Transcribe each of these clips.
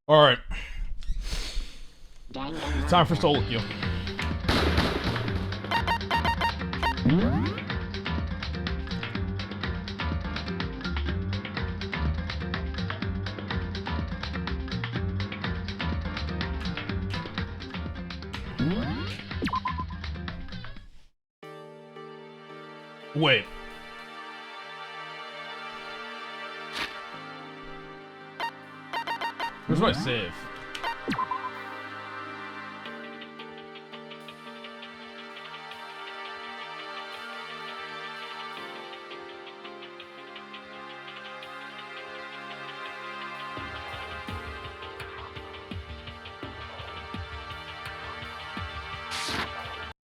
Alright. Time for solo queue. Wait. Where's my save?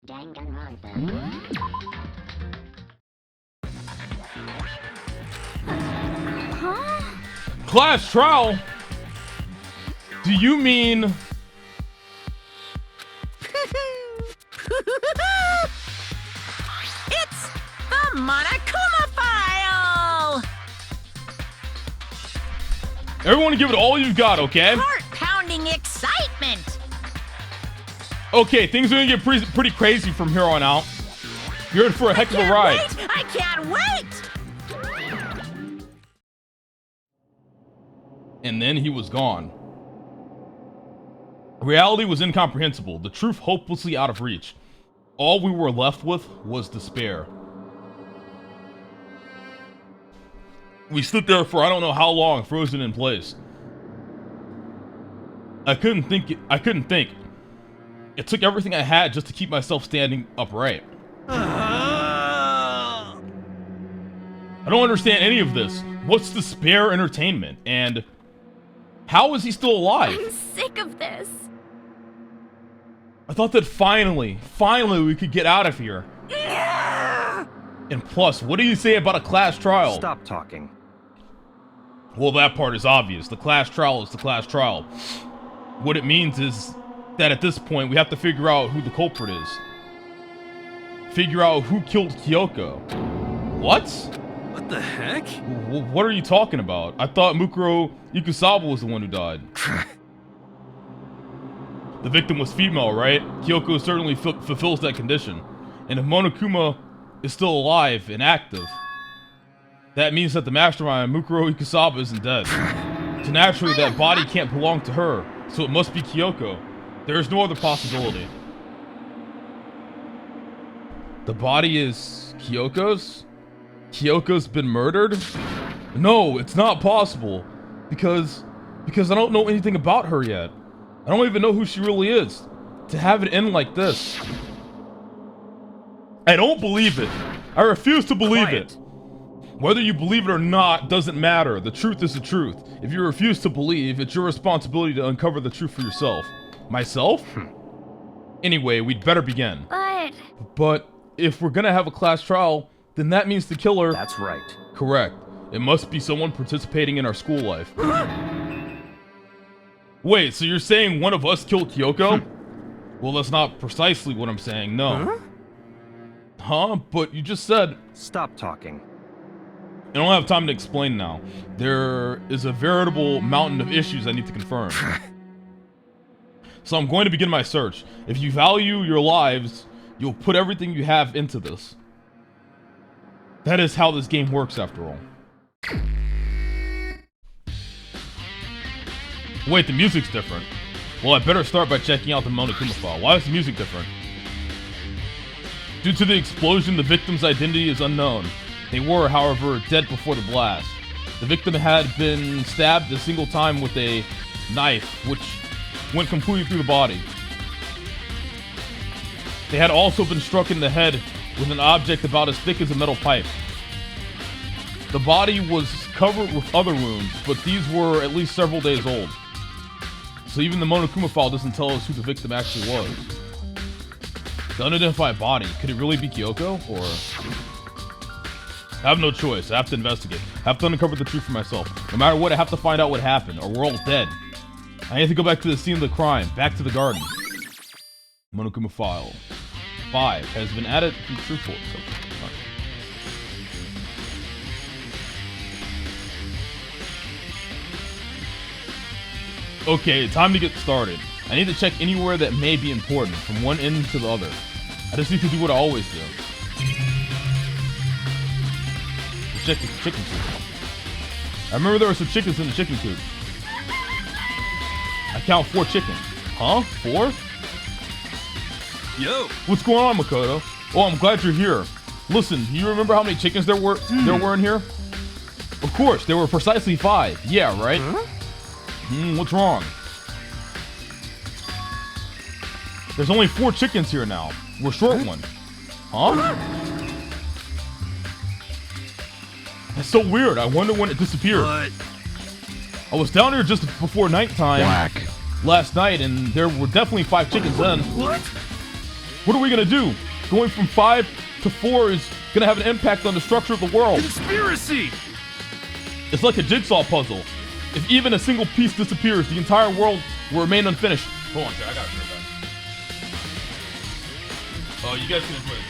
Danganronpa. Huh? Class trial? Do you mean... It's the Monokuma file! Everyone give it all you've got, okay? Heart-pounding excitement! Okay, things are gonna get pretty crazy from here on out. You're in for a heck of a ride. I can't wait! And then he was gone. Reality was incomprehensible, the truth hopelessly out of reach. All we were left with was despair. We stood there for I don't know how long, frozen in place. I couldn't think. It took everything I had just to keep myself standing upright. I don't understand any of this. What's despair entertainment? And how is he still alive? I'm sick of this. I thought that finally we could get out of here. And plus, what do you say about a class trial? Stop talking. Well, that part is obvious. The class trial is the class trial. What it means is that at this point, we have to figure out who the culprit is. Figure out who killed Kyoko. What? What the heck? What are you talking about? I thought Mukuro Ikusawa was the one who died. The victim was female, right? Kyoko certainly fulfills that condition. And if Monokuma is still alive and active, that means that the mastermind, Mukuro Ikusawa, isn't dead. So naturally, that body can't belong to her, so it must be Kyoko. There is no other possibility. The body is Kyoko's? Kyoko's been murdered? No, it's not possible. Because I don't know anything about her yet. I don't even know who she really is. To have it end like this. I don't believe it. I refuse to believe it. Whether you believe it or not doesn't matter. The truth is the truth. If you refuse to believe, it's your responsibility to uncover the truth for yourself. Myself? Anyway, we'd better begin. But if we're gonna have a class trial, then that means the killer... That's right. Correct. It must be someone participating in our school life. Wait, so you're saying one of us killed Kyoko? Well, that's not precisely what I'm saying, no. Huh? But you just said... Stop talking. I don't have time to explain now. There is a veritable mountain of issues I need to confirm. So I'm going to begin my search. If you value your lives, you'll put everything you have into this. That is how this game works, after all. Wait, the music's different. Well, I better start by checking out the Monokuma file. Why is the music different? Due to the explosion, the victim's identity is unknown. They were, however, dead before the blast. The victim had been stabbed a single time with a knife, which went completely through the body. They had also been struck in the head with an object about as thick as a metal pipe. The body was covered with other wounds, but these were at least several days old. So even the Monokuma file doesn't tell us who the victim actually was. The unidentified body, could it really be Kyoko, or... I have no choice, I have to investigate. I have to uncover the truth for myself. No matter what, I have to find out what happened, or we're all dead. I need to go back to the scene of the crime, back to the garden. Monokuma file 5 has been added to the truth report. Okay, time to get started. I need to check anywhere that may be important, from one end to the other. I just need to do what I always do. Check the chicken coop. I remember there were some chickens in the chicken coop. I count 4 chickens. Huh? 4? Yo! What's going on, Makoto? Oh, I'm glad you're here. Listen, do you remember how many chickens there were in here? Of course, there were precisely 5. Yeah, right? Huh? What's wrong? There's only 4 chickens here now. We're short one. Huh? That's so weird. I wonder when it disappeared. What? I was down here just before nighttime last night, and there were definitely 5 chickens then. What? What are we gonna do? Going from 5 to 4 is gonna have an impact on the structure of the world. Conspiracy! It's like a jigsaw puzzle. If even a single piece disappears, the entire world will remain unfinished. Hold on, I gotta turn it back. Oh, you guys can enjoy it.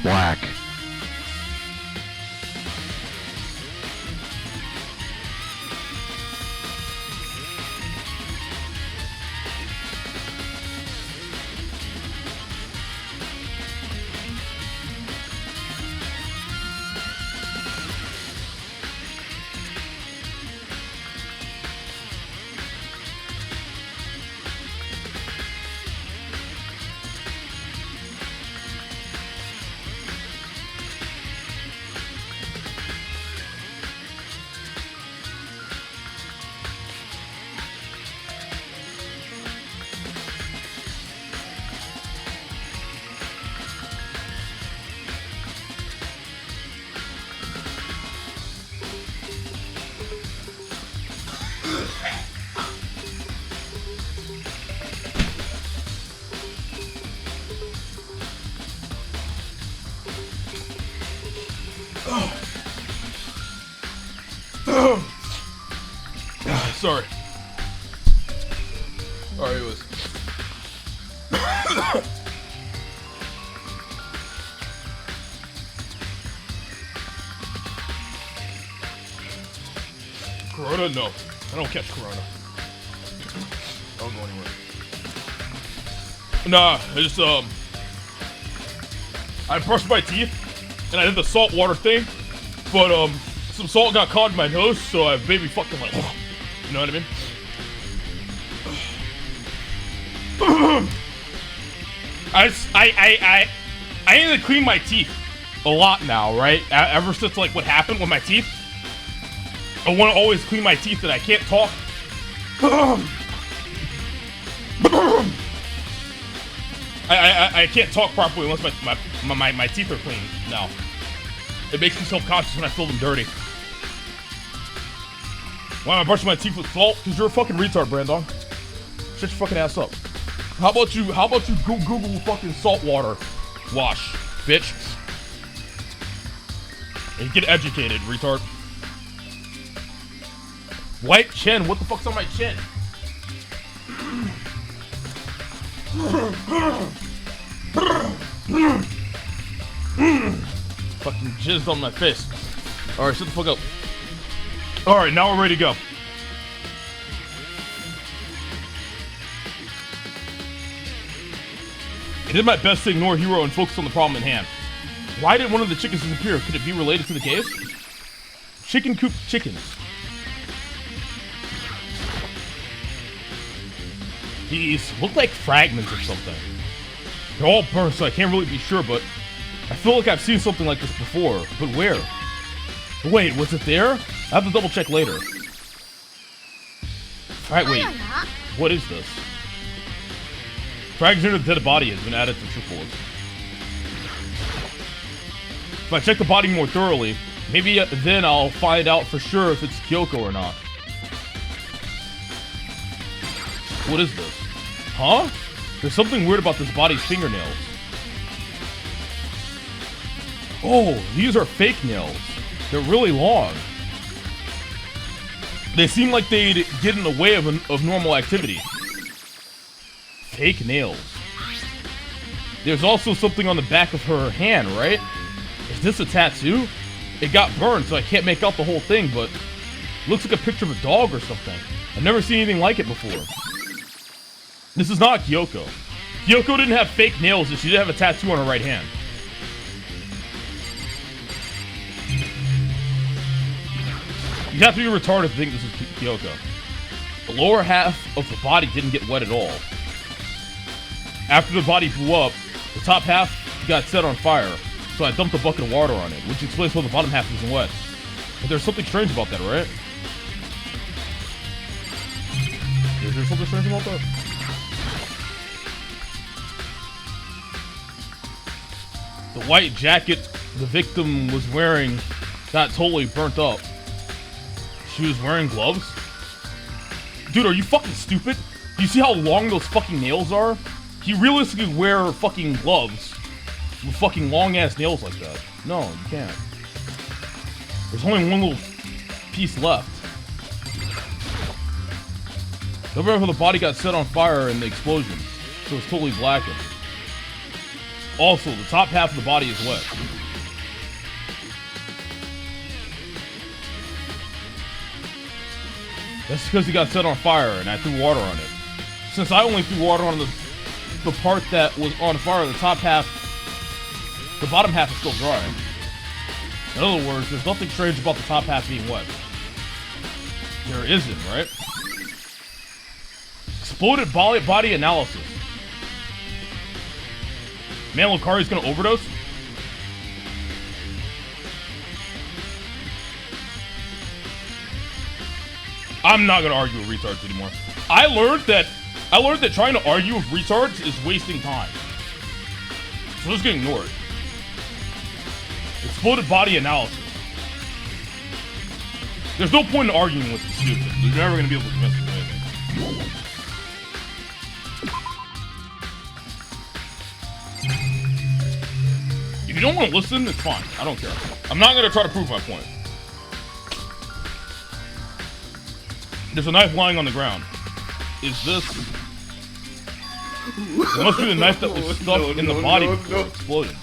Black. Sorry. Alright, it was. No. I don't catch corona. I don't go anywhere. Nah, I just, I brushed my teeth, and I did the salt water thing, but, some salt got caught in my nose, so I baby fucking like, you know what I mean? I need to clean my teeth a lot now, right? Ever since, like, what happened with my teeth, I want to always clean my teeth, and I can't talk. I can't talk properly unless my teeth are clean now. It makes me self-conscious when I feel them dirty. Why am I brushing my teeth with salt? Because you're a fucking retard, Brandon. Shut your fucking ass up. How about you Google fucking salt water wash, bitch? And get educated, retard. White chin? What the fuck's on my chin? Fucking jizzed on my face. Alright, shut the fuck up. Alright, now we're ready to go. I did my best to ignore Hero and focus on the problem at hand. Why did one of the chickens disappear? Could it be related to the case? Chicken coop chickens. These look like fragments or something. They're all burnt, so I can't really be sure, but I feel like I've seen something like this before. But where? Wait, was it there? I have to double check later. Alright, wait. What is this? Fragments near the dead body has been added to trip bullets. If I check the body more thoroughly, maybe then I'll find out for sure if it's Kyoko or not. What is this? Huh? There's something weird about this body's fingernails. Oh, these are fake nails. They're really long. They seem like they'd get in the way of normal activity. Fake nails. There's also something on the back of her hand, right? Is this a tattoo? It got burned, so I can't make out the whole thing, but it looks like a picture of a dog or something. I've never seen anything like it before. This is not Kyoko. Kyoko didn't have fake nails and she didn't have a tattoo on her right hand. You have to be retarded to think this is Kyoko. The lower half of the body didn't get wet at all. After the body blew up, the top half got set on fire, so I dumped a bucket of water on it, which explains why the bottom half isn't wet. But there's something strange about that, right? Is there something strange about that? The white jacket the victim was wearing got totally burnt up. She was wearing gloves? Dude, are you fucking stupid? Do you see how long those fucking nails are? Can you realistically wear fucking gloves with fucking long-ass nails like that? No, you can't. There's only one little piece left. The rest of the body got set on fire in the explosion, so it's totally blackened. Also, the top half of the body is wet. That's because he got set on fire and I threw water on it. Since I only threw water on the part that was on fire, the top half, the bottom half is still dry. In other words, there's nothing strange about the top half being wet. There isn't, right? Exploded body analysis. Man, Lacari's gonna overdose? I'm not gonna argue with retards anymore. I learned that trying to argue with retards is wasting time. So just get ignored. Exploded body analysis. There's no point in arguing with the stupid. You're never gonna be able to convince them of anything. If you don't want to listen, it's fine. I don't care. I'm not gonna try to prove my point. There's a knife lying on the ground. Is this... It must be the knife that was stuck in the body before it exploded.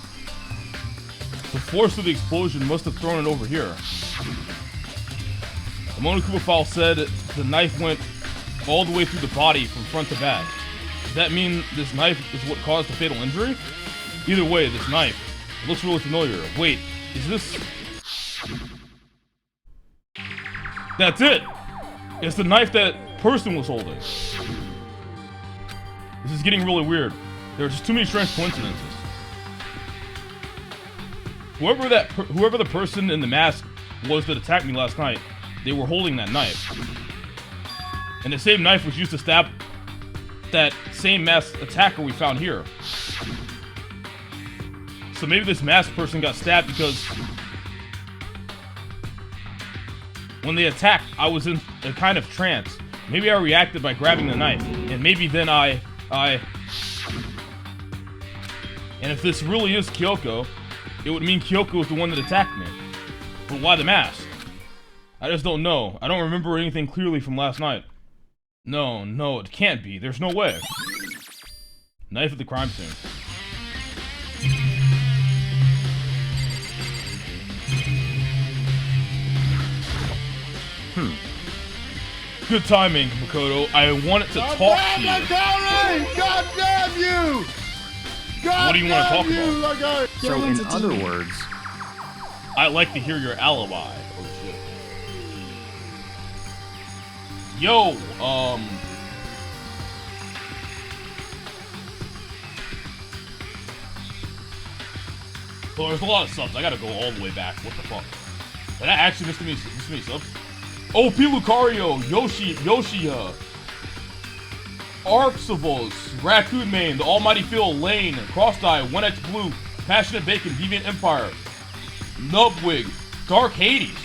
The force of the explosion must have thrown it over here. The Monokuma file said the knife went all the way through the body from front to back. Does that mean this knife is what caused the fatal injury? Either way, this knife looks really familiar. Wait, is this... That's it! It's the knife that person was holding. This is getting really weird. There are just too many strange coincidences. Whoever the person in the mask was that attacked me last night, they were holding that knife. And the same knife was used to stab that same masked attacker we found here. So maybe this masked person got stabbed because when they attacked, I was in a kind of trance. Maybe I reacted by grabbing the knife, and maybe then I... And if this really is Kyoko, it would mean Kyoko was the one that attacked me. But why the mask? I just don't know. I don't remember anything clearly from last night. No, it can't be. There's no way. Knife at the crime scene. Good timing, Makoto. I wanted to talk to you. Lacari! God damn you! God What do you want to talk about? Lacari! So, in other words, I'd like to hear your alibi. Oh shit. Yo, well, there's a lot of subs. I gotta go all the way back. What the fuck? Did I actually miss me subs? Oh, P. Lucario, Yoshia, Arxivos, Raccoon Main, The Almighty Phil, Lane, Crossdye, 1X Blue, Passionate Bacon, Deviant Empire, Nubwig, Dark Hades,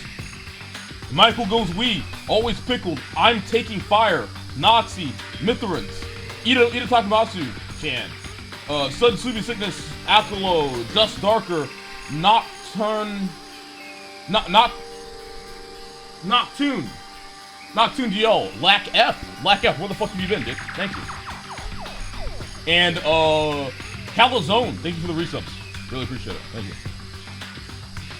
Michael Goes Wee, Always Pickled, I'm Taking Fire, Nazi, Mithrans, Ida Takamatsu, Chan, Sudden Sleeping Sickness, Akalo, Dust Darker, Nocturne DL, Lack F, where the fuck have you been, Dick? Thank you. And, Calazone, thank you for the resubs. Really appreciate it, thank you.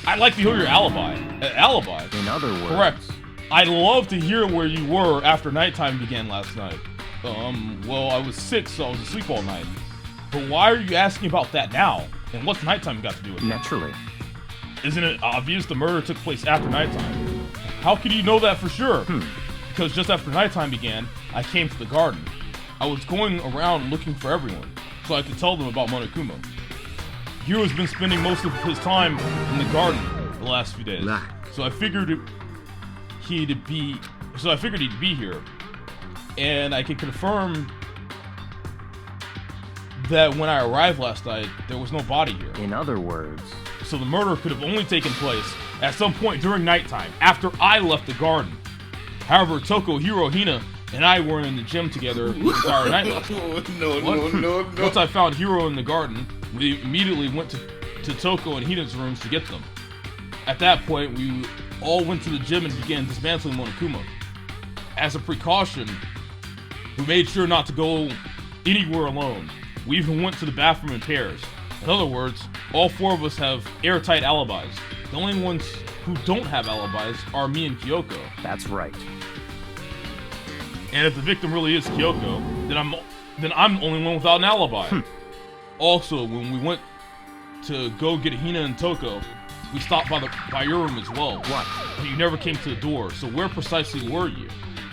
I'd like to hear your alibi. Alibi? in other words, Correct. I'd love to hear where you were after nighttime began last night. Well, I was sick, so I was asleep all night. But why are you asking about that now? And what's nighttime got to do with it? naturally, Isn't it obvious the murder took place after nighttime? How could you know that for sure? Because just after nighttime began, I came to the garden. I was going around looking for everyone, so I could tell them about Monokuma. Hiro's been spending most of his time in the garden the last few days, so I figured he'd be here, and I can confirm that when I arrived last night, there was no body here. in other words, So the murder could have only taken place at some point during nighttime, after I left the garden. However, Toko, Hiro, Hina, and I were in the gym together the entire night last night. No. Once I found Hiro in the garden, we immediately went to Toko and Hina's rooms to get them. At that point, we all went to the gym and began dismantling Monokuma. As a precaution, we made sure not to go anywhere alone. We even went to the bathroom in pairs. In other words, all four of us have airtight alibis. The only ones who don't have alibis are me and Kyoko. that's right. And if the victim really is Kyoko, then I'm the only one without an alibi. Also, when we went to go get Hina and Toko, we stopped by your room as well. What? But you never came to the door, so where precisely were you?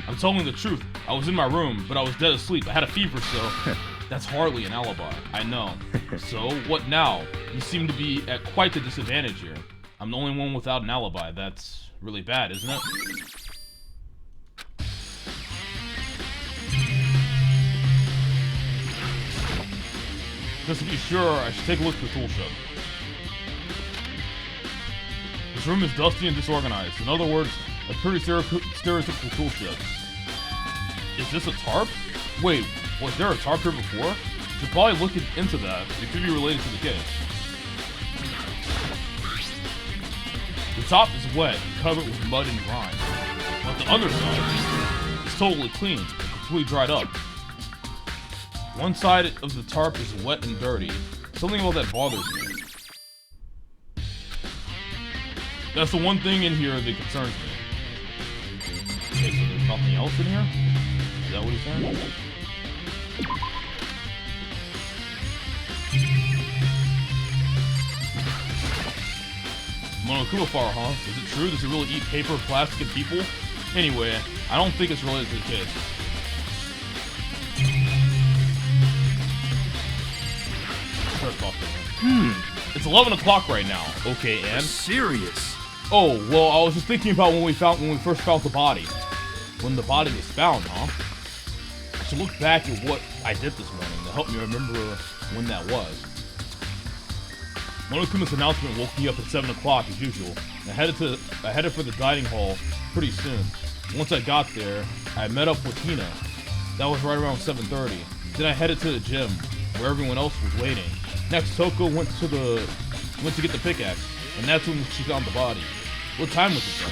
I'm telling the truth. I was in my room, but I was dead asleep. I had a fever, so that's hardly an alibi. I know. So, what now? You seem to be at quite a disadvantage here. I'm the only one without an alibi. That's really bad, isn't it? Just to be sure, I should take a look at the tool shed. This room is dusty and disorganized. In other words, a pretty stereotypical tool shed. Is this a tarp? Wait, was there a tarp here before? Should probably look into that. It could be related to the case. The top is wet and covered with mud and grime, but the underside is totally clean and completely dried up. One side of the tarp is wet and dirty. Something about that bothers me. That's the one thing in here that concerns me. Okay, so there's nothing else in here? Is that what he's saying? Monokumafara, huh? Is it true? Does it really eat paper, plastic, and people? Anyway, I don't think it's related to the case. Start talking. It's 11 o'clock right now. Okay, and? Serious. Oh, well, I was just thinking about when we first found the body. When the body was found, huh? I should look back at what I did this morning to help me remember when that was. Monokuma's announcement woke me up at 7 o'clock as usual. I headed for the dining hall pretty soon. Once I got there, I met up with Hina. That was right around 7:30. Then I headed to the gym, where everyone else was waiting. Next, Toko went to get the pickaxe, and that's when she found the body. What time was it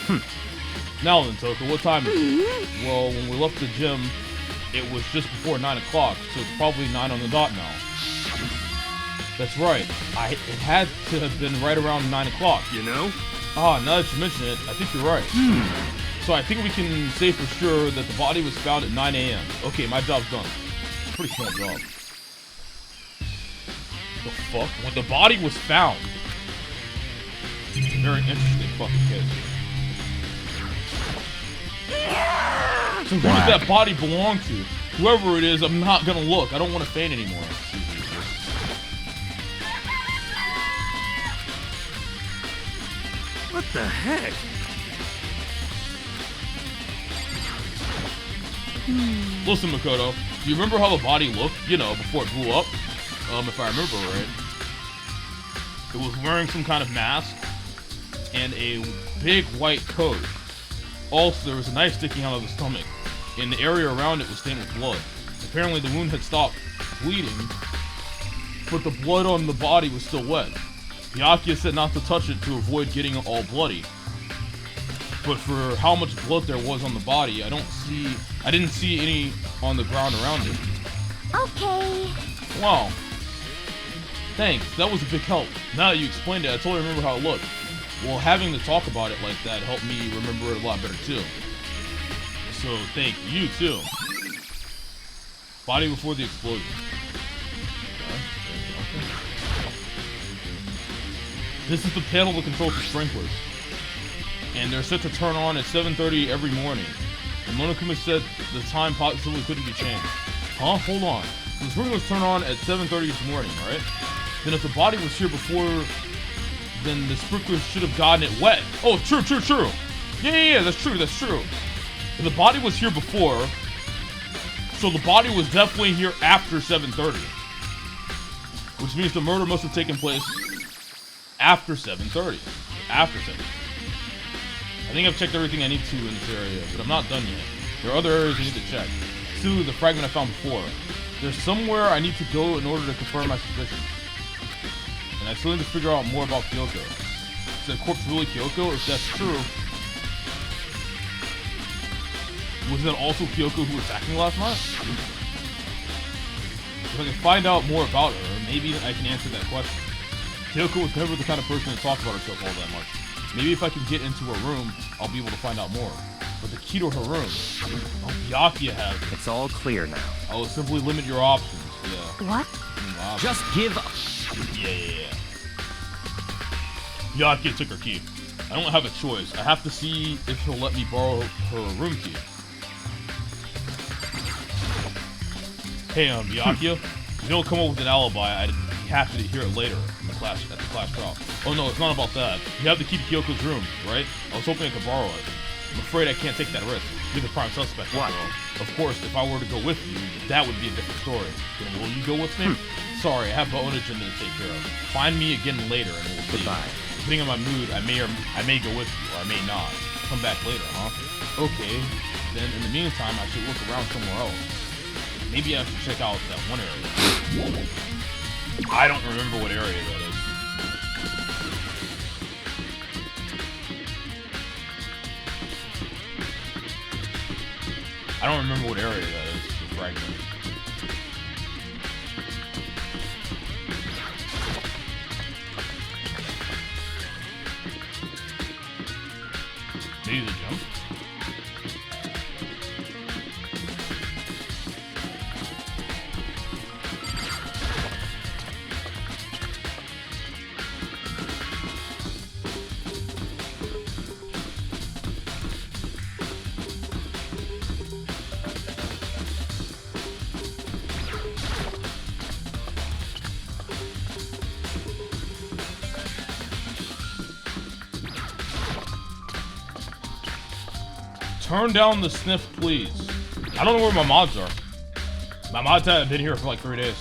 then? Now then, Toko, what time is it? Well, when we left the gym, it was just before 9 o'clock, so it's probably 9 on the dot now. That's right. It had to have been right around 9 o'clock. You know? Ah, now that you mention it, I think you're right. So I think we can say for sure that the body was found at 9 a.m. Okay, my job's done. Pretty small job. The fuck? When the body was found. Very interesting fucking case. So who did that body belong to? Whoever it is, I'm not gonna look. I don't want to faint anymore. What the heck? Listen, Makoto, do you remember how the body looked, you know, before it blew up? If I remember right. It was wearing some kind of mask and a big white coat. Also, there was a knife sticking out of the stomach, and the area around it was stained with blood. Apparently, the wound had stopped bleeding, but the blood on the body was still wet. Byakuya said not to touch it to avoid getting all bloody. But for how much blood there was on the body, I didn't see any on the ground around it. Okay. Wow. Thanks, that was a big help. Now that you explained it, I totally remember how it looked. Well, having to talk about it like that helped me remember it a lot better too. So, thank you too. Body before the explosion. This is the panel that controls the sprinklers. And they're set to turn on at 7:30 every morning. And Monokuma said the time possibly couldn't be changed. Huh? Hold on. So the sprinklers turn on at 7:30 each morning, right? Then if the body was here before, then the sprinklers should have gotten it wet. Oh, true. Yeah, that's true. If the body was here before, so the body was definitely here after 7:30. Which means the murder must have taken place after 7:30. After 7:30. I think I've checked everything I need to in this area, but I'm not done yet. There are other areas I need to check. Still, the fragment I found before. There's somewhere I need to go in order to confirm my suspicions. And I still need to figure out more about Kyoko. Is that corpse really Kyoko? If that's true, was that also Kyoko who attacked me last night? If I can find out more about her, maybe I can answer that question. Kyoko was never the kind of person to talk about herself all that much. Maybe if I can get into her room, I'll be able to find out more. But the key to her room, Byakuya has. It's all clear now. I will simply limit your options. Yeah. What? Just give up. Yeah. Byakuya took her key. I don't have a choice. I have to see if he'll let me borrow her room key. Hey, Byakuya, if you'll come up with an alibi, I'd be happy to hear it later in the class at the class drop. Oh no, it's not about that. You have the key to Kyoko's room, right? I was hoping I could borrow it. I'm afraid I can't take that risk. You're the prime suspect. What? Of course, if I were to go with you, that would be a different story. Then will you go with me? Sorry, I have my own agenda to take care of. Find me again later and we'll see. Goodbye. Depending on my mood, I may go with you, or I may not. Come back later, huh? Okay, then in the meantime, I should look around somewhere else. Maybe I should check out that one area. I don't remember what area that is. I don't remember what area that is, the fragment. Maybe the jump? Turn down the sniff, please. I don't know where my mods are. My mods haven't been here for like 3 days.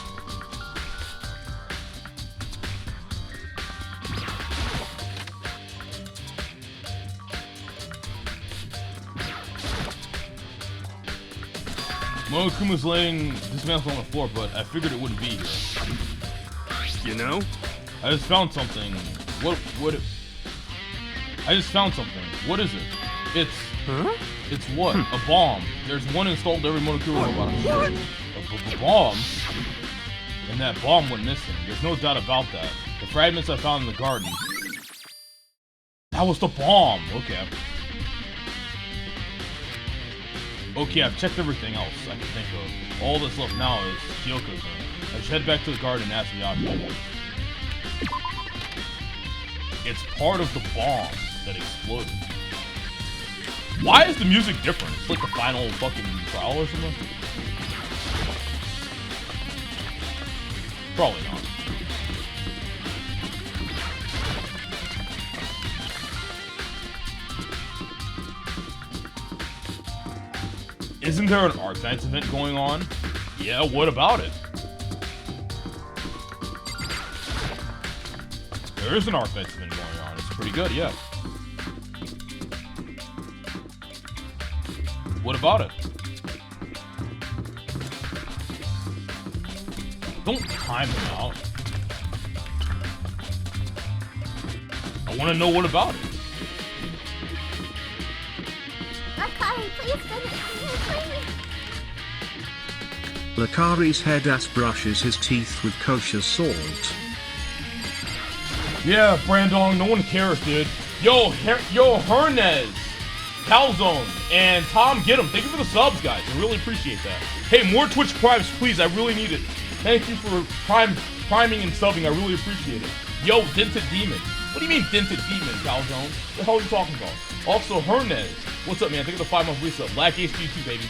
Monokuma's laying dismantled on the floor, but I figured it wouldn't be here. You know? I just found something. What I just found something. What is it? It's what? A bomb. There's one installed every Monokuma robot. What? A bomb? And that bomb went missing. There's no doubt about that. The fragments I found in the garden. That was the bomb! Okay. Okay, I've checked everything else I can think of. All that's left now is Kyoko's room. I should head back to the garden and ask Miyako. It's part of the bomb that exploded. Why is the music different? It's like the final fucking trial or something? Probably not. Isn't there an Art Nights event going on? Yeah, what about it? There is an Art Nights event going on. It's pretty good, yeah. What about it? Don't time him out. I want to know what about it. Lacari, please finish. Please. Lacari's head-ass brushes his teeth with kosher salt. Yeah, Brandon, no one cares, dude. Yo, Hernez, Calzone, and Tom Get 'em. Thank you for the subs, guys. I really appreciate that. Hey, more Twitch primes, please. I really need it. Thank you for priming and subbing. I really appreciate it. Yo, Dented Demon. What do you mean Dented Demon, Calzone? What the hell are you talking about? Also, Hernez. What's up, man? Thank you for the 5-month resub. Black HG2, baby.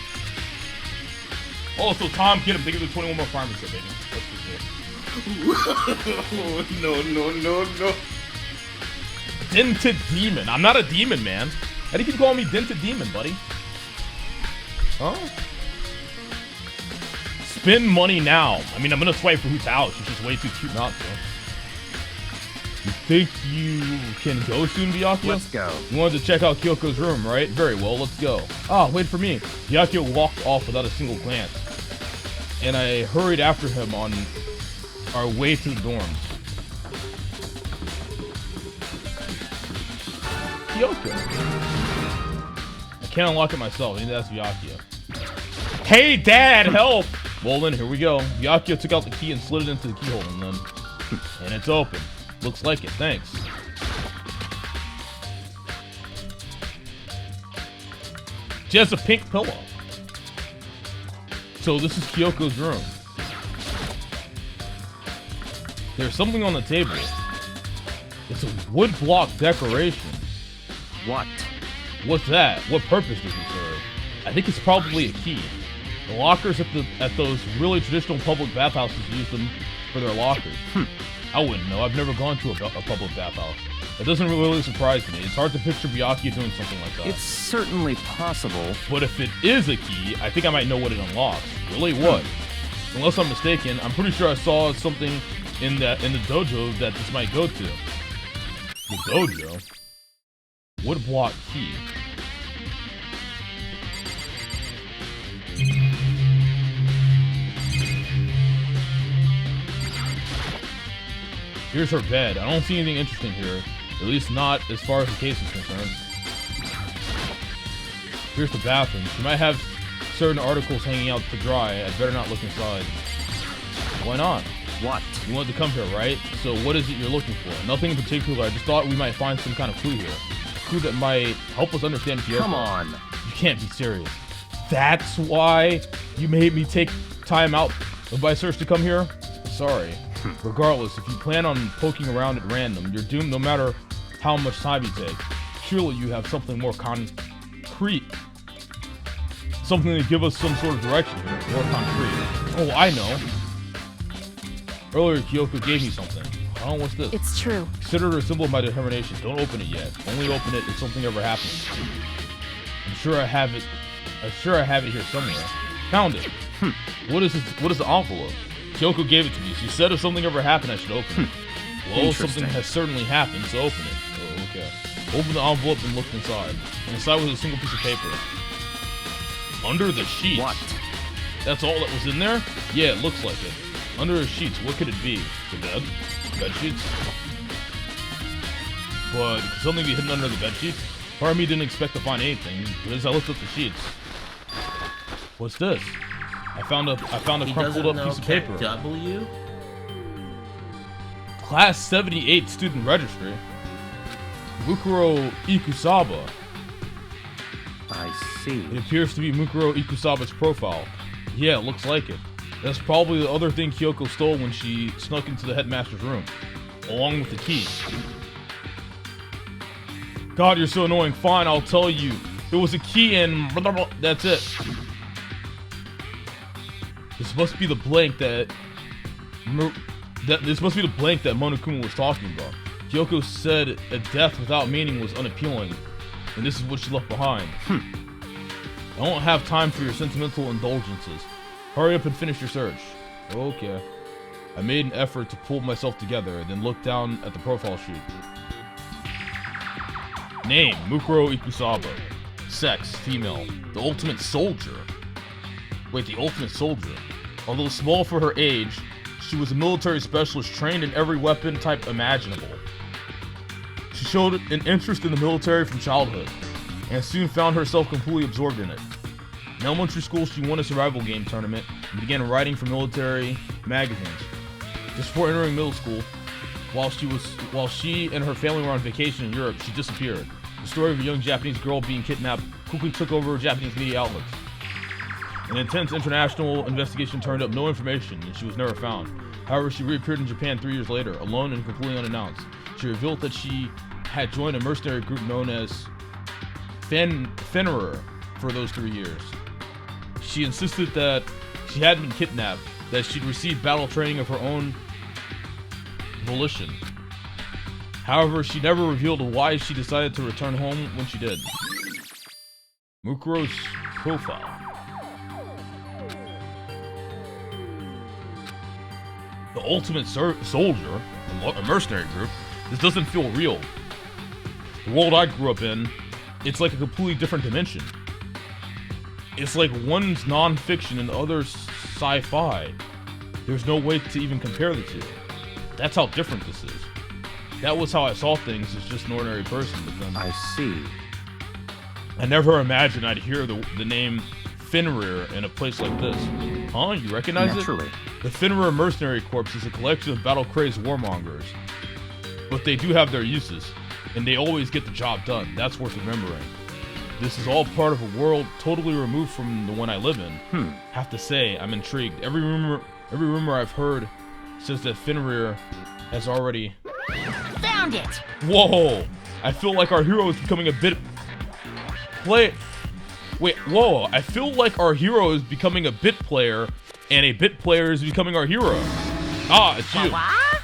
Also, Tom Get 'em. Thank you for the 21 more prime resub, baby. That's No. Dented Demon. I'm not a demon, man. How do you keep calling me Dented Demon, buddy? Huh? Spend money now. I mean, I'm gonna swipe for Hoot's house. She's just way too cute not to. You think you can go soon, Byakuya? Let's go. You wanted to check out Kyoko's room, right? Very well, let's go. Ah, wait for me. Byakuya walked off without a single glance. And I hurried after him on our way to the dorms. Kyoko. I can't unlock it myself. I need to ask Byakuya. Hey, Dad, help! Well then, here we go. Byakuya took out the key and slid it into the keyhole, and then... and it's open. Looks like it, thanks. She has a pink pillow. So this is Kyoko's room. There's something on the table. It's a wood block decoration. What? What's that? What purpose does it serve? I think it's probably a key. The lockers at those really traditional public bathhouses use them for their lockers. I wouldn't know. I've never gone to a public bathhouse. It doesn't really surprise me. It's hard to picture Byakuya doing something like that. It's certainly possible. But if it is a key, I think I might know what it unlocks. Really, what? Unless I'm mistaken, I'm pretty sure I saw something in the dojo that this might go to. The dojo? Wood block key. Here's her bed. I don't see anything interesting here. At least not as far as the case is concerned. Here's the bathroom. She might have certain articles hanging out to dry. I'd better not look inside. Why not? What? You wanted to come here, right? So what is it you're looking for? Nothing in particular. I just thought we might find some kind of clue here. A clue that might help us understand Kyoko. Come on. You can't be serious. That's why you made me take time out of my search to come here? Sorry. Regardless, if you plan on poking around at random, you're doomed no matter how much time you take. Surely you have something more concrete. Something to give us some sort of direction here. More concrete. Oh, I know. Earlier, Kyoko gave me something. Oh, what's this? It's true. Consider it a symbol of my determination. Don't open it yet. Only open it if something ever happens. I'm sure I have it here somewhere. Found it. What is the envelope? Kyoko gave it to me. She said if something ever happened, I should open it. Well, something has certainly happened, so open it. Oh, okay. Open the envelope and looked inside. And inside was a single piece of paper. Under the sheets. What? That's all that was in there? Yeah, it looks like it. Under the sheets, what could it be? The bed? Bed sheets? But could something be hidden under the bed sheets? Part of me didn't expect to find anything, but as I looked up the sheets, what's this? I found a crumpled up piece of paper. W? Class 78 student registry. Mukuro Ikusaba. I see. It appears to be Mukuro Ikusaba's profile. Yeah, it looks like it. That's probably the other thing Kyoko stole when she snuck into the headmaster's room, along with the key. God, you're so annoying. Fine, I'll tell you. There was a key and blah, blah, blah. That's it. This must be the blank that Monokuma was talking about. Kyoko said a death without meaning was unappealing, and this is what she left behind. I don't have time for your sentimental indulgences. Hurry up and finish your search. Okay. I made an effort to pull myself together, and then looked down at the profile sheet. Name, Mukuro Ikusaba. Sex, female. The ultimate soldier. Wait, the ultimate soldier. Although small for her age, she was a military specialist trained in every weapon type imaginable. She showed an interest in the military from childhood, and soon found herself completely absorbed in it. In elementary school, she won a survival game tournament and began writing for military magazines. Just before entering middle school, while she and her family were on vacation in Europe, she disappeared. The story of a young Japanese girl being kidnapped quickly took over Japanese media outlets. An intense international investigation turned up no information, and she was never found. However, she reappeared in Japan 3 years later, alone and completely unannounced. She revealed that she had joined a mercenary group known as Fenrir for those 3 years. She insisted that she hadn't been kidnapped, that she'd received battle training of her own volition. However, she never revealed why she decided to return home when she did. Mukuro's profile. The ultimate soldier, a mercenary group. This doesn't feel real. The world I grew up in, it's like a completely different dimension. It's like one's non-fiction and the other's sci-fi. There's no way to even compare the two. That's how different this is. That was how I saw things as just an ordinary person, but then I see. I never imagined I'd hear the name Fenrir in a place like this. Huh? You recognize Naturally. it? The Fenrir Mercenary Corps is a collection of battle-crazed warmongers. But they do have their uses, and they always get the job done. That's worth remembering. This is all part of a world totally removed from the one I live in. Have to say, I'm intrigued. Every rumor I've heard says that Fenrir has already... Found it! Whoa! I feel like our hero is becoming a bit... Wait, whoa! I feel like our hero is becoming a bit player, and a bit player is becoming our hero. Ah, it's you. What?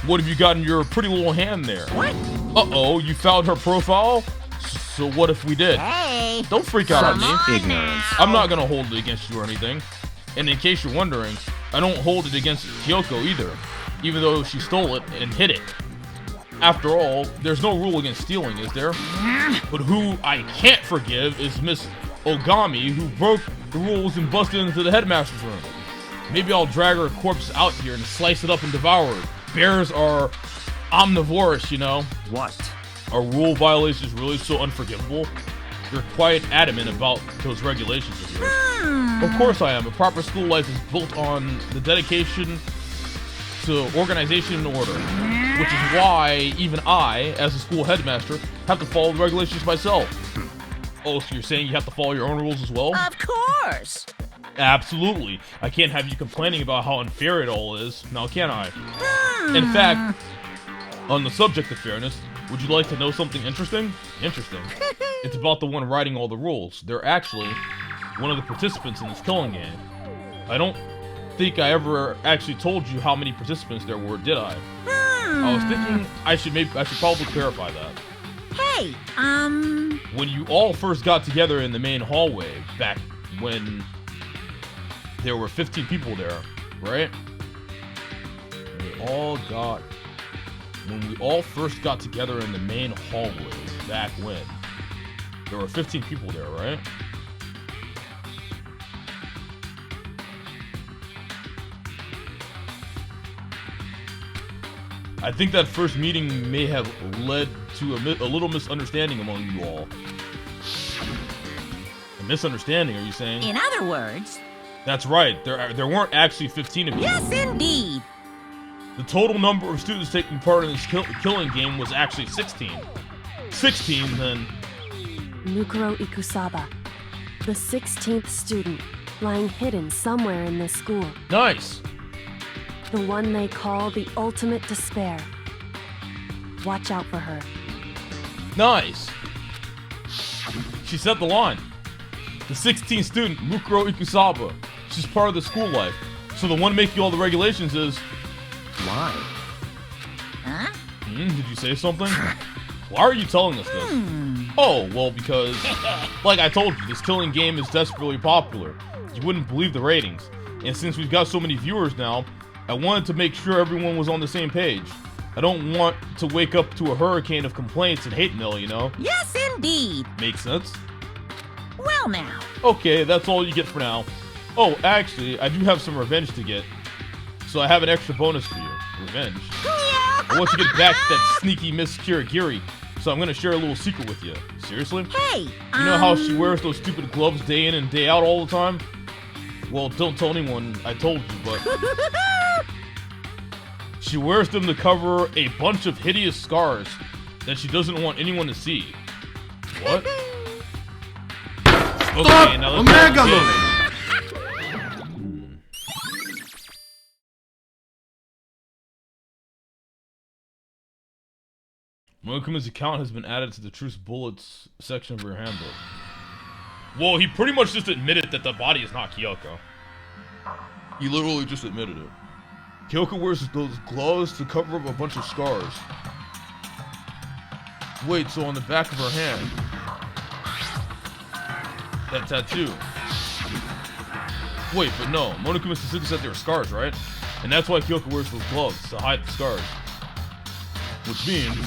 What have you got in your pretty little hand there? What? Uh-oh, you found her profile? So what if we did? Hey! Don't freak out on me. Ignorance. I'm not gonna hold it against you or anything. And in case you're wondering, I don't hold it against Kyoko either, even though she stole it and hid it. After all, there's no rule against stealing, is there? But who I can't forgive is Miss Ogami, who broke the rules and busted into the headmaster's room. Maybe I'll drag her corpse out here and slice it up and devour it. Bears are omnivorous, you know. What? Are rule violations really so unforgivable? You're quite adamant about those regulations of yours. Of course I am. A proper school life is built on the dedication to organization and order. Which is why even I, as a school headmaster, have to follow the regulations myself. Oh, so you're saying you have to follow your own rules as well? Of course! Absolutely. I can't have you complaining about how unfair it all is, now can I? In fact, on the subject of fairness, would you like to know something interesting? Interesting. It's about the one writing all the rules. They're actually one of the participants in this killing game. I don't think I ever actually told you how many participants there were, did I? I was thinking I should probably clarify that. Hey, when you all first got together in the main hallway, back when there were 15 people there, right? When we all first got together in the main hallway, back when there were 15 people there, right? I think that first meeting may have led to a little misunderstanding among you all. A misunderstanding, are you saying? In other words... That's right, there weren't actually 15 of you. Yes, indeed. The total number of students taking part in this killing game was actually 16. 16, then... Mukuro Ikusaba, the 16th student, lying hidden somewhere in this school. Nice! The one they call the ultimate despair. Watch out for her. Nice! She set the line. The 16th student, Mukuro Ikusaba. She's part of the school life. So the one making all the regulations is... Why? Huh? Did you say something? Why are you telling us this? Oh, well, because... like I told you, this killing game is desperately popular. You wouldn't believe the ratings. And since we've got so many viewers now, I wanted to make sure everyone was on the same page. I don't want to wake up to a hurricane of complaints and hate mail, you know? Yes, indeed. Makes sense? Well now. Okay, that's all you get for now. Oh, actually, I do have some revenge to get. So I have an extra bonus for you. Revenge. I want you to get back that sneaky Miss Kirigiri. So I'm gonna share a little secret with you. Seriously? Hey, You know how she wears those stupid gloves day in and day out all the time? Well, don't tell anyone I told you, but... she wears them to cover a bunch of hideous scars that she doesn't want anyone to see. What? Okay, now let's go. Monokuma's account has been added to the Truce Bullets section of your handbook. Well, he pretty much just admitted that the body is not Kyoko. He literally just admitted it. Kyoko wears those gloves to cover up a bunch of scars. Wait, so on the back of her hand, that tattoo. Wait, but no, Monokuma specifically said they were scars, right? And that's why Kyoko wears those gloves, to hide the scars. Which means...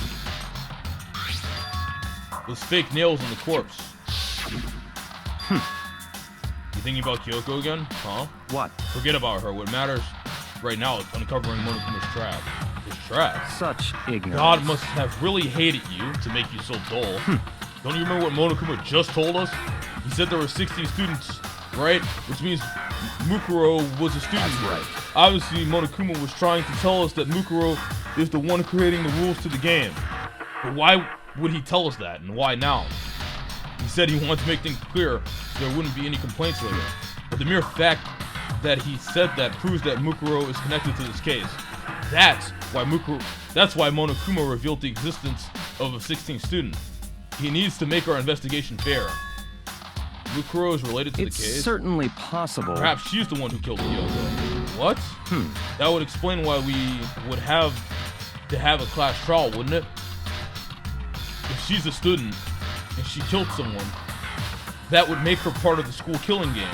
those fake nails on the corpse. You thinking about Kyoko again? Huh? What? Forget about her. What matters right now is uncovering Monokuma's trap. His trap? Such ignorance. God must have really hated you to make you so dull. Don't you remember what Monokuma just told us? He said there were 16 students, right? Which means Mukuro was a student. That's right. Obviously, Monokuma was trying to tell us that Mukuro is the one creating the rules to the game. But why would he tell us that, and why now? He said he wanted to make things clear so there wouldn't be any complaints later. But the mere fact that he said that proves that Mukuro is connected to this case. That's why Monokuma revealed the existence of a 16th student. He needs to make our investigation fair. Mukuro is related to the case? It's certainly possible. Perhaps she's the one who killed Kyoko. What? That would explain why we would have to have a class trial, wouldn't it? If she's a student, and she killed someone, that would make her part of the school killing game.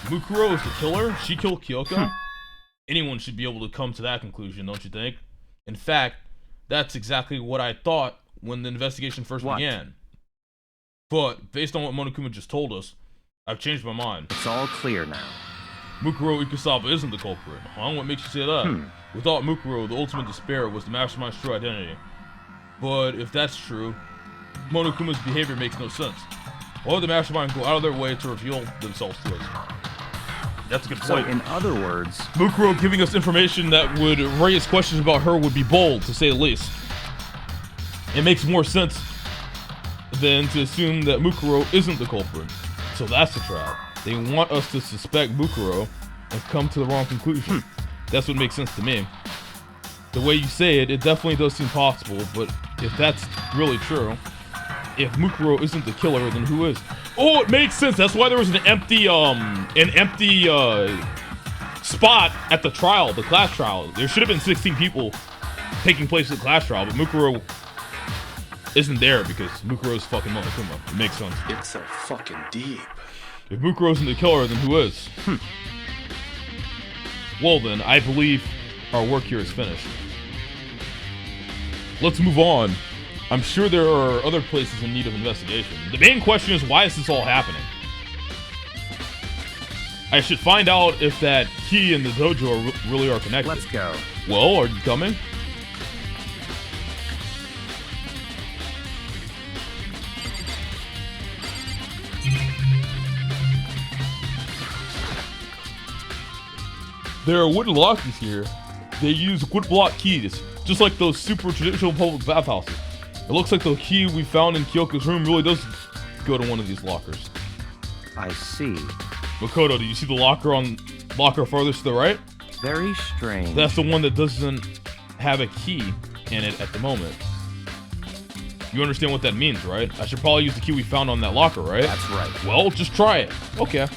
Mukuro is the killer? She killed Kyoko? Anyone should be able to come to that conclusion, don't you think? In fact, that's exactly what I thought when the investigation first began. But, based on what Monokuma just told us, I've changed my mind. It's all clear now. Mukuro Ikusaba isn't the culprit, huh? What makes you say that? We thought Mukuro, the ultimate despair, was the mastermind's true identity. But if that's true, Monokuma's behavior makes no sense. Why would the mastermind go out of their way to reveal themselves to us? That's a good point. So, in other words... Mukuro giving us information that would raise questions about her would be bold, to say the least. It makes more sense than to assume that Mukuro isn't the culprit. So that's the trap. They want us to suspect Mukuro and come to the wrong conclusion. That's what makes sense to me. The way you say it, it definitely does seem possible, but if that's really true, if Mukuro isn't the killer, then who is? Oh, it makes sense. That's why there was an empty spot at the trial, the class trial. There should have been 16 people taking place at the class trial, but Mukuro isn't there because Mukuro's fucking Monokuma. It makes sense. It's so fucking deep. If Mukuro's the killer, then who is? Well then, I believe our work here is finished. Let's move on. I'm sure there are other places in need of investigation. The main question is, why is this all happening? I should find out if that key and the dojo really are connected. Let's go. Well, are you coming? There are wooden lockers here. They use wood block keys, just like those super traditional public bathhouses. It looks like the key we found in Kyoko's room really does go to one of these lockers. I see. Makoto, do you see the locker farthest to the right? Very strange. That's the one that doesn't have a key in it at the moment. You understand what that means, right? I should probably use the key we found on that locker, right? That's right. Well, just try it. Okay.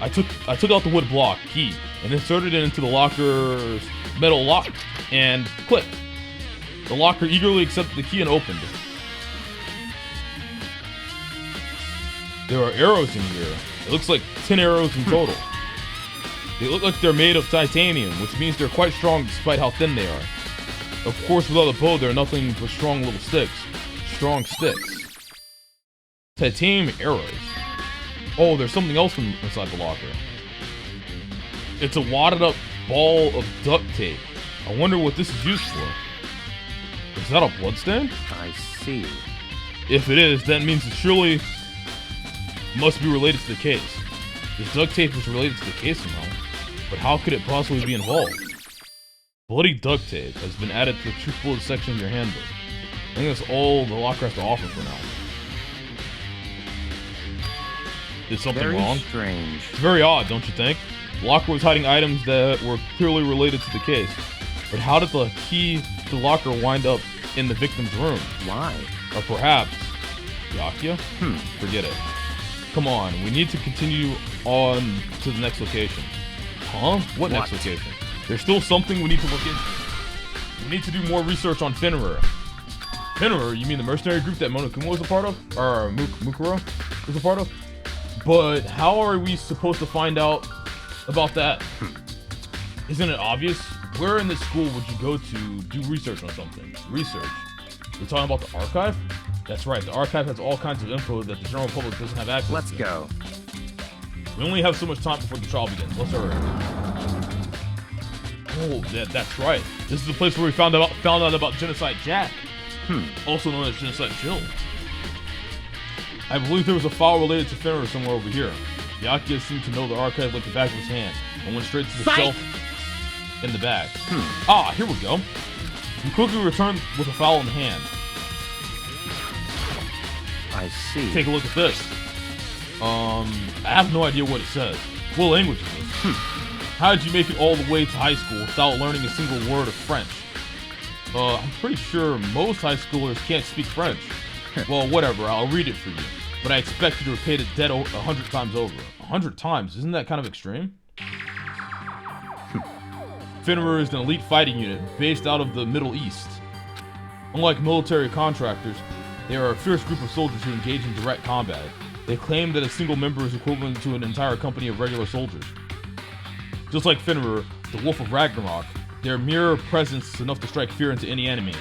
I took out the wood block key and inserted it into the locker's metal lock and clicked. The locker eagerly accepted the key and opened. There are arrows in here. It looks like 10 arrows in total. They look like they're made of titanium, which means they're quite strong despite how thin they are. Of course, without a bow, they're nothing but strong little sticks. Strong sticks. Titanium arrows. Oh, there's something else inside the locker. It's a wadded up ball of duct tape. I wonder what this is used for. Is that a bloodstain? I see. If it is, that means it surely must be related to the case. This duct tape is related to the case somehow, but how could it possibly be involved? Bloody duct tape has been added to the truth bullet section of your handbook. I think that's all the locker has to offer for now. Is something Very wrong? strange. It's very odd, don't you think? The locker was hiding items that were clearly related to the case. But how did the key to the locker wind up in the victim's room? Why? Or perhaps Yakuya? Forget it. Come on, we need to continue on to the next location. Huh? What next location? There's still something we need to look into. We need to do more research on Finra. Finra? You mean the mercenary group that Monokuma was a part of? Or Mukuro was a part of? But how are we supposed to find out about that? Isn't it obvious? Where in this school would you go to do research on something? Research? We're talking about the archive? That's right, the archive has all kinds of info that the general public doesn't have access to. Let's go. We only have so much time before the trial begins. Let's hurry. Oh, that's right. This is the place where we found out about Genocide Jack. Also known as Genocide Jill. I believe there was a file related to Finra somewhere over here. Yakuya seemed to know the archive like the back of his hand and went straight to the shelf in the back. Ah, here we go. He quickly returned with a file in hand. I see. Take a look at this. I have no idea what it says. What language is this? How did you make it all the way to high school without learning a single word of French? I'm pretty sure most high schoolers can't speak French. Well, whatever, I'll read it for you. But I expect you to repay the debt 100 times over. 100 times? Isn't that kind of extreme? Finra is an elite fighting unit based out of the Middle East. Unlike military contractors, they are a fierce group of soldiers who engage in direct combat. They claim that a single member is equivalent to an entire company of regular soldiers. Just like Finra, the Wolf of Ragnarok, their mere presence is enough to strike fear into any enemy.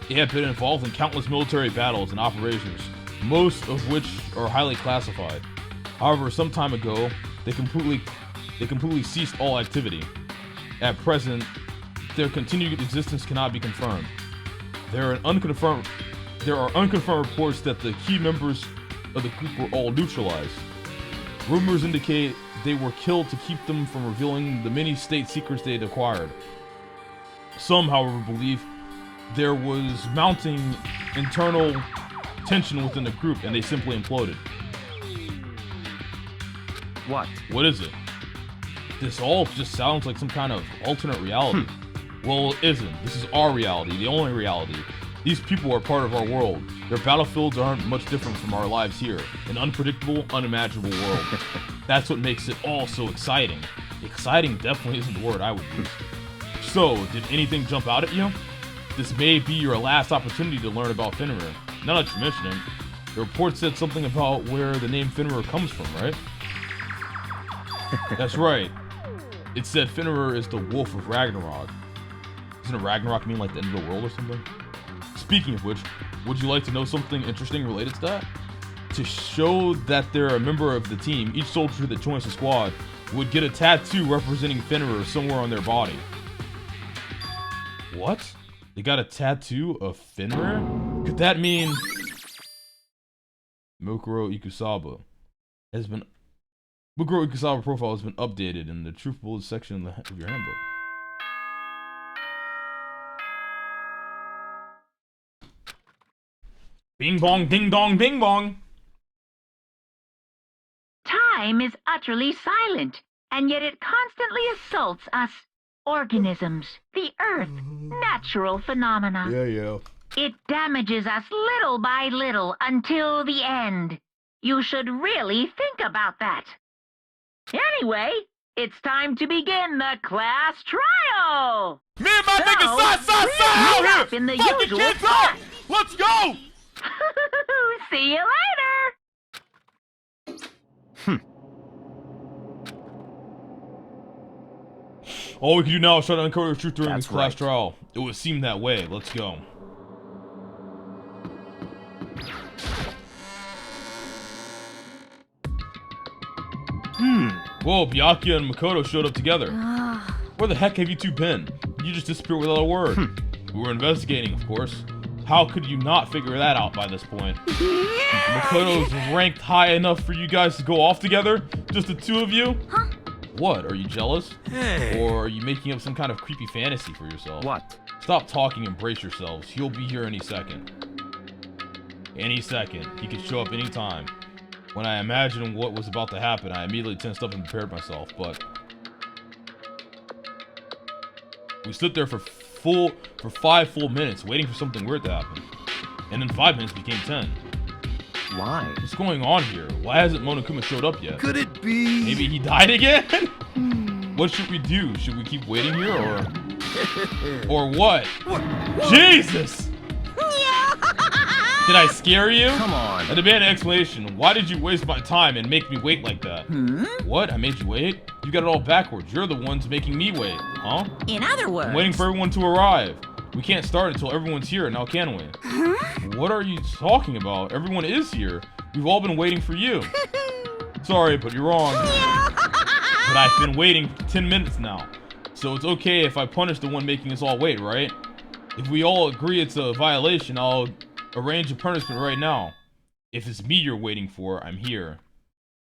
They have been involved in countless military battles and operations, most of which are highly classified. However, some time ago, they completely ceased all activity. At present, their continued existence cannot be confirmed. There are unconfirmed reports that the key members of the group were all neutralized. Rumors indicate they were killed to keep them from revealing the many state secrets they had acquired. Some, however, believe there was mounting internal tension within the group and they simply imploded. What? What is it? This all just sounds like some kind of alternate reality. Well, it isn't. This is our reality, the only reality. These people are part of our world. Their battlefields aren't much different from our lives here. An unpredictable, unimaginable world. That's what makes it all so exciting. Exciting definitely isn't the word I would use. So, did anything jump out at you? This may be your last opportunity to learn about Fenrir. Now that you're mentioning, the report said something about where the name Fenrir comes from, right? That's right. It said Fenrir is the wolf of Ragnarok. Doesn't Ragnarok mean like the end of the world or something? Speaking of which, would you like to know something interesting related to that? To show that they're a member of the team, each soldier that joins the squad would get a tattoo representing Fenrir somewhere on their body. What? They got a tattoo of Fenrir? Could that mean Mukuro Ikusaba has been Mukuro Ikusaba profile has been updated in the Truth Bullets section of your handbook. Bing bong, ding dong, bing bong. Time is utterly silent, and yet it constantly assaults us organisms, the earth, natural phenomena. Yeah. It damages us little by little until the end. You should really think about that. Anyway, it's time to begin the class trial. Me and my nigga side out meet here. up in the Fucking usual kids up. spot. Let's go. See you later. All we can do now is try to uncover the truth during That's this class right. trial. It would seem that way. Let's go. Whoa, Byakuya and Makoto showed up together. Where the heck have you two been? You just disappeared without a word. We were investigating, of course. How could you not figure that out by this point? Makoto's ranked high enough for you guys to go off together? Just the two of you? Huh? What, are you jealous? Or are you making up some kind of creepy fantasy for yourself? What? Stop talking and brace yourselves. He'll be here any second. Any second. He could show up any time. When I imagined what was about to happen, I immediately tensed up and prepared myself, but... We stood there for 5 full minutes, waiting for something weird to happen. And then 5 minutes became 10. Why? What's going on here? Why hasn't Monokuma showed up yet? Could it be? Maybe he died again? What should we do? Should we keep waiting here, or... Or what? Jesus! Did I scare you? Come on. I demand an explanation. Why did you waste my time and make me wait like that? What? I made you wait? You got it all backwards. You're the ones making me wait, huh? In other words, I'm waiting for everyone to arrive. We can't start until everyone's here, now can we? What are you talking about? Everyone is here. We've all been waiting for you. Sorry, but you're wrong. But I've been waiting 10 minutes now. So it's okay if I punish the one making us all wait, right? If we all agree it's a violation, I'll arrange a punishment right now. If it's me you're waiting for, I'm here.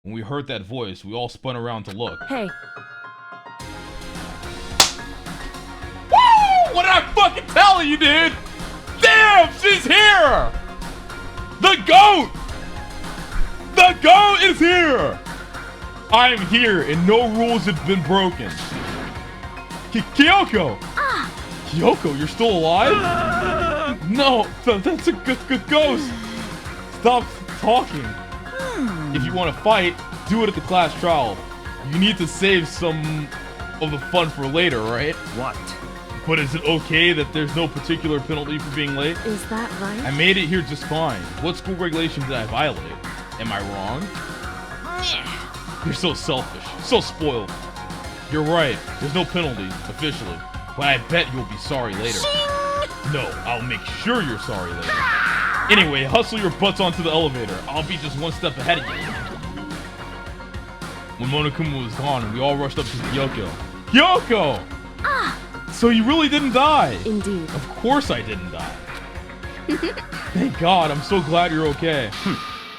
When we heard that voice, we all spun around to look. Hey, Woo! What did I fucking tell you, dude? Damn, she's here! The GOAT! The GOAT is here! I am here, and no rules have been broken. Kyoko! Kyoko, you're still alive? No, that's a good ghost. Stop talking. If you want to fight, do it at the class trial. You need to save some of the fun for later, right? What? But is it okay that there's no particular penalty for being late? is that right? I made it here just fine. What school regulation did I violate? Am I wrong? You're so selfish, so spoiled. You're right, there's no penalty, officially. But I bet you'll be sorry later. No, I'll make sure you're sorry later. Anyway, hustle your butts onto the elevator. I'll be just one step ahead of you. When Monokuma was gone, we all rushed up to Kyoko. Kyoko! So you really didn't die? Indeed. Of course I didn't die. Thank God, I'm so glad you're okay.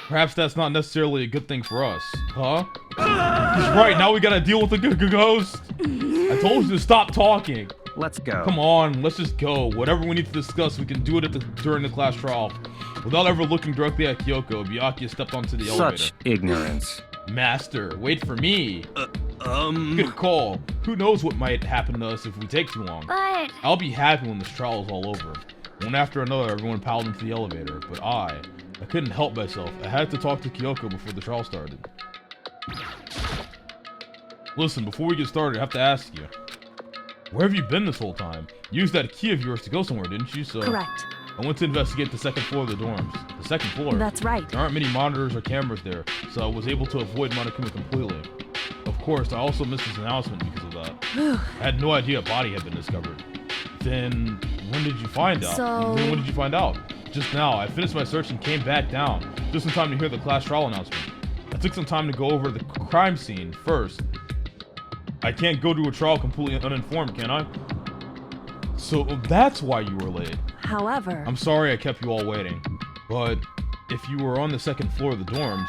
Perhaps that's not necessarily a good thing for us, huh? He's right, now we gotta deal with the ghost. I told you to stop talking. Let's go. Come on, let's just go. Whatever we need to discuss, we can do it during the class trial. Without ever looking directly at Kyoko, Byakuya stepped onto the elevator. Such ignorance. Master, wait for me. Good call. Who knows what might happen to us if we take too long. But I'll be happy when this trial is all over. One after another, everyone piled into the elevator, but I couldn't help myself. I had to talk to Kyoko before the trial started. Listen, before we get started, I have to ask you. Where have you been this whole time? You used that key of yours to go somewhere, didn't you? So Correct. I went to investigate the second floor of the dorms. The second floor? That's right. There aren't many monitors or cameras there, so I was able to avoid Monokuma completely. Of course, I also missed his announcement because of that. I had no idea a body had been discovered. Then, when did you find out? So- Then when did you find out? Just now. I finished my search and came back down, just in time to hear the class trial announcement. I took some time to go over the crime scene first. I can't go to a trial completely uninformed, can I? So that's why you were late. However, I'm sorry I kept you all waiting, but if you were on the second floor of the dorms,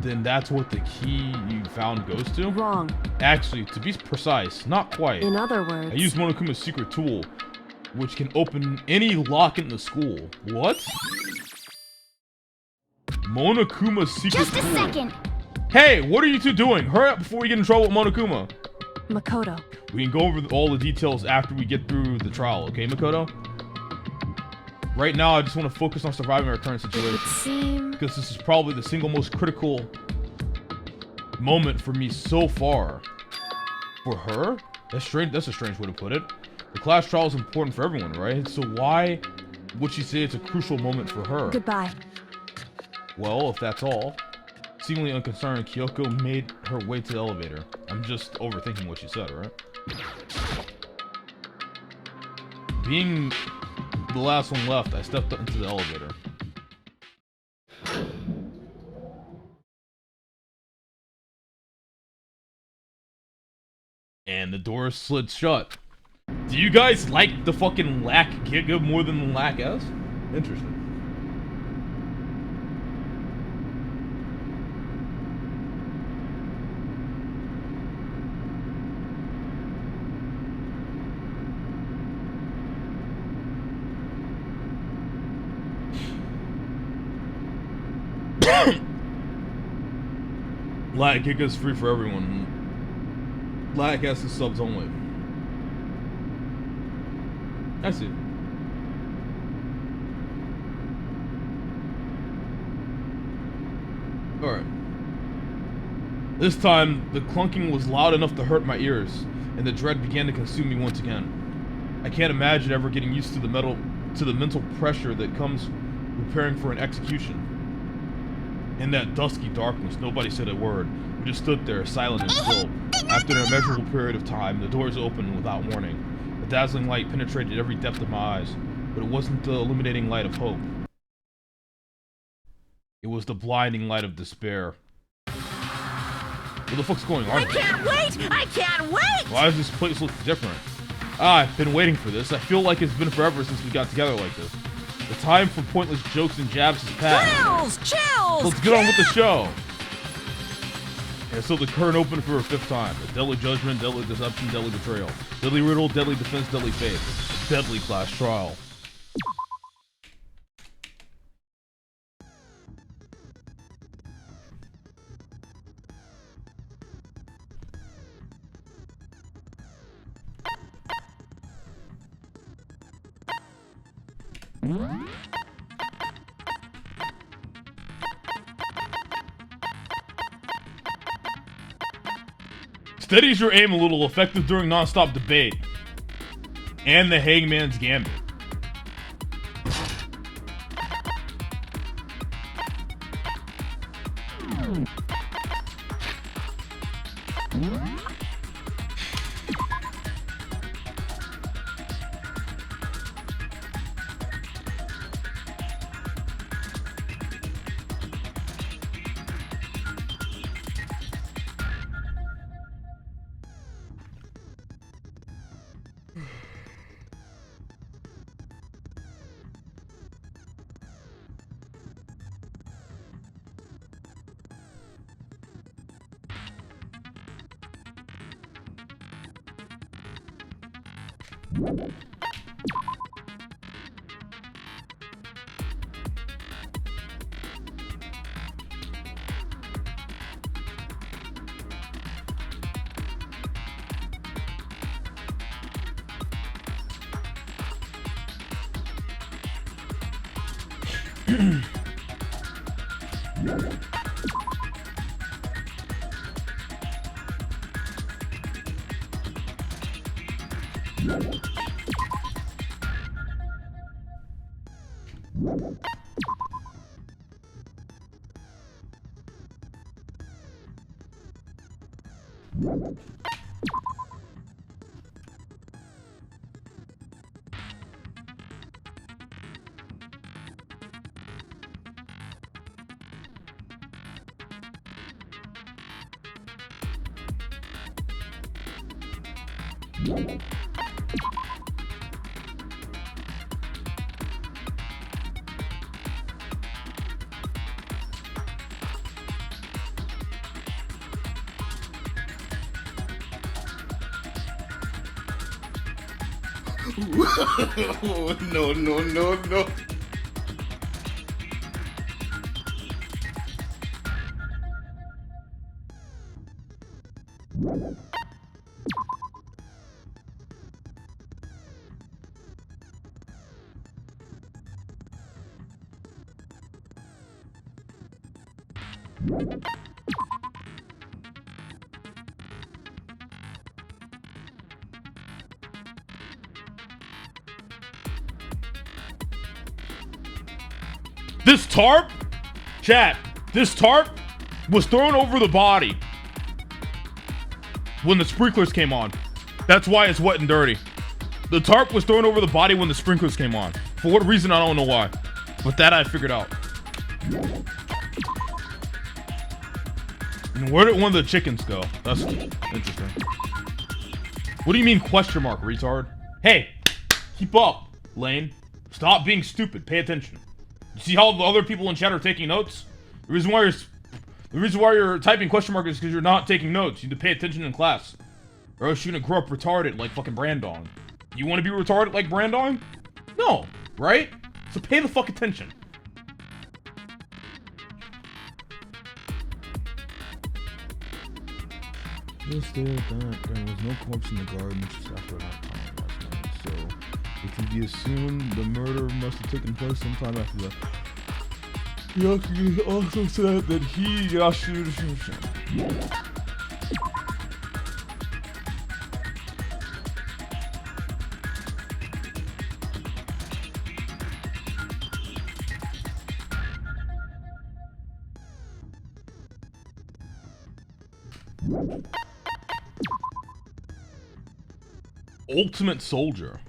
then that's what the key you found goes to? wrong. Actually, to be precise, not quite. In other words, I used Monokuma's secret tool, which can open any lock in the school. What? Monokuma's secret Just tool. a second. Hey, what are you two doing? Hurry up before we get in trouble with Monokuma. Makoto. We can go over all the details after we get through the trial, okay, Makoto? Right now, I just want to focus on surviving our current situation, Seem because this is probably the single most critical moment for me so far. For her? That's strange. That's a strange way to put it. The class trial is important for everyone, right? So why would she say it's a crucial moment for her? goodbye. Well, if that's all. Seemingly unconcerned, Kyoko made her way to the elevator. I'm just overthinking what she said, right? Being the last one left, I stepped up into the elevator. And the door slid shut. Do you guys like the fucking Lack Giga more than the Lack S? Interesting. Lack Giga is free for everyone. Lack S is subs only. I see. Alright. This time, the clunking was loud enough to hurt my ears, and the dread began to consume me once again. I can't imagine ever getting used to the mental pressure that comes preparing for an execution. In that dusky darkness, nobody said a word. We just stood there, silent and still. After an immeasurable period of time, the doors opened without warning. The dazzling light penetrated every depth of my eyes, but it wasn't the illuminating light of hope. It was the blinding light of despair. What the fuck's going on I here? can't wait! I can't wait! Why does this place look different? I've been waiting for this. I feel like it's been forever since we got together like this. The time for pointless jokes and jabs has passed. Chills! Let's get on with the show. And so the curtain opened for a fifth time. A deadly judgment, deadly deception, deadly betrayal. Deadly riddle, deadly defense, deadly faith. Deadly class trial. Steadies your aim a little, effective during non-stop debate. And the Hangman's Gambit. No, no, no, no. This tarp, chat, this tarp was thrown over the body when the sprinklers came on. That's why it's wet and dirty. The tarp was thrown over the body when the sprinklers came on. For what reason, I don't know why. But that I figured out. And where did one of the chickens go? That's interesting. What do you mean question mark, retard? Hey, keep up, Lane. Stop being stupid. Pay attention. You see how the other people in chat are taking notes? The reason why you're typing question mark is because you're not taking notes. You need to pay attention in class. Or else you're gonna grow up retarded like fucking Brandon. You wanna be retarded like Brandon? No, right? So pay the fuck attention. Yes, there was no corpse in the garden just after that time last night, so it can be assumed the murder must have taken place sometime after that. Yaki also said that he, Ultimate Soldier.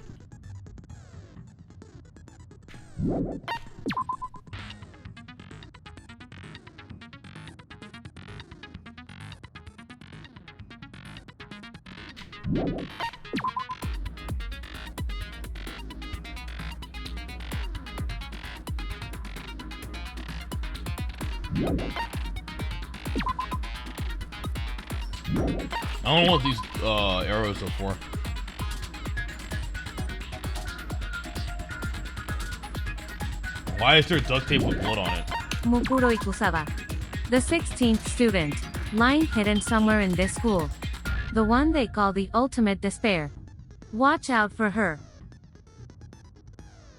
I don't know what these arrows are for. Why is there duct tape with blood on it? Mukuro Ikusawa, the 16th student, lying hidden somewhere in this school. The one they call the ultimate despair. Watch out for her.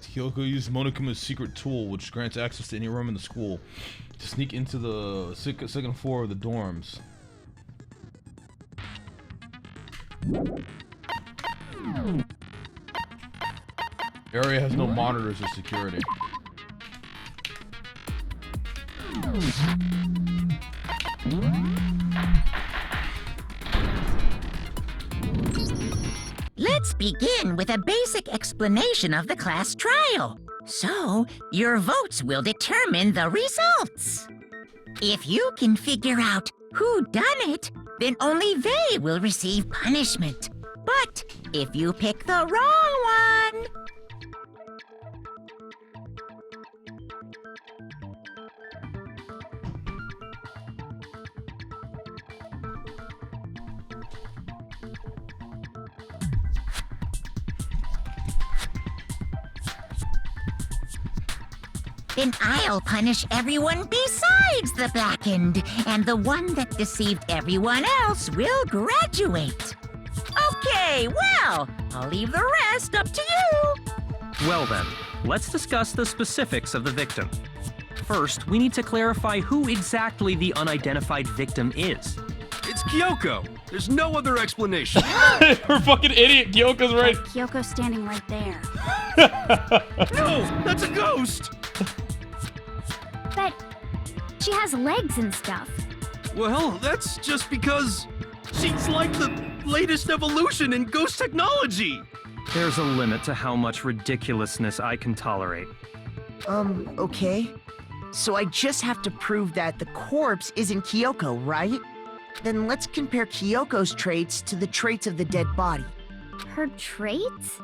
Kyoko used Monokuma's secret tool, which grants access to any room in the school, to sneak into the second floor of the dorms. Area has no monitors or security. Let's begin with a basic explanation of the class trial. So, your votes will determine the results. If you can figure out who done it, then only they will receive punishment. But if you pick the wrong one... then I'll punish everyone besides the blackened, and the one that deceived everyone else will graduate. Okay, well, I'll leave the rest up to you. Well then, let's discuss the specifics of the victim. First, we need to clarify who exactly the unidentified victim is. It's Kyoko, There's no other explanation. Her fucking idiot. Kyoko's right. Kyoko's standing right there. No, that's a ghost. But she has legs and stuff. Well, that's just because she's like the latest evolution in ghost technology. There's a limit to how much ridiculousness I can tolerate. Okay. So I just have to prove that the corpse isn't Kyoko, right? Then let's compare Kyoko's traits to the traits of the dead body. Her traits?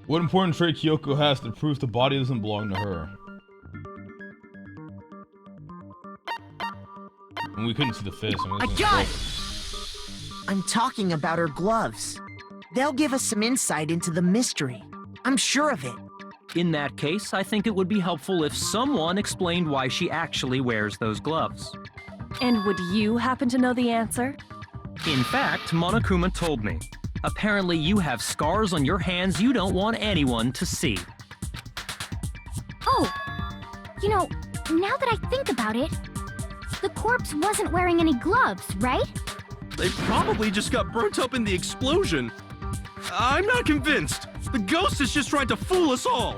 What important trait Kyoko has to prove the body doesn't belong to her? And we couldn't see the fist. I got it! I'm talking about her gloves. They'll give us some insight into the mystery. I'm sure of it. In that case, I think it would be helpful if someone explained why she actually wears those gloves. And would you happen to know the answer? In fact, Monokuma told me. Apparently you have scars on your hands you don't want anyone to see. Oh, you know, now that I think about it, the corpse wasn't wearing any gloves, right? They probably just got burnt up in the explosion. I'm not convinced. The ghost is just trying to fool us all.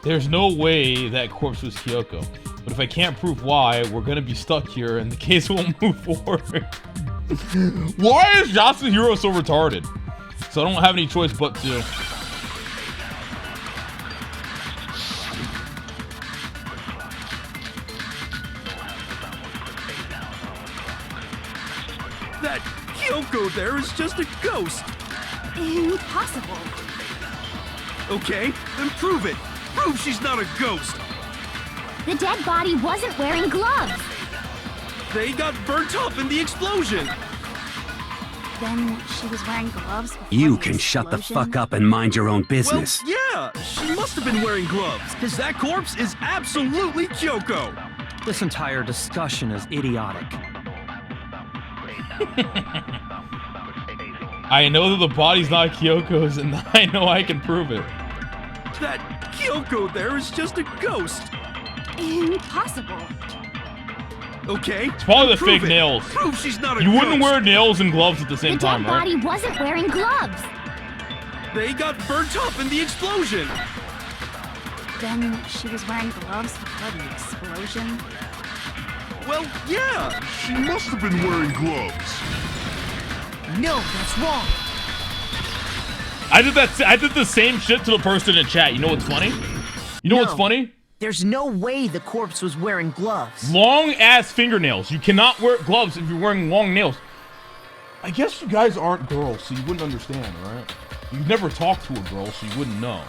There's no way that corpse was Kyoko. But if I can't prove why, we're gonna be stuck here and the case won't move forward. Why is Yasuhiro so retarded? So I don't have any choice but to. That Kyoko there is just a ghost. Impossible. Okay, then prove it. Prove she's not a ghost. The dead body wasn't wearing gloves. They got burnt up in the explosion. Then she was wearing gloves before You can shut the fuck up and mind your own business. Well, yeah, she must have been wearing gloves, because that corpse is absolutely Kyoko. This entire discussion is idiotic. I know that the body's not Kyoko's, and I know I can prove it. That Kyoko there is just a ghost. Impossible. Okay. It's probably the prove fake it. nails. Prove she's not a You ghost. wouldn't wear nails and gloves at the same The time, dead right? body wasn't wearing gloves. They got burnt up in the explosion. Then she was wearing gloves before the explosion. Well, yeah. She must have been wearing gloves. No, that's wrong. I did the same shit to the person in chat. You know what's funny? You know what's funny? There's no way the corpse was wearing gloves. Long ass fingernails. You cannot wear gloves if you're wearing long nails. I guess you guys aren't girls, so you wouldn't understand, right? You've never talked to a girl, so you wouldn't know.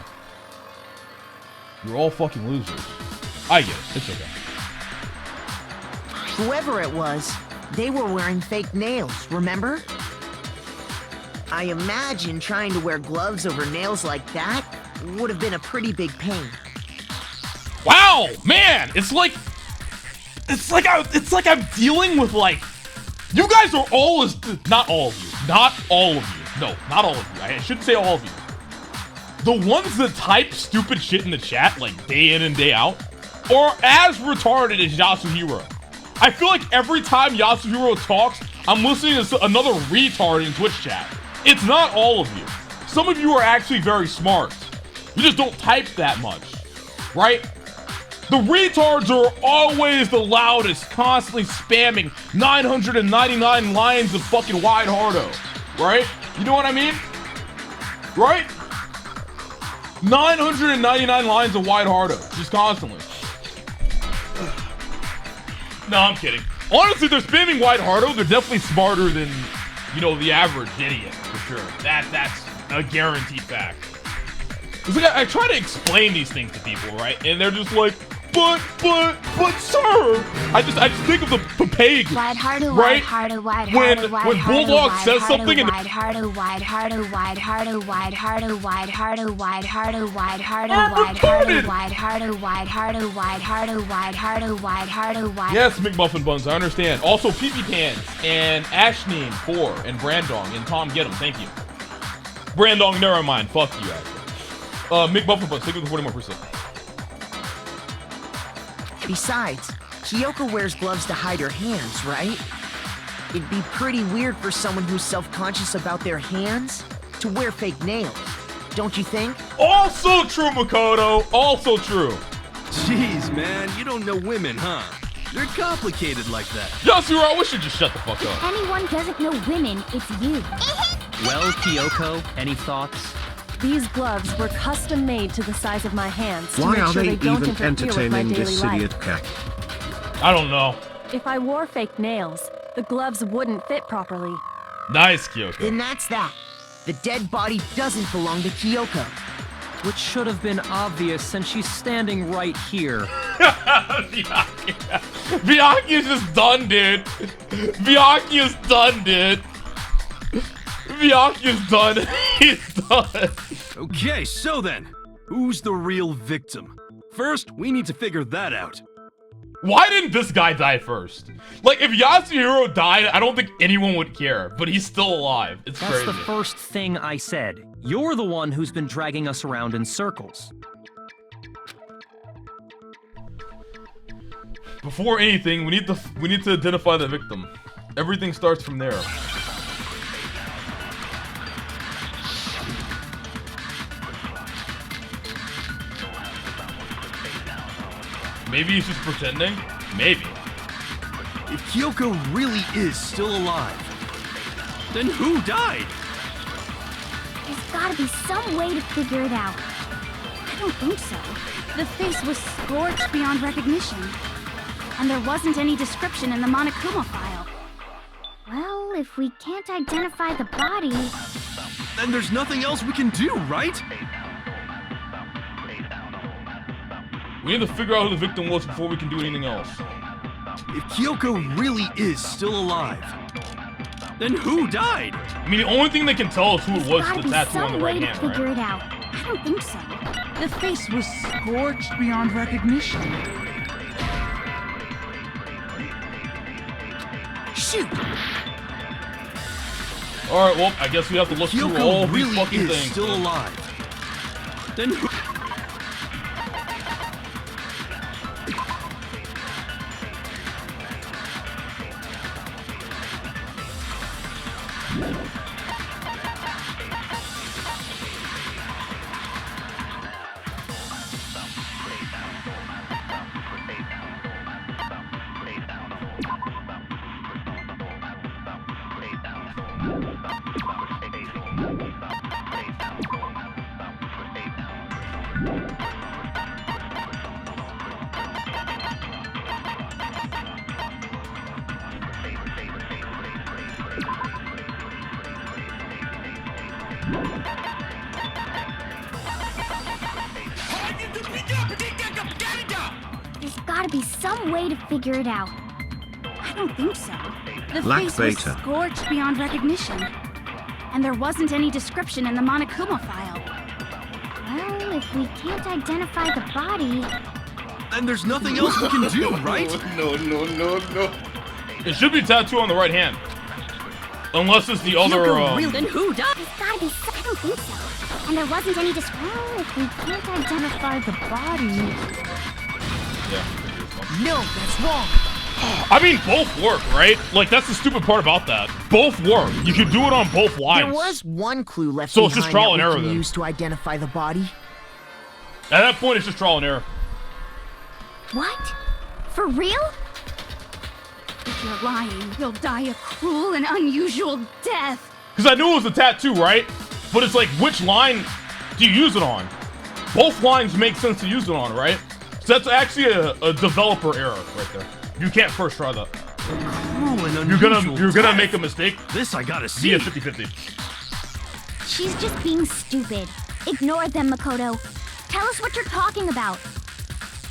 You're all fucking losers. I get it. It's okay. Whoever it was, they were wearing fake nails, remember? I imagine trying to wear gloves over nails like that would have been a pretty big pain. Wow, man, it's like I'm dealing with like, you guys are all as, not all of you, no, not all of you, I shouldn't say all of you. The ones that type stupid shit in the chat, like day in and day out, are as retarded as Yasuhiro. I feel like every time Yasuhiro talks, I'm listening to another retard in Twitch chat. It's not all of you. Some of you are actually very smart. You just don't type that much, right? The retards are always the loudest, constantly spamming 999 lines of fucking wide hardo, right? You know what I mean? Right? 999 lines of wide hardo, just constantly. No, I'm kidding. Honestly, they're spamming wide hardo. They're definitely smarter than, you know, the average idiot, for sure. That's a guaranteed fact. It's like I try to explain these things to people, right? And they're just like, but, sir. I just think of the page, Wide harder, right? wide harder, wide When harder, wide Bulldog harder, says wide something and wide harder, wide harder, wide harder, wide harder, wide harder, wide harder, wide harder, wide harder, wide harder, wide harder, wide harder, wide harder, wide harder, wide. Yes, McMuffin Buns, I understand. Also, Pee-Pee Pants and Ashneen4 and Brandong and Tom Get 'em, thank you. Brandong, never mind. Fuck you, actually. McMuffin Buns, take it to 41%. Besides, Kyoko wears gloves to hide her hands, right? It'd be pretty weird for someone who's self-conscious about their hands to wear fake nails. Don't you think? Also true, Makoto. Also true. Jeez, man, you don't know women, huh? They're complicated like that. Yasura, I wish you'd just shut the fuck If up. anyone doesn't know women, it's you. Well, Kyoko, any thoughts? These gloves were custom made to the size of my hands to Why make are sure they they don't even interfere with my entertaining daily this life. idiot cat? I don't know. If I wore fake nails, the gloves wouldn't fit properly. Nice, Kyoko. Then that's that. The dead body doesn't belong to Kyoko. Which should have been obvious since she's standing right here. Byakuya is just done, dude. Byakuya is done, dude. Byakuya is done. He's done. Okay, so then, who's the real victim? First, we need to figure that out. Why didn't this guy die first? Like, if Yasuhiro died, I don't think anyone would care, but he's still alive. It's That's crazy. the first thing I said. You're the one who's been dragging us around in circles. Before anything, we need to identify the victim. Everything starts from there. Maybe he's just pretending? Maybe. If Kyoko really is still alive, then who died? There's gotta be some way to figure it out. I don't think so. The face was scorched beyond recognition. And there wasn't any description in the Monokuma file. Well, if we can't identify the body... Then there's nothing else we can do, right? We need to figure out who the victim was before we can do anything else. If Kyoko really is still alive, then who died? I mean, the only thing they can tell us who it was is the tattoo on the right hand, Some way to figure right? it out. I don't think so. The face was scorched beyond recognition. Shoot! Alright, well, I guess we have to look through all Kyoko these really fucking is things. still alive, then who... There's gotta be some way to figure it out. I don't think so. The Lack face was beta. scorched beyond recognition. And there wasn't any description in the Monokuma file. Well, if we can't identify the body... Then there's nothing else we can do, right? No. It should be tattoo on the right hand. Unless it's the other, Then who died? There's gotta be I don't think so. And there wasn't any Well, if we can't identify the body... Yeah. No, that's wrong. I mean, both work, right? Like, that's the stupid part about that. Both work. You can do it on both lines. There was one clue left So behind it's just trial and that error we can then. use to identify the body. At that point, it's just trial and error. What? For real? If you're lying, you'll die a cruel and unusual death. Because I knew it was a tattoo, right? But it's like, which line do you use it on? Both lines make sense to use it on, right? So that's actually a developer error right there. You can't first try that. Cruel and unusual You're gonna death. make a mistake. This I gotta see. Be a 50-50. She's just being stupid. Ignore them, Makoto. Tell us what you're talking about.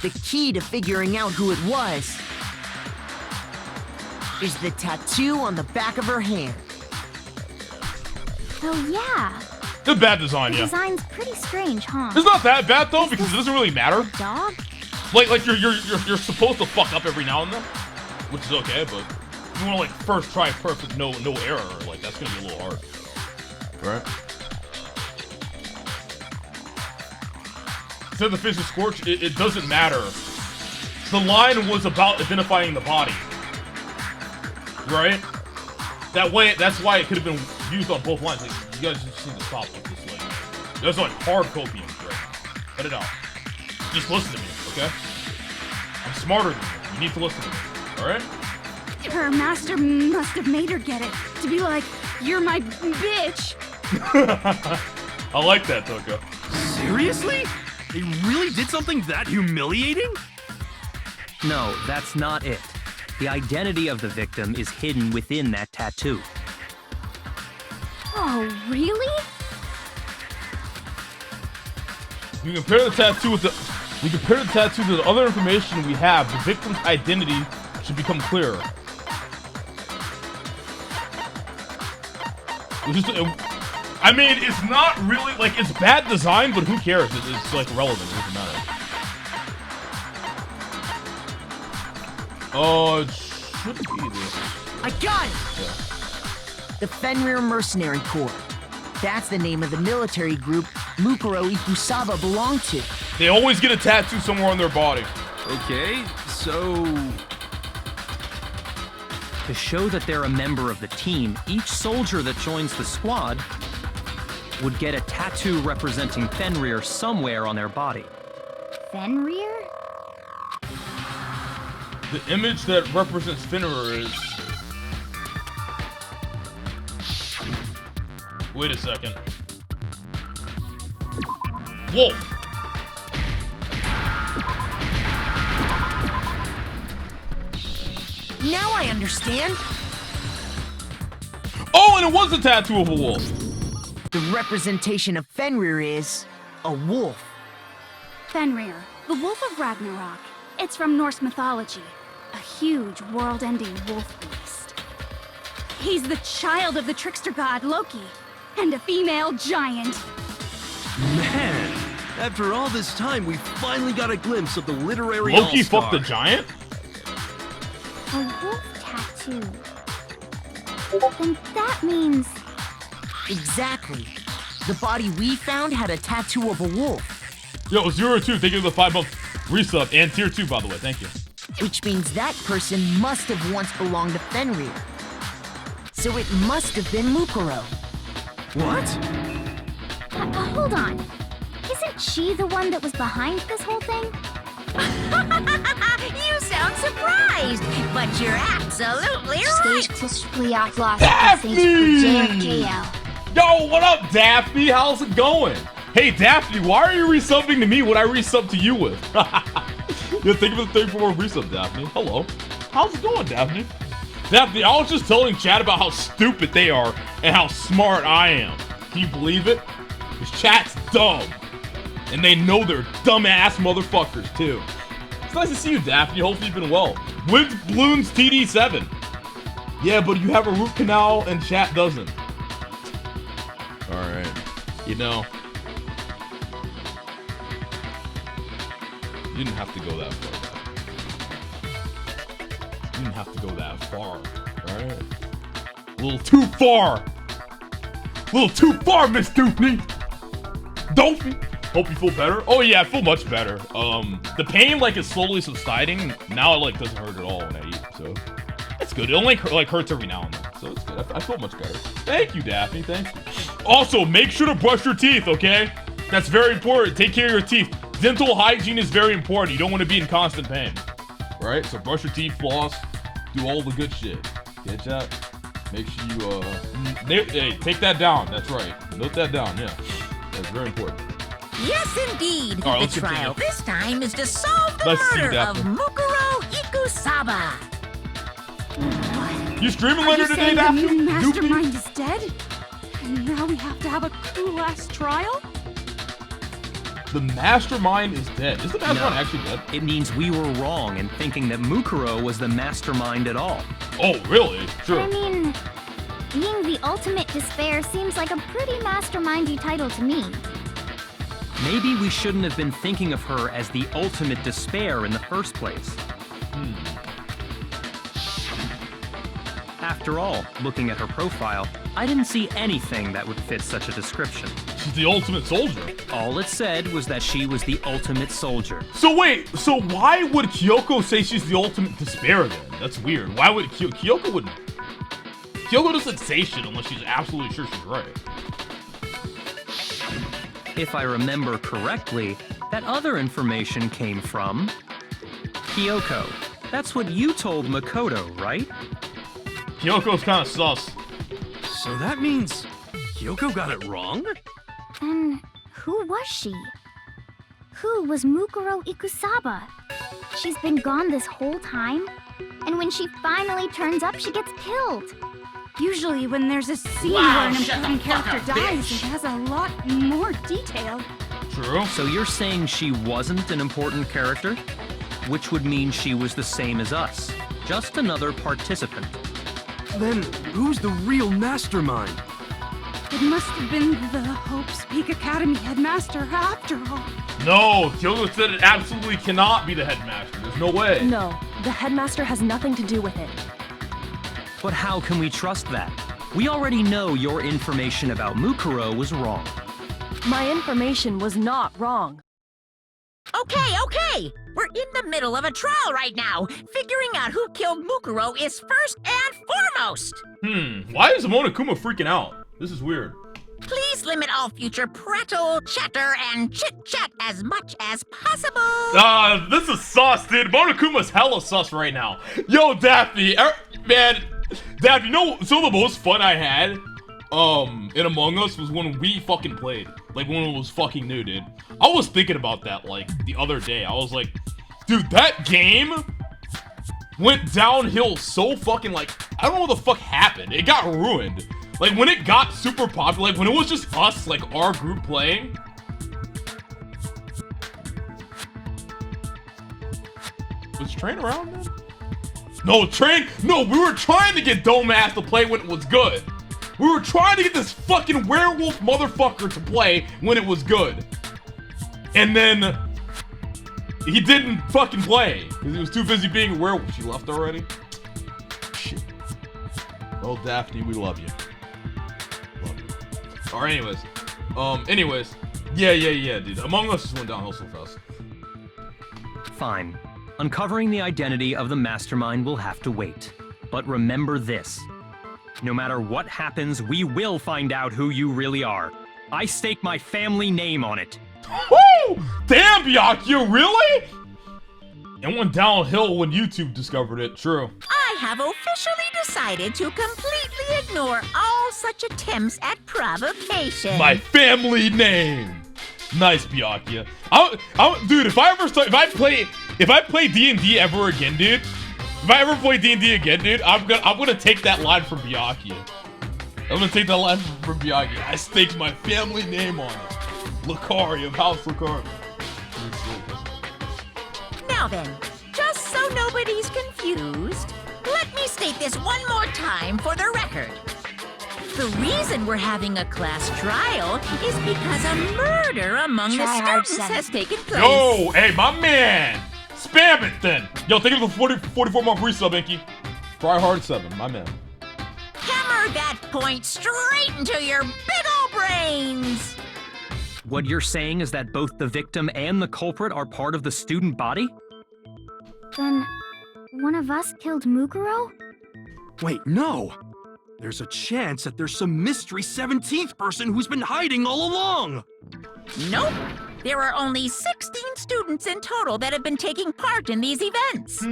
The key to figuring out who it was is the tattoo on the back of her hand. Oh, yeah. The bad design, The yeah. design's pretty strange, huh? It's not that bad though, because it doesn't really matter. Dog? Like you're supposed to fuck up every now and then, which is okay, but if you want to like first try perfect, no error, like that's gonna be a little hard, right? Said the face is scorched. It doesn't matter. The line was about identifying the body, right? That's why it could have been used on both lines. Like, you guys just need to stop with this. Like, there's like hard copium, right? Cut it out. Just listen to me, okay? I'm smarter than you. You need to listen to me, alright? Her master must have made her get it. To be like, you're my bitch. I like that, Toka. Seriously? They really did something that humiliating? No, that's not it. The identity of the victim is hidden within that tattoo. Oh, really? We compare the tattoo to the other information we have. The victim's identity should become clearer. I mean, it's not really, like, it's bad design, but who cares? It's like, relevant. It doesn't matter. Oh, it shouldn't be this. I got it! Yeah. The Fenrir Mercenary Corps. That's the name of the military group Mukuro Ikusaba belonged to. They always get a tattoo somewhere on their body. Okay, so... To show that they're a member of the team, each soldier that joins the squad would get a tattoo representing Fenrir somewhere on their body. Fenrir? The image that represents Fenrir is... Wait a second. Wolf! Now I understand. Oh, and it was a tattoo of a wolf! The representation of Fenrir is a wolf. Fenrir, the Wolf of Ragnarok. It's from Norse mythology. A huge, world-ending wolf beast. He's the child of the trickster god Loki, and a female giant. Man, after all this time, we finally got a glimpse of the literary Loki all-star. fucked the giant? A wolf tattoo. Then that means... Exactly. The body we found had a tattoo of a wolf. Yo, 02, thank you for the 5-month resub, and tier 2, by the way, thank you. Which means that person must have once belonged to Fenrir. So it must have been Mukuro. What? Hold on. Isn't she the one that was behind this whole thing? You sound surprised, but you're absolutely right. Daphne! Yo, what up, Daphne? How's it going? Hey, Daphne, why are you resubbing to me what I resub to you with? Yeah, thank you for the 34 resub, Daphne. Hello. How's it going, Daphne? Daphne, I was just telling Chat about how stupid they are and how smart I am. Can you believe it? This chat's dumb. And they know they're dumbass motherfuckers, too. It's nice to see you, Daphne. Hopefully you've been well. With Bloons TD7. Yeah, but you have a root canal and chat doesn't. Alright. You know. You didn't have to go that far. You didn't have to go that far. Alright? A little too far. A little too far, Miss Doofy. Doofy. Hope you feel better. Oh yeah, I feel much better. The pain like is slowly subsiding. Now it like doesn't hurt at all when I eat, so it's good. It only like hurts every now and then, so it's good. I feel much better. Thank you, Daphne. Thank you. Also, make sure to brush your teeth, okay? That's very important. Take care of your teeth. Dental hygiene is very important. You don't want to be in constant pain, right? So brush your teeth, floss, do all the good shit. Get that? Make sure you hey, take that down. That's right. Note that down. Yeah, that's very important. Yes, indeed. All right, The trial continue. this time is to solve the Let's see, murder of Daphne. Mukuro Ikusaba. You streaming Are later you today, saying Daphne? the mastermind is dead? And now we have to have a cool-ass trial? The mastermind is dead. Is the mastermind actually dead? It means we were wrong in thinking that Mukuro was the mastermind at all. Oh, really? Sure. I mean, being the ultimate despair seems like a pretty mastermindy title to me. Maybe we shouldn't have been thinking of her as the ultimate despair in the first place. After all, looking at her profile, I didn't see anything that would fit such a description. She's the ultimate soldier. All it said was that she was the ultimate soldier. So wait, so why would Kyoko say she's the ultimate despair then? That's weird. Why would Kyoko wouldn't? Kyoko doesn't say shit unless she's absolutely sure she's right. If I remember correctly, that other information came from Kyoko. That's what you told Makoto, right? Kyoko's kind of sus. So that means Kyoko got it wrong? Then who was she? Who was Mukuro Ikusaba? She's been gone this whole time, and when she finally turns up, she gets killed. Usually when there's a scene where an important character dies, it has a lot more detail. True. So you're saying she wasn't an important character? Which would mean she was the same as us. Just another participant. Then who's the real mastermind? It must have been the Hope's Peak Academy headmaster after all. No, Kyoko said it absolutely cannot be the headmaster. There's no way. No, the headmaster has nothing to do with it. But how can we trust that? We already know your information about Mukuro was wrong. My information was not wrong. Okay. We're in the middle of a trial right now. Figuring out who killed Mukuro is first and foremost. Why is Monokuma freaking out? This is weird. Please limit all future prattle, chatter, and chit-chat as much as possible. This is sus, dude. Monokuma's hella sus right now. Yo, Daphne, man, Daphne, you know, some of the most fun I had, in Among Us was when we fucking played. Like, when it was fucking new, dude. I was thinking about that, like, the other day. I was like, dude, that game went downhill so fucking, like, I don't know what the fuck happened. It got ruined. Like, when it got super popular, like, when it was just us, like, our group playing. Was Train around then? No, we were trying to get Domass to play when it was good. We were trying to get this fucking werewolf motherfucker to play when it was good. And then he didn't fucking play because he was too busy being a werewolf. She left already? Shit. Well, Daphne, we love you. Alright, anyways. Yeah, dude. Among Us just went downhill so fast. Fine. Uncovering the identity of the mastermind will have to wait. But remember this. No matter what happens, we will find out who you really are. I stake my family name on it. Woo! Damn, Byakuya, really? It went downhill when YouTube discovered it, true. I have officially decided to completely ignore all such attempts at provocation. My family name. Nice, Byakuya. Dude, if I play D&D ever again, dude, if I ever play D&D again, dude, I'm gonna take that line from Byakuya. I'm gonna take that line from Byakuya. I staked my family name on it. Lacari of House Lacari. Now then, just so nobody's confused, let me state this one more time for the record. The reason we're having a class trial is because a murder among the students has taken place. Yo, hey, my man! Spam it then! Yo, thank you for the 44-month resub, Inky. Try hard 7, my man. Hammer that point straight into your big ol' brains! What you're saying is that both the victim and the culprit are part of the student body? Then, one of us killed Mukuro? Wait, no! There's a chance that there's some mystery 17th person who's been hiding all along! Nope! There are only 16 students in total that have been taking part in these events.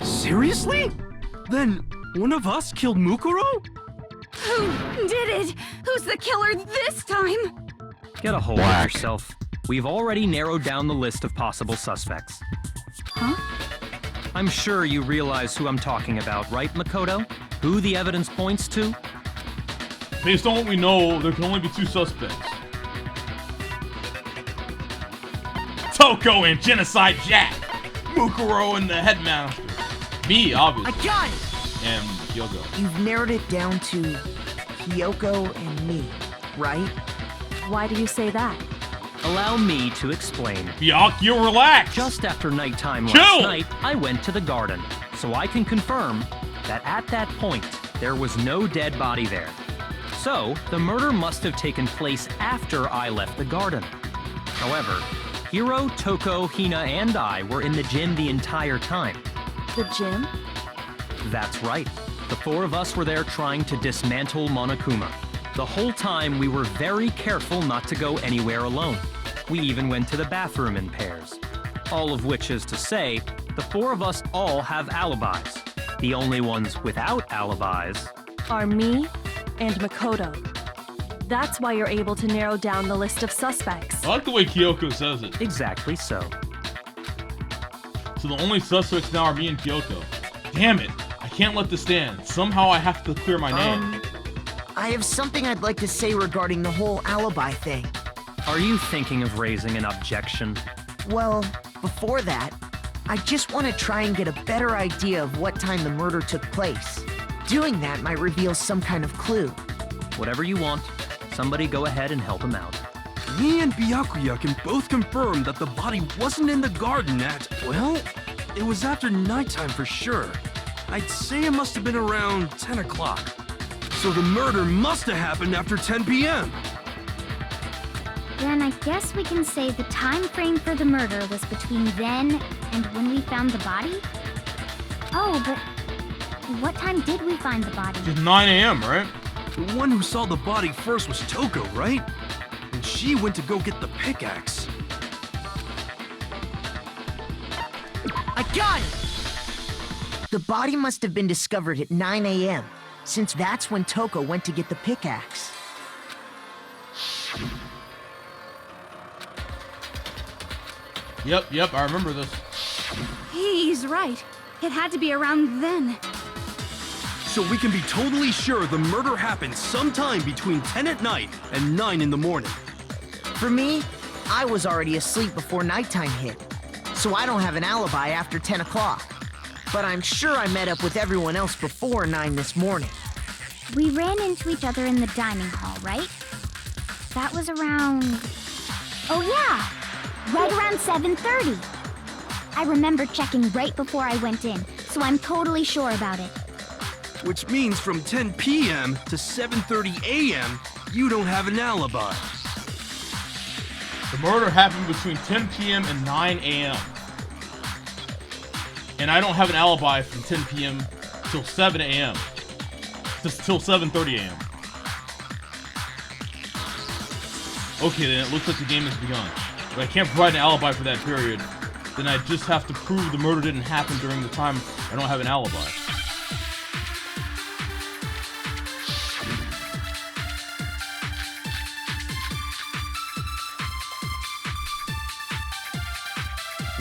Seriously? Then, one of us killed Mukuro? Who did it? Who's the killer this time? Get a hold of yourself. We've already narrowed down the list of possible suspects. Huh? I'm sure you realize who I'm talking about, right, Makoto? Who the evidence points to? Based on what we know, there can only be 2 suspects. Toko and Genocide Jack. Mukuro and the headmaster. Me, obviously. I got it! And Kyoko. You've narrowed it down to Kyoko and me, right? Why do you say that? Allow me to explain. Byakuya, relax! Just after nighttime Chill! last night, I went to the garden, so I can confirm that at that point, there was no dead body there. So, the murder must have taken place after I left the garden. However, Hiro, Toko, Hina, and I were in the gym the entire time. The gym? That's right. The four of us were there trying to dismantle Monokuma. The whole time we were very careful not to go anywhere alone. We even went to the bathroom in pairs. All of which is to say, the four of us all have alibis. The only ones without alibis are me and Makoto. That's why you're able to narrow down the list of suspects. I like the way Kyoko says it. Exactly so. So the only suspects now are me and Kyoko. Damn it! I can't let this stand. Somehow I have to clear my name. I have something I'd like to say regarding the whole alibi thing. Are you thinking of raising an objection? Well, before that, I just want to try and get a better idea of what time the murder took place. Doing that might reveal some kind of clue. Whatever you want. Somebody go ahead and help him out. Me and Byakuya can both confirm that the body wasn't in the garden at, well, it was after nighttime for sure. I'd say it must have been around 10 o'clock. So the murder must have happened after 10 p.m. Then I guess we can say the time frame for the murder was between then and when we found the body? Oh, but what time did we find the body? It's 9 a.m., right? The one who saw the body first was Toko, right? And she went to go get the pickaxe. I got it! The body must have been discovered at 9 a.m., since that's when Toko went to get the pickaxe. Yep, I remember this. He's right. It had to be around then. So we can be totally sure the murder happened sometime between 10 at night and 9 in the morning. For me, I was already asleep before nighttime hit, so I don't have an alibi after 10 o'clock. But I'm sure I met up with everyone else before 9 this morning. We ran into each other in the dining hall, right? That was around... Oh yeah! Right around 7:30. I remember checking right before I went in, so I'm totally sure about it. Which means from 10 p.m. to 7:30 a.m., you don't have an alibi. The murder happened between 10 p.m. and 9 a.m. And I don't have an alibi from 10 p.m. till 7 a.m. Till 7:30 a.m. Okay, then it looks like the game has begun. If I can't provide an alibi for that period, then I just have to prove the murder didn't happen during the time I don't have an alibi.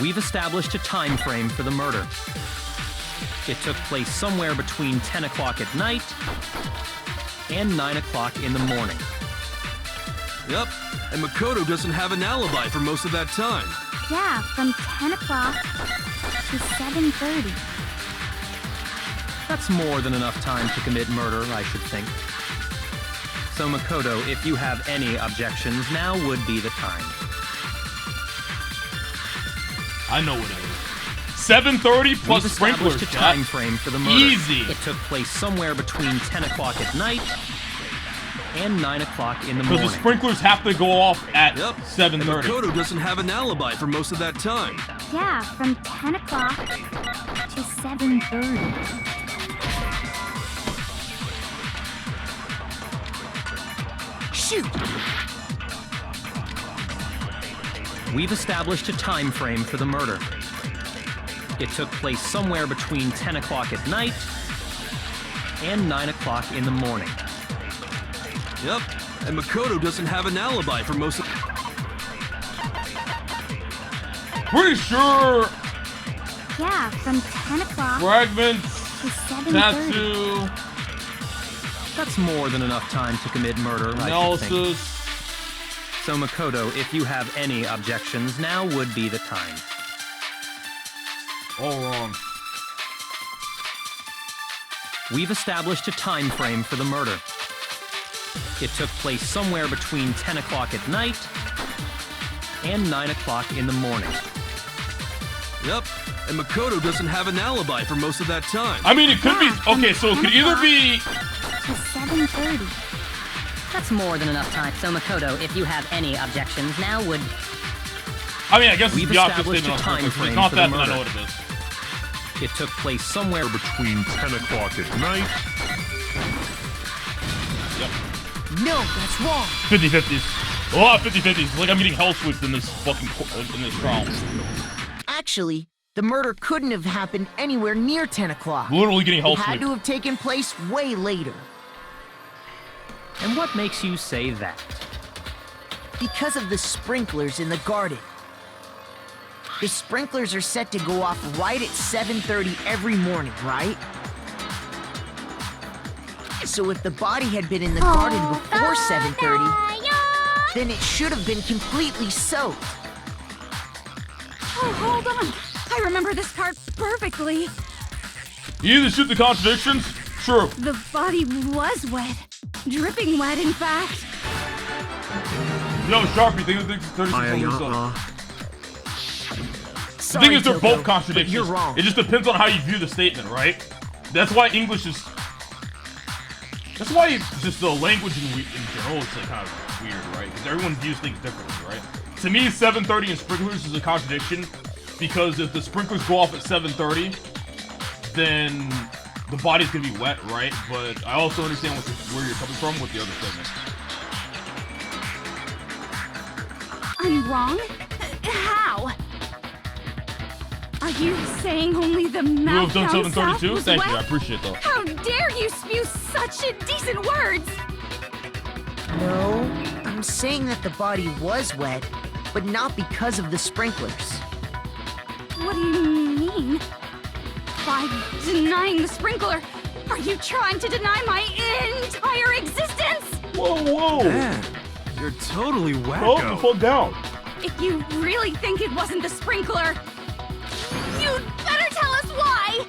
We've established a time frame for the murder. It took place somewhere between 10 o'clock at night and 9 o'clock in the morning. Yep, and Makoto doesn't have an alibi for most of that time. Yeah, from 10 o'clock to 7:30. That's more than enough time to commit murder, I should think. So Makoto, if you have any objections, now would be the time. I know what it is. 7:30 plus We've sprinklers. established a time frame for the murder. Easy. It took place somewhere between 10 o'clock at night and 9 o'clock in the morning. Because the sprinklers have to go off at 7:30. And Makoto doesn't have an alibi for most of that time. Yeah, from 10 o'clock to 7:30. Shoot! We've established a time frame for the murder. It took place somewhere between 10 o'clock at night and 9 o'clock in the morning. Yep, and Makoto doesn't have an alibi for most of... Pretty sure... Yeah, from 10 o'clock Fragments, to 7:30. Tatsu, That's more than enough time to commit murder, I should think. analysis. So Makoto, if you have any objections, now would be the time. All wrong. We've established a time frame for the murder. It took place somewhere between 10 o'clock at night and 9 o'clock in the morning. Yep, and Makoto doesn't have an alibi for most of that time. I mean, it could be... Okay, so it could either be... To 7:30. That's more than enough time. So Makoto, if you have any objections, now would... I mean, I guess it's We've the opposite established statement a on time sprinklers. If frame it's not for that, the then I know murder. what it is. it took place somewhere between 10 o'clock at night. Yep. No, that's wrong. 50-50s. A lot of 50-50s. Like I'm getting hell swept in this fucking in this trial. Actually, the murder couldn't have happened anywhere near 10 o'clock. Literally getting hell It had swept. to have taken place way later. And what makes you say that? Because of the sprinklers in the garden. The sprinklers are set to go off right at 7:30 every morning, right? So if the body had been in the garden before 7:30, then it should have been completely soaked. Oh, hold on. I remember this part perfectly. You either shoot the contradictions? True. The body was wet. Dripping wet, in fact. Yo, Sharpie, think it's 36 The thing is, they're both contradictions. You're wrong. It just depends on how you view the statement, right? That's why English is... That's why just the language in general is like kind of weird, right? Because everyone views things differently, right? To me, 7:30 and sprinklers is a contradiction, because if the sprinklers go off at 7:30, then the body's gonna be wet, right? But I also understand where you're coming from with the other statement. I'm wrong? How? Are you saying only the mouth You have done down south 7:32? was Thank you, I wet? appreciate that. How dare you spew such indecent words? No, I'm saying that the body was wet, but not because of the sprinklers. What do you mean? By denying the sprinkler, are you trying to deny my entire existence? Whoa, whoa! Man, you're totally wacko. Calm the fuck down. If you really think it wasn't the sprinkler, you'd better tell us why!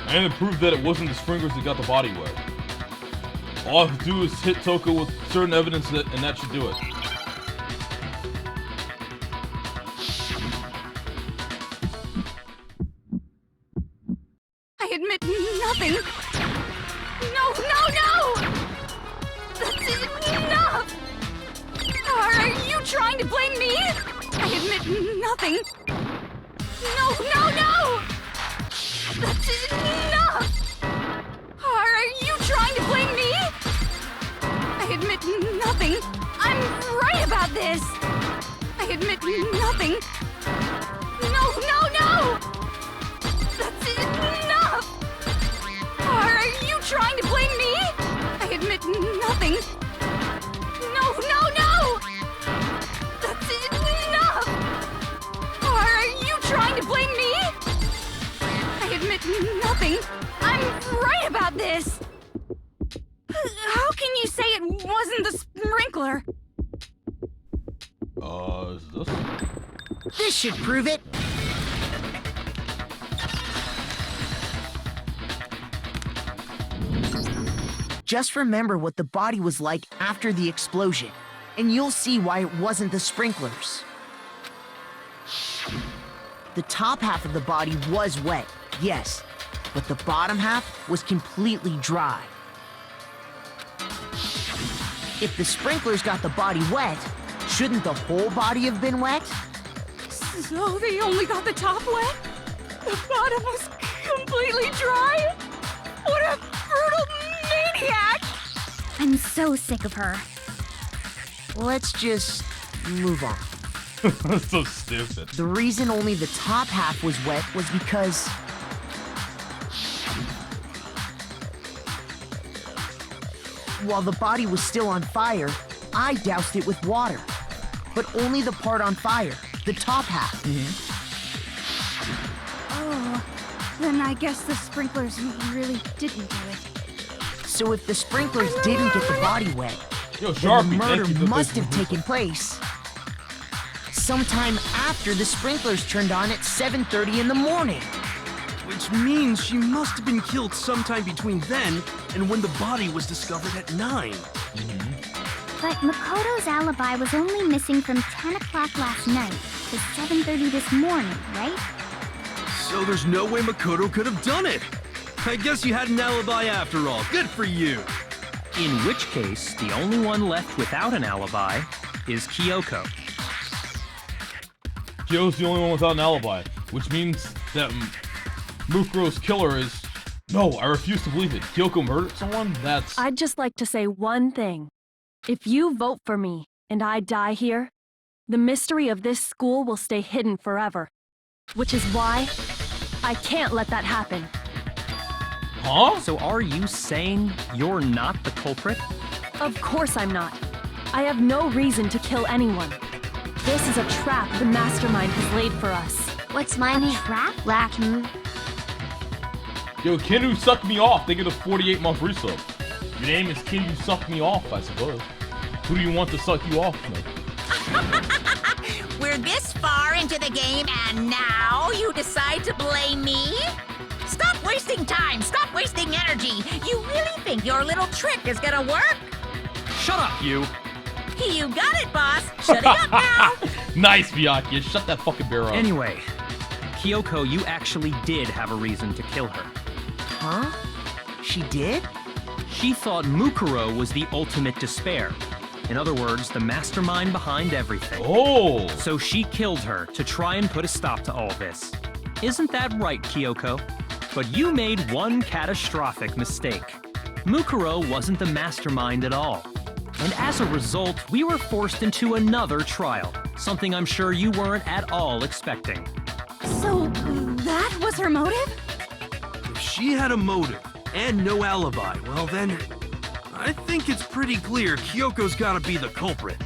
I had to prove that it wasn't the sprinklers that got the body wet. All I have to do is hit Toko with certain evidence and that should do it. I admit nothing. No, no, no! That's enough! Are you trying to blame me? I admit nothing. No, no, no! That's enough! Are you trying to blame me? I admit nothing. I'm right about this. I admit nothing. No, no, no! That's enough! Are you trying to blame me? I admit nothing. No, no, no! That's enough! Are you trying to blame me? I admit nothing. I'm right about this. How can you say it wasn't the sprinkler? Is this? This should prove it. Just remember what the body was like after the explosion, and you'll see why it wasn't the sprinklers. The top half of the body was wet, yes, but the bottom half was completely dry. If the sprinklers got the body wet, shouldn't the whole body have been wet? So they only got the top wet? The bottom was completely dry? What a brutal maniac! I'm so sick of her. Let's just move on. That's so stupid. The reason only the top half was wet was because while the body was still on fire, I doused it with water. But only the part on fire, the top half. Oh, then I guess the sprinklers really didn't do it. So if the sprinklers didn't get the body wet, Yo, then Sharpie, the murder thank you for must this. have taken place sometime after the sprinklers turned on at 7:30 in the morning. Which means she must have been killed sometime between then and when the body was discovered at 9. But Makoto's alibi was only missing from 10 o'clock last night to 7:30 this morning, right? So there's no way Makoto could have done it. I guess you had an alibi after all. Good for you. In which case, the only one left without an alibi is Kyoko. Kyo's the only one without an alibi, which means that Mukuro's killer is... No, I refuse to believe it. Kyoko murdered someone? That's... I'd just like to say one thing. If you vote for me, and I die here, the mystery of this school will stay hidden forever. Which is why I can't let that happen. Huh? So are you saying you're not the culprit? Of course I'm not. I have no reason to kill anyone. This is a trap the mastermind has laid for us. What's my name? Trap? Lacari. Yo, Kin Who Sucked Me Off, they get a 48-month resub. Your name is Kin Who Sucked Me Off, I suppose. Who do you want to suck you off, man? We're this far into the game and now you decide to blame me? Stop wasting time! Stop wasting energy! You really think your little trick is gonna work? Shut up, you! You got it, boss! Shut it up now! Nice, Byakuya. Shut that fucking bear up. Anyway, Kyoko, you actually did have a reason to kill her. Huh? She did? She thought Mukuro was the ultimate despair. In other words, the mastermind behind everything. Oh! So she killed her to try and put a stop to all this. Isn't that right, Kyoko? But you made one catastrophic mistake. Mukuro wasn't the mastermind at all. And as a result, we were forced into another trial, something I'm sure you weren't at all expecting. So, that was her motive? If she had a motive and no alibi, well then, I think it's pretty clear Kyoko's gotta be the culprit.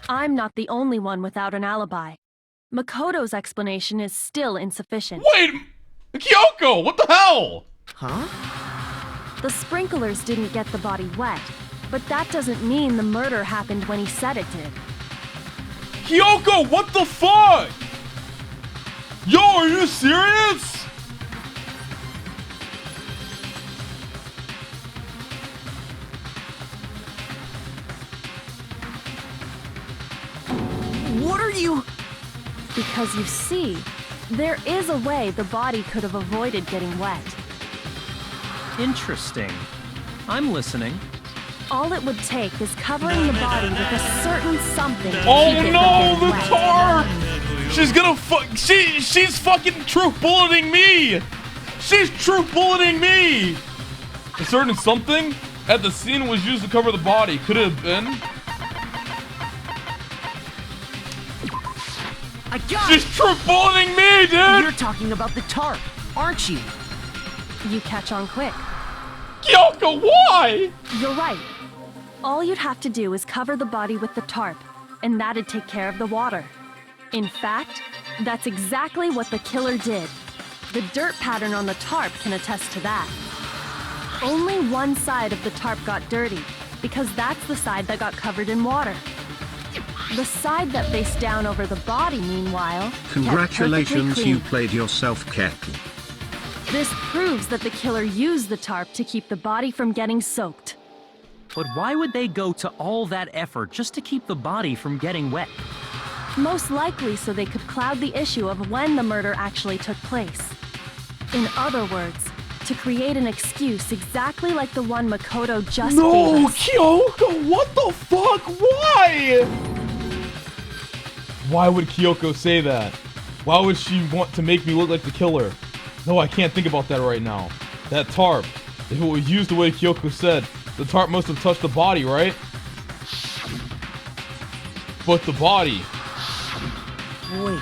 I'm not the only one without an alibi. Makoto's explanation is still insufficient. Wait! Kyoko! What the hell? Huh? The sprinklers didn't get the body wet, but that doesn't mean the murder happened when he said it did. Kyoko, what the fuck? Yo, are you serious? What are you... Because you see, there is a way the body could have avoided getting wet. Interesting. I'm listening. All it would take is covering the body with a certain something to Oh keep it no, from the getting wet. tar! She's gonna she's fucking truth bulleting me! She's truth bulleting me! A certain something at the scene was used to cover the body. Could it have been? I got She's truth bulleting me, dude! You're talking about the tarp, aren't you? You catch on quick. Kyoko, why? You're right. All you'd have to do is cover the body with the tarp, and that'd take care of the water. In fact, that's exactly what the killer did. The dirt pattern on the tarp can attest to that. Only one side of the tarp got dirty, because that's the side that got covered in water. The side that faced down over the body, meanwhile, Congratulations, kept you perfectly played yourself carefully. clean. This proves that the killer used the tarp to keep the body from getting soaked. But why would they go to all that effort just to keep the body from getting wet? Most likely so they could cloud the issue of when the murder actually took place. In other words, to create an excuse exactly like the one Makoto just gave No, us. Kyoko, what the fuck? Why? Why would Kyoko say that? Why would she want to make me look like the killer? No, I can't think about that right now. That tarp, if it was used the way Kyoko said, the tarp must have touched the body, right? But the body... Wait,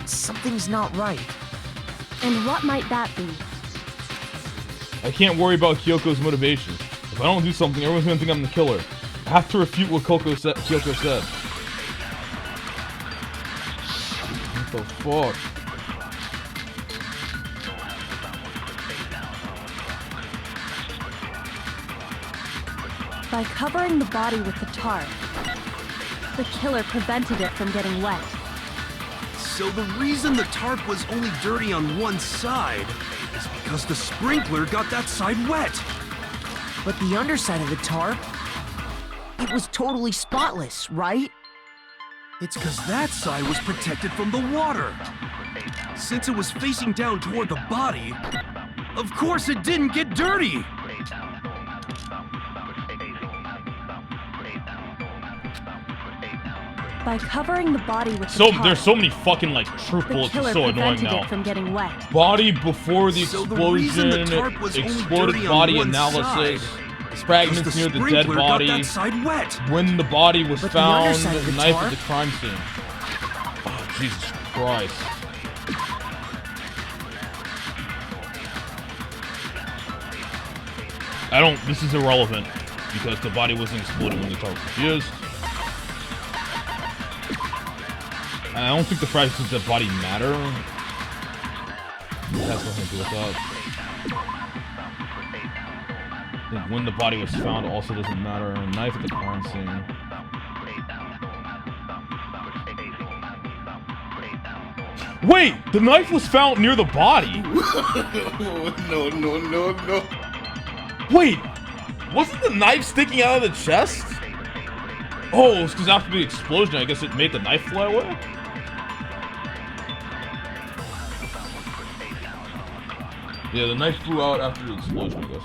something's not right. And what might that be? I can't worry about Kyoko's motivation. If I don't do something, everyone's gonna think I'm the killer. I have to refute what Kyoko said. What the fuck? By covering the body with the tarp, the killer prevented it from getting wet. So the reason the tarp was only dirty on one side is because the sprinkler got that side wet. But the underside of the tarp, it was totally spotless, right? It's because that side was protected from the water. Since it was facing down toward the body, of course it didn't get dirty. By covering the body with the tarp, there's so many fucking like truth the bullets. killer It's so annoying prevented now. it from getting wet. Body before the So the explosion, reason the tarp was only exploded dirty on body one analysis, side is fragments because near the the dead sprinkler got body, that side wet. when the body was But the found, underside of the knife tarp? at the crime scene. Oh, Jesus Christ. This is irrelevant, because the body wasn't exploded when the tarp was used. I don't think the fragments of the body matter. It has nothing to do with that. I think when the body was found also doesn't matter. Knife at the crime scene. Wait! The knife was found near the body! No. Wait! Wasn't the knife sticking out of the chest? Oh, it's because after the explosion, I guess it made the knife fly away? Yeah, the knife flew out after the explosion, I guess.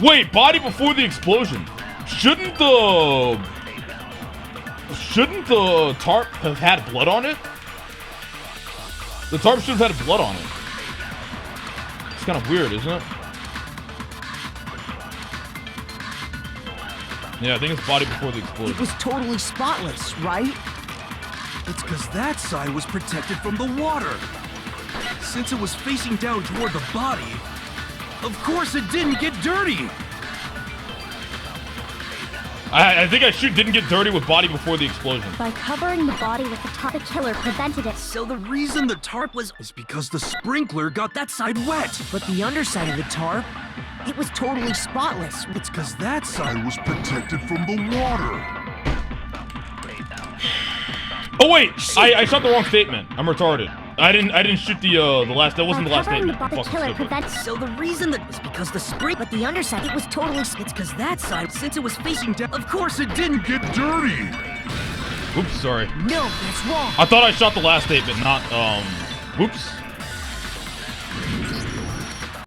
Wait, body before the explosion. Shouldn't the tarp have had blood on it? The tarp should have had blood on it. It's kind of weird, isn't it? Yeah, I think it's body before the explosion. It was totally spotless, right? It's because that side was protected from the water. Since it was facing down toward the body, of course it didn't get dirty. I think didn't get dirty with body before the explosion. By covering the body with the tarp, the killer prevented it. So the reason the tarp was is because the sprinkler got that side wet. But the underside of the tarp, it was totally spotless. It's because that side was protected from the water. Oh wait, I shot the wrong statement. I'm retarded. I didn't shoot the last. That wasn't the last statement. I'm fucking stupid. So the reason that is because the spring, but the underside, it was totally. It's because that side, since it was facing down. Of course, it didn't get dirty. Oops, sorry. No, that's wrong. I thought I shot the last statement, not Whoops.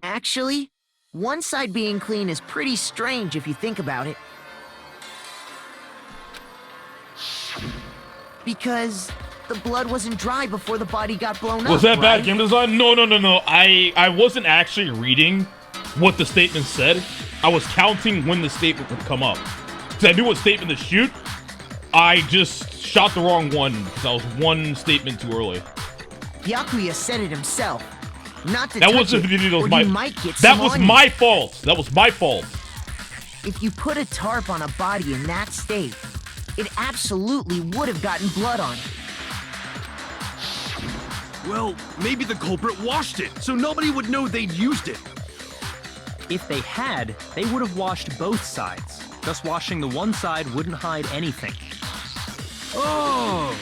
Actually, one side being clean is pretty strange if you think about it. Because the blood wasn't dry before the body got blown up. Was that bad right? game design? No. I wasn't actually reading what the statement said. I was counting when the statement would come up. Because I knew what statement to shoot. I just shot the wrong one because I was one statement too early. Byakuya said it himself. Not to That touch wasn't it, or my you might get that some was on you. my fault. That was my fault. If you put a tarp on a body in that state, it absolutely would have gotten blood on it. Well, maybe the culprit washed it, so nobody would know they'd used it. If they had, they would have washed both sides. Just washing the one side wouldn't hide anything. Oh,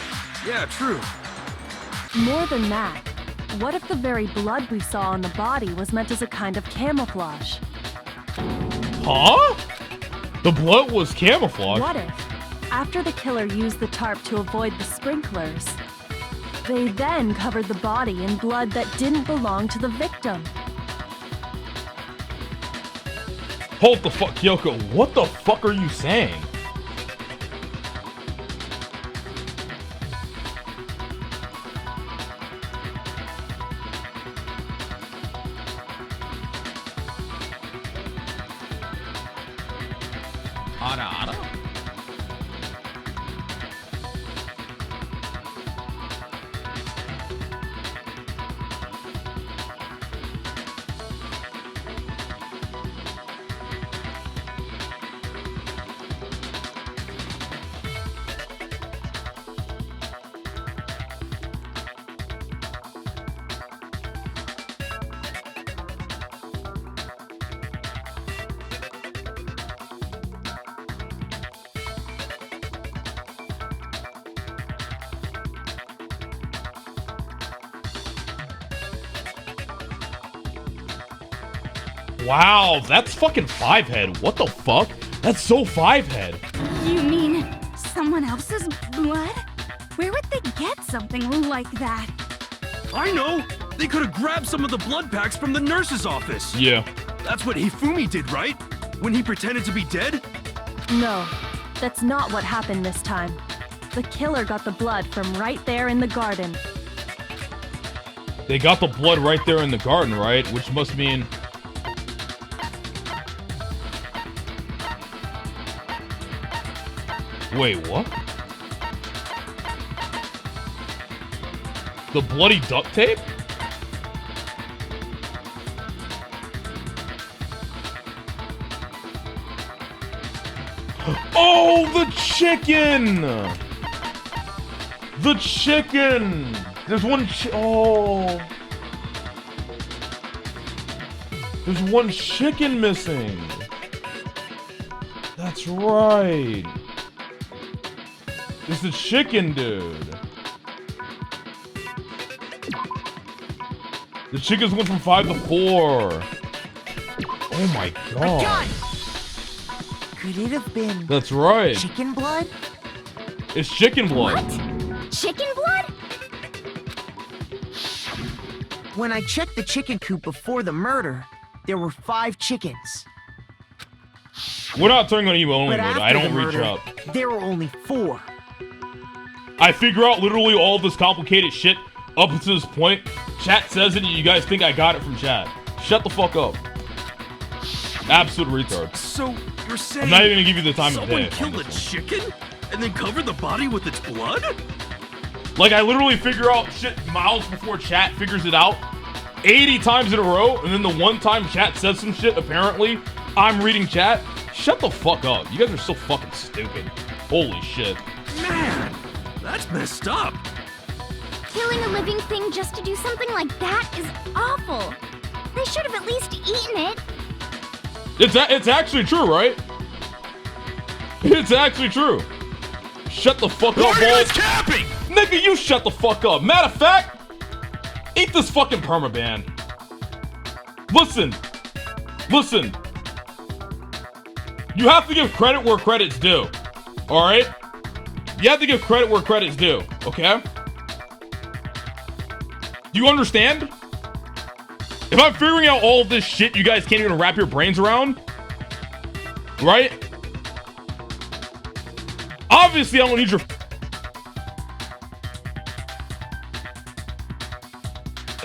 yeah, true. More than that, what if the very blood we saw on the body was meant as a kind of camouflage? Huh? The blood was camouflage. What if, after the killer used the tarp to avoid the sprinklers, they then covered the body in blood that didn't belong to the victim? Hold the fuck, Kyoko. What the fuck are you saying? Ara. Wow, that's fucking 5-head. What the fuck? That's so 5-head. You mean someone else's blood? Where would they forget something like that? I know! They could have grabbed some of the blood packs from the nurse's office. Yeah. That's what Hifumi did, right? When he pretended to be dead? No, that's not what happened this time. The killer got the blood from right there in the garden. They got the blood right there in the garden, right? Which must mean... Wait, what? The bloody duct tape? Oh, the chicken! The chicken! There's one oh. There's one chicken missing. That's right. It's the chicken dude. The chickens went from 5 to 4. Oh my god. Could it have been... That's right. chicken blood? It's chicken blood. What? Chicken blood? When I checked the chicken coop before the murder, there were 5 chickens. We're not turning on email only But mode. after I don't the reach murder, out. there were only 4. I figure out literally all this complicated shit up to this point. Chat says it and you guys think I got it from chat. Shut the fuck up. Absolute retard. So, you're saying... I'm not even gonna give you the time of day. Someone killed a chicken? And then covered the body with its blood? Like, I literally figure out shit miles before chat figures it out 80 times in a row, and then the one time chat says some shit, apparently, I'm reading chat. Shut the fuck up. You guys are so fucking stupid. Holy shit. Man, that's messed up. Killing a living thing just to do something like that is awful. They should have at least eaten it. It's actually true, right? It's actually true. Shut the fuck up, balls. Capping! Nigga, you shut the fuck up. Matter of fact, eat this fucking permaban. Listen. Listen. You have to give credit where credit's due. Alright? You have to give credit where credit's due, okay? Do you understand? If I'm figuring out all of this shit you guys can't even wrap your brains around, right? Obviously, I don't need your...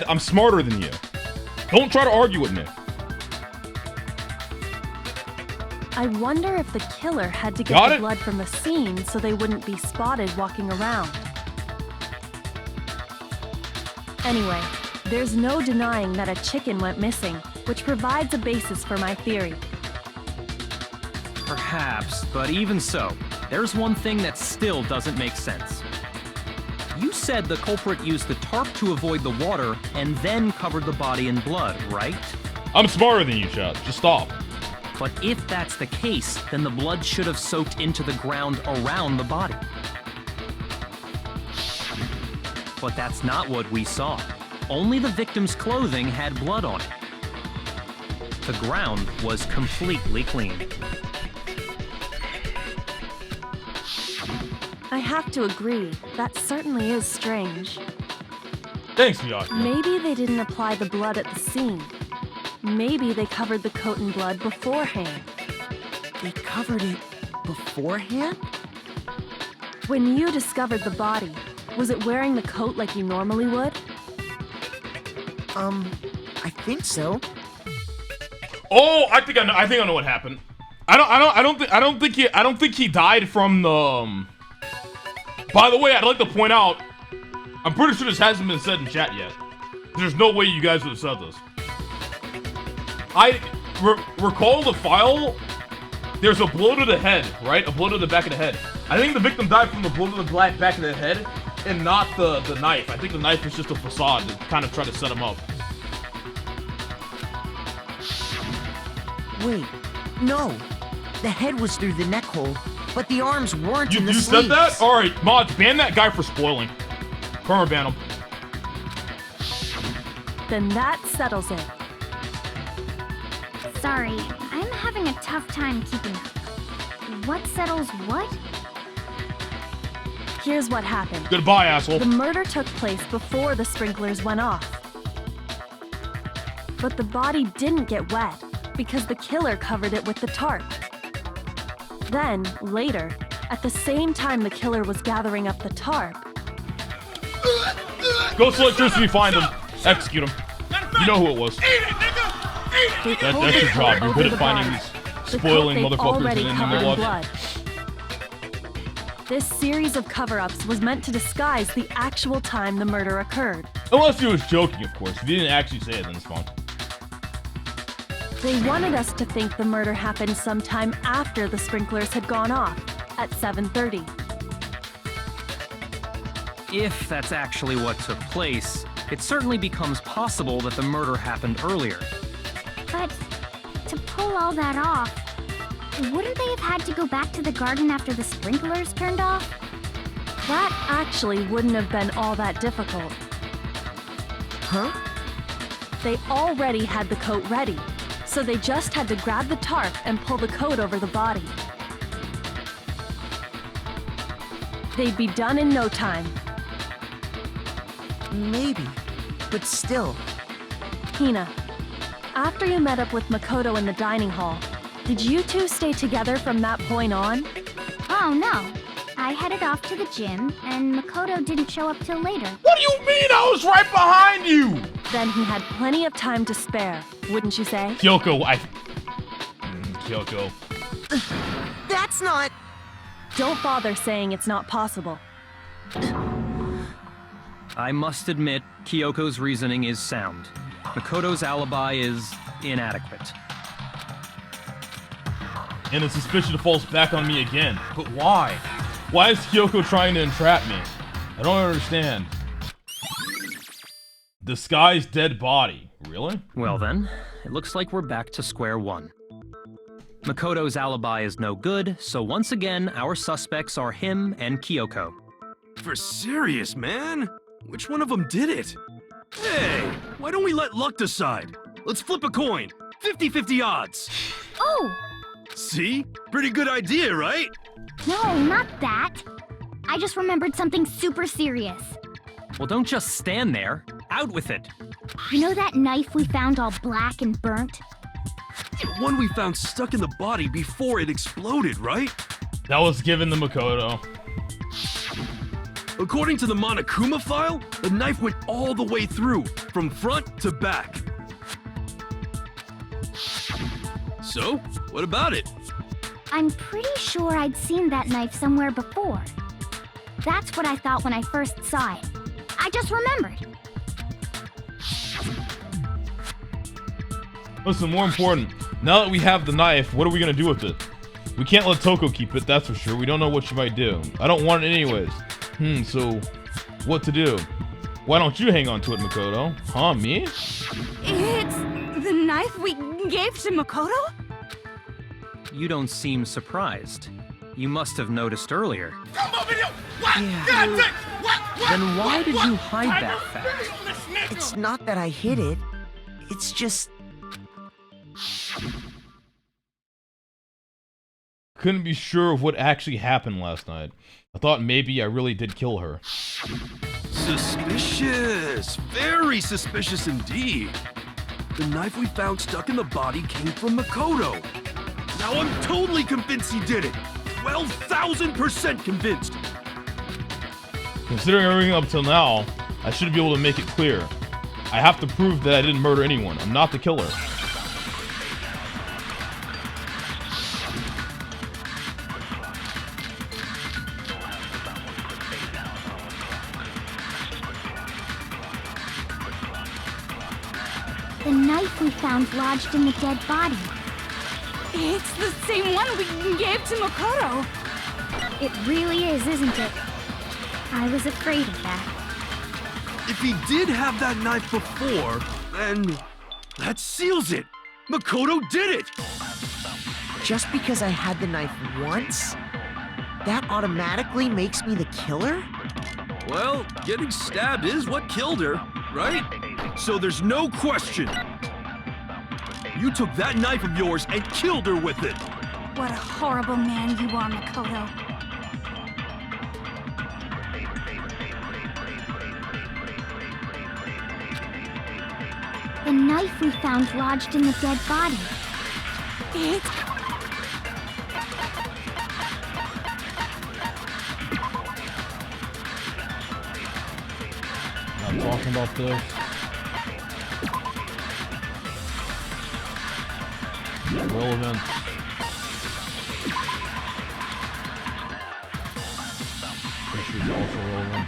I'm smarter than you. Don't try to argue with me. I wonder if the killer had to Got get the it? blood from the scene so they wouldn't be spotted walking around. Anyway, there's no denying that a chicken went missing, which provides a basis for my theory. Perhaps, but even so, there's one thing that still doesn't make sense. You said the culprit used the tarp to avoid the water and then covered the body in blood, right? I'm smarter than you, Chad. Just stop. But if that's the case, then the blood should have soaked into the ground around the body. But that's not what we saw. Only the victim's clothing had blood on it. The ground was completely clean. I have to agree, that certainly is strange. Thanks, Miyaki. Maybe they didn't apply the blood at the scene. Maybe they covered the coat in blood beforehand. They covered it beforehand? When you discovered the body, was it wearing the coat like you normally would? I think so. Oh, I think I know what happened. I don't think he died from the. By the way, I'd like to point out, I'm pretty sure this hasn't been said in chat yet. There's no way you guys would have said this. I recall the file. There's a blow to the head, right? A blow to the back of the head. I think the victim died from the blow to the back of the head, and not the knife. I think the knife is just a facade to kind of try to set him up. Wait, no. The head was through the neck hole, but the arms weren't in the You sleeves. said that? Alright, mods, ban that guy for spoiling. Permaban him. Then that settles it. Sorry, I'm having a tough time keeping up. What settles what? Here's what happened. Goodbye, asshole. The murder took place before the sprinklers went off. But the body didn't get wet because the killer covered it with the tarp. Then, later, at the same time the killer was gathering up the tarp... Ghost electricity, find him. Execute him. You know who it was. That's your job. You're good at finding these spoiling motherfuckers and ending their lives. This series of cover-ups was meant to disguise the actual time the murder occurred. Unless he was joking, of course. If he didn't actually say it, then it's fine. They wanted us to think the murder happened sometime after the sprinklers had gone off, at 7:30. If that's actually what took place, it certainly becomes possible that the murder happened earlier. But to pull all that off, wouldn't they have had to go back to the garden after the sprinklers turned off? That actually wouldn't have been all that difficult. Huh? They already had the coat ready, so they just had to grab the tarp and pull the coat over the body. They'd be done in no time. Maybe, but still. Hina, after you met up with Makoto in the dining hall, did you two stay together from that point on? Oh, no. I headed off to the gym, and Makoto didn't show up till later. What do you mean? I was right behind you! Then he had plenty of time to spare, wouldn't you say? Kyoko, Kyoko. That's not... Don't bother saying it's not possible. I must admit, Kyoko's reasoning is sound. Makoto's alibi is inadequate. And the suspicion falls back on me again. But why? Why is Kyoko trying to entrap me? I don't understand. Disguised dead body. Really? Well then, it looks like we're back to square one. Makoto's alibi is no good, so once again, our suspects are him and Kyoko. For serious, man? Which one of them did it? Hey, why don't we let luck decide? Let's flip a coin. 50-50 odds. Oh! See? Pretty good idea, right? No, not that. I just remembered something super serious. Well, don't just stand there. Out with it. You know that knife we found all black and burnt? The one we found stuck in the body before it exploded, right? That was given to Makoto. According to the Monokuma file, the knife went all the way through, from front to back. So, what about it? I'm pretty sure I'd seen that knife somewhere before. That's what I thought when I first saw it. I just remembered. Listen, more important, now that we have the knife, what are we gonna do with it? We can't let Toko keep it, that's for sure. We don't know what she might do. I don't want it anyways. So what to do? Why don't you hang on to it, Makoto? Huh, me? It's the knife we gave to Makoto? You don't seem surprised. You must have noticed earlier. Then why did you hide that fact? It's not that I hid it. It's just... Couldn't be sure of what actually happened last night. I thought maybe I really did kill her. Suspicious! Very suspicious indeed. The knife we found stuck in the body came from Makoto. Now I'm totally convinced he did it. 12,000% convinced. Considering everything up till now, I should be able to make it clear. I have to prove that I didn't murder anyone. I'm not the killer. The knife we found lodged in the dead body. It's the same one we gave to Makoto. It really is, isn't it? I was afraid of that. If he did have that knife before, then that seals it. Makoto did it! Just because I had the knife once, that automatically makes me the killer? Well, getting stabbed is what killed her, right? So there's no question. You took that knife of yours and killed her with it. What a horrible man you are, Makoto. knife we found lodged in the dead body. It... Not talking about this. Relevant. This is also relevant.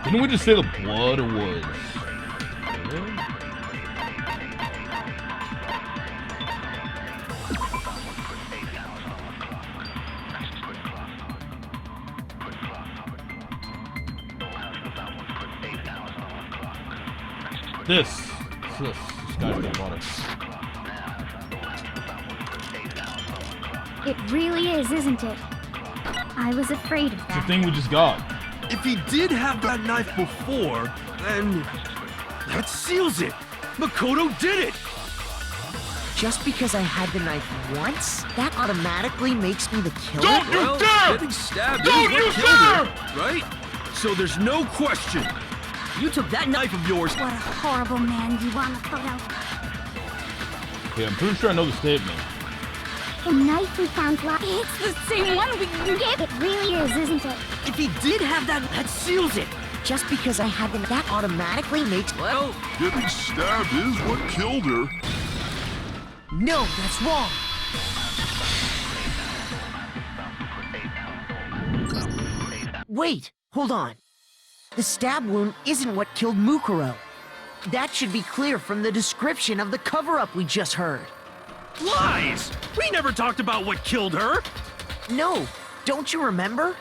Didn't we just say the blood was? This guy's got water. It really is, isn't it? I was afraid of It's the that. thing we just got. If he did have that knife before, then that seals it. Makoto did it. Just because I had the knife once, that automatically makes me the killer? Don't you Well, dare! getting stabbed Don't is you what killed dare! her, right? So there's no question. You took that knife of yours. What a horrible man you are, Makoto. Yeah, I'm pretty sure I know the statement. The knife we found lodged... It's the same one we gave... It really is, isn't it? If he did have that seals it. Just because I had the that automatically makes... Well, Getting stabbed is what killed her. No, that's wrong. Wait, hold on. The stab wound isn't what killed Mukuro. That should be clear from the description of the cover-up we just heard. lies! We never talked about what killed her. No, don't you remember?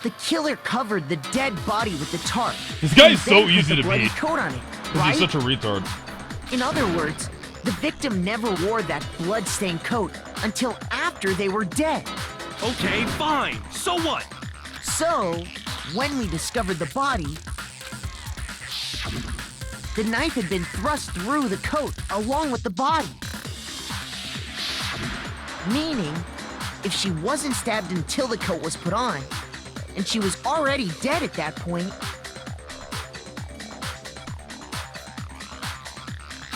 The killer covered the dead body with the tarp. This guy and is so then put easy the to bloody beat. coat on it, He's right? such a retard. In other words, the victim never wore that blood-stained coat until after they were dead. Okay, fine. So what? So, when we discovered the body, the knife had been thrust through the coat along with the body. Meaning, if she wasn't stabbed until the coat was put on, and she was already dead at that point,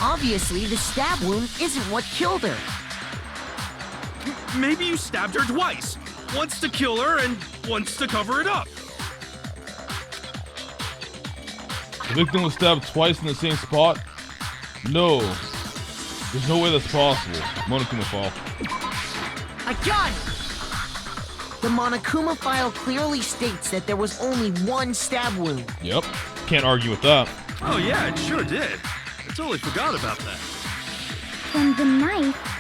obviously the stab wound isn't what killed her. Maybe you stabbed her twice. Once to kill her and once to cover it up. The victim was stabbed twice in the same spot? No. There's no way that's possible. Monokuma file. I got it! The Monokuma file clearly states that there was only one stab wound. Yep. Can't argue with that. Oh yeah, it sure did. I totally forgot about that. And the knife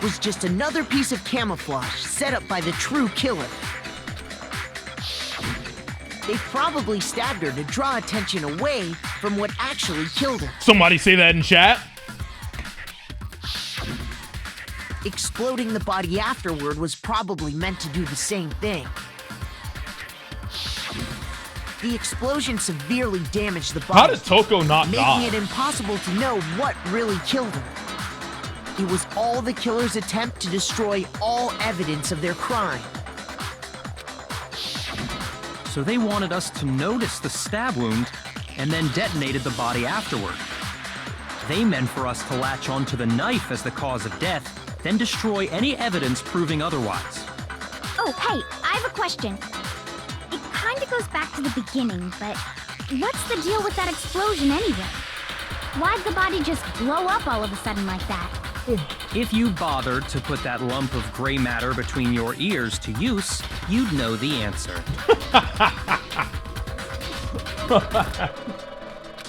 was just another piece of camouflage set up by the true killer. They probably stabbed her to draw attention away from what actually killed her. Somebody say that in chat. Exploding the body afterward was probably meant to do the same thing. The explosion severely damaged the body. How did Toko not making die? it impossible to know what really killed her. It was all the killer's attempt to destroy all evidence of their crime. So they wanted us to notice the stab wound and then detonated the body afterward. They meant for us to latch onto the knife as the cause of death, then destroy any evidence proving otherwise. Oh, hey, I have a question. It kinda goes back to the beginning, but what's the deal with that explosion anyway? Why'd the body just blow up all of a sudden like that? If you bothered to put that lump of gray matter between your ears to use, you'd know the answer.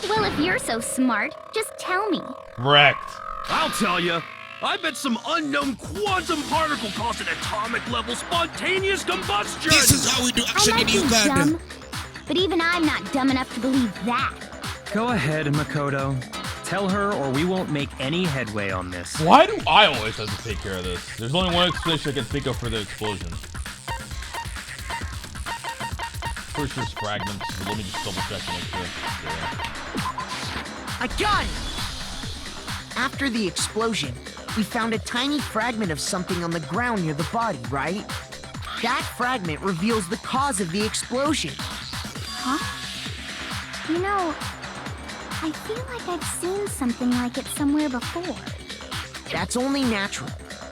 Well, if you're so smart, just tell me. Wrecked. I'll tell you. I bet some unknown quantum particle caused an atomic level spontaneous combustion. This is how we do I action might in be Uganda. dumb, but even I'm not dumb enough to believe that. Go ahead, Makoto. Tell her or we won't make any headway on this. Why do I always have to take care of this? There's only one explanation I can think of for the explosion. Pretty sure it's fragments, but let me just double check and make sure. I got it! After the explosion, we found a tiny fragment of something on the ground near the body, right? That fragment reveals the cause of the explosion. Huh? You know, I feel like I've seen something like it somewhere before. That's only natural,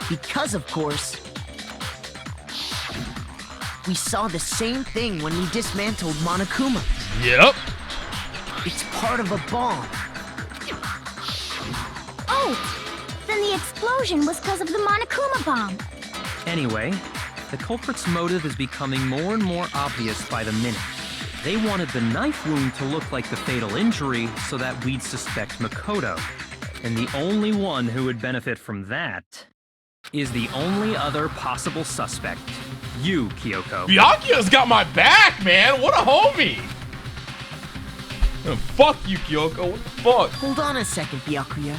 because of course, we saw the same thing when we dismantled Monokuma. Yep. It's part of a bomb. Oh! Then the explosion was because of the Monokuma bomb. Anyway, the culprit's motive is becoming more and more obvious by the minute. They wanted the knife wound to look like the fatal injury so that we'd suspect Makoto. And the only one who would benefit from that is the only other possible suspect. You, Kyoko. Byakuya's got my back, man! What a homie! Oh, fuck you, Kyoko. What the fuck? Hold on a second, Byakuya.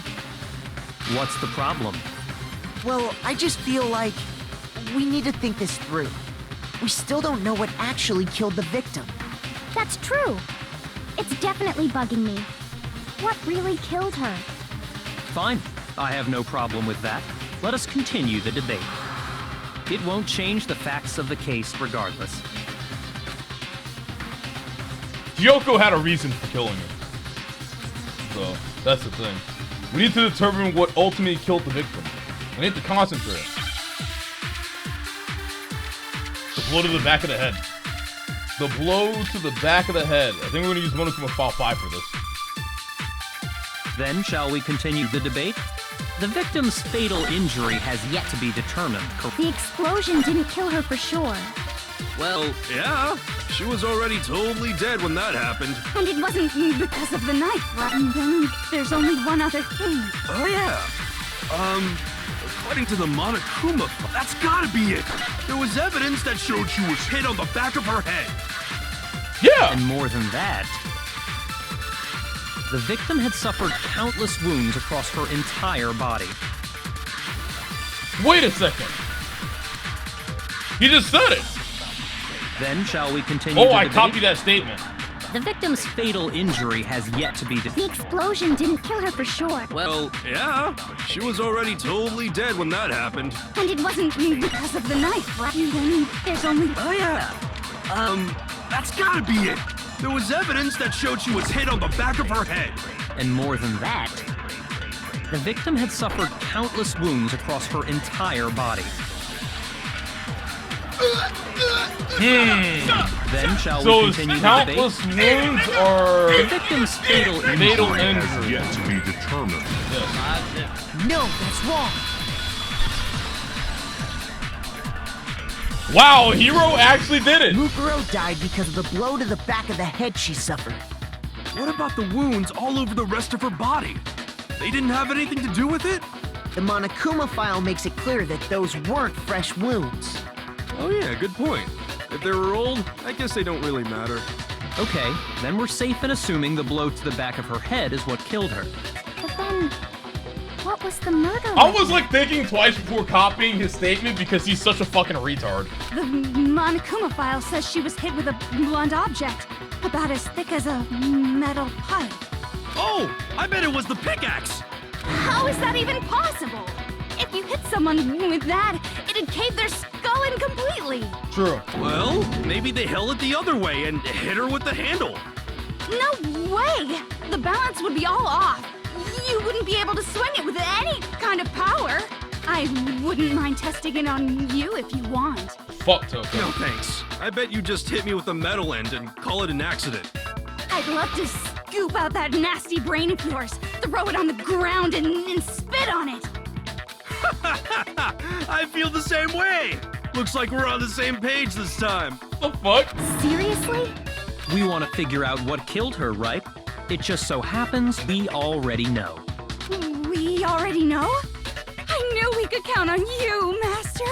What's the problem? Well, I just feel like we need to think this through. We still don't know what actually killed the victim. That's true. It's definitely bugging me. What really killed her? Fine. I have no problem with that. Let us continue the debate. It won't change the facts of the case regardless. Kyoko had a reason for killing her. So, that's the thing. We need to determine what ultimately killed the victim. We need to concentrate. The blow to the back of the head. The blow to the back of the head. I think we're gonna use Monokuma File 5 for this. Then, shall we continue the debate? The victim's fatal injury has yet to be determined. The explosion didn't kill her for sure. Well, yeah. She was already totally dead when that happened. And it wasn't because of the knife, right? And then there's only one other thing. Oh, yeah. According to the Monokuma, that's gotta be it. There was evidence that showed she was hit on the back of her head. Yeah! And more than that, the victim had suffered countless wounds across her entire body. Wait a second. He just said it. Then shall we continue Oh, the I debate? copied that statement. The victim's fatal injury has yet to be The explosion didn't kill her for sure. Well, yeah. She was already totally dead when that happened. And it wasn't because of the knife, right? And then there's only... Oh, yeah. That's gotta be it. There was evidence that showed she was hit on the back of her head. And more than that, the victim had suffered countless wounds across her entire body. Then shall we continue the debate? Countless wounds or the victim's fatal injury has yet to be determined. No, that's wrong. Wow, Hero actually did it. Mukuro died because of the blow to the back of the head she suffered. What about the wounds all over the rest of her body? They didn't have anything to do with it? The Monokuma file makes it clear that those weren't fresh wounds. Oh yeah, good point. If they were old, I guess they don't really matter. Okay, then we're safe in assuming the blow to the back of her head is what killed her. But then, what was the murder I was weapon? like thinking twice before copying his statement because he's such a fucking retard. The Monokuma file says she was hit with a blunt object, about as thick as a metal pipe. Oh, I bet it was the pickaxe! How is that even possible? If you hit someone with that, it'd cave their skull in completely. True. Well, maybe they held it the other way and hit her with the handle. No way! The balance would be all off. You wouldn't be able to swing it with any kind of power. I wouldn't mind testing it on you if you want. Fuck Toko. No thanks. I bet you just hit me with the metal end and call it an accident. I'd love to scoop out that nasty brain of yours, throw it on the ground and spit on it. I feel the same way. Looks like we're on the same page this time. The fuck? Seriously? We want to figure out what killed her, right? It just so happens we already know. We already know? I knew we could count on you, Master.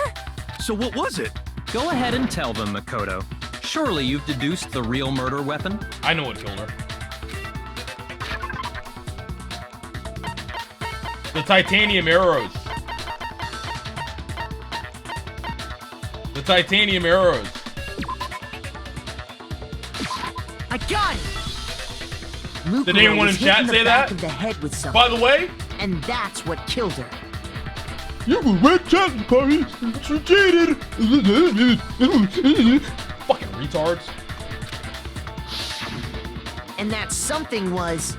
So what was it? Go ahead and tell them, Makoto. Surely you've deduced the real murder weapon? I know what killed her. The titanium arrows. The titanium arrows. I got it! Mukuro Did anyone was in hit chat the say back that? Of the head with something. By the way, and that's what killed her. You were red chat, Lacari. You cheated. Fucking retards. And that something was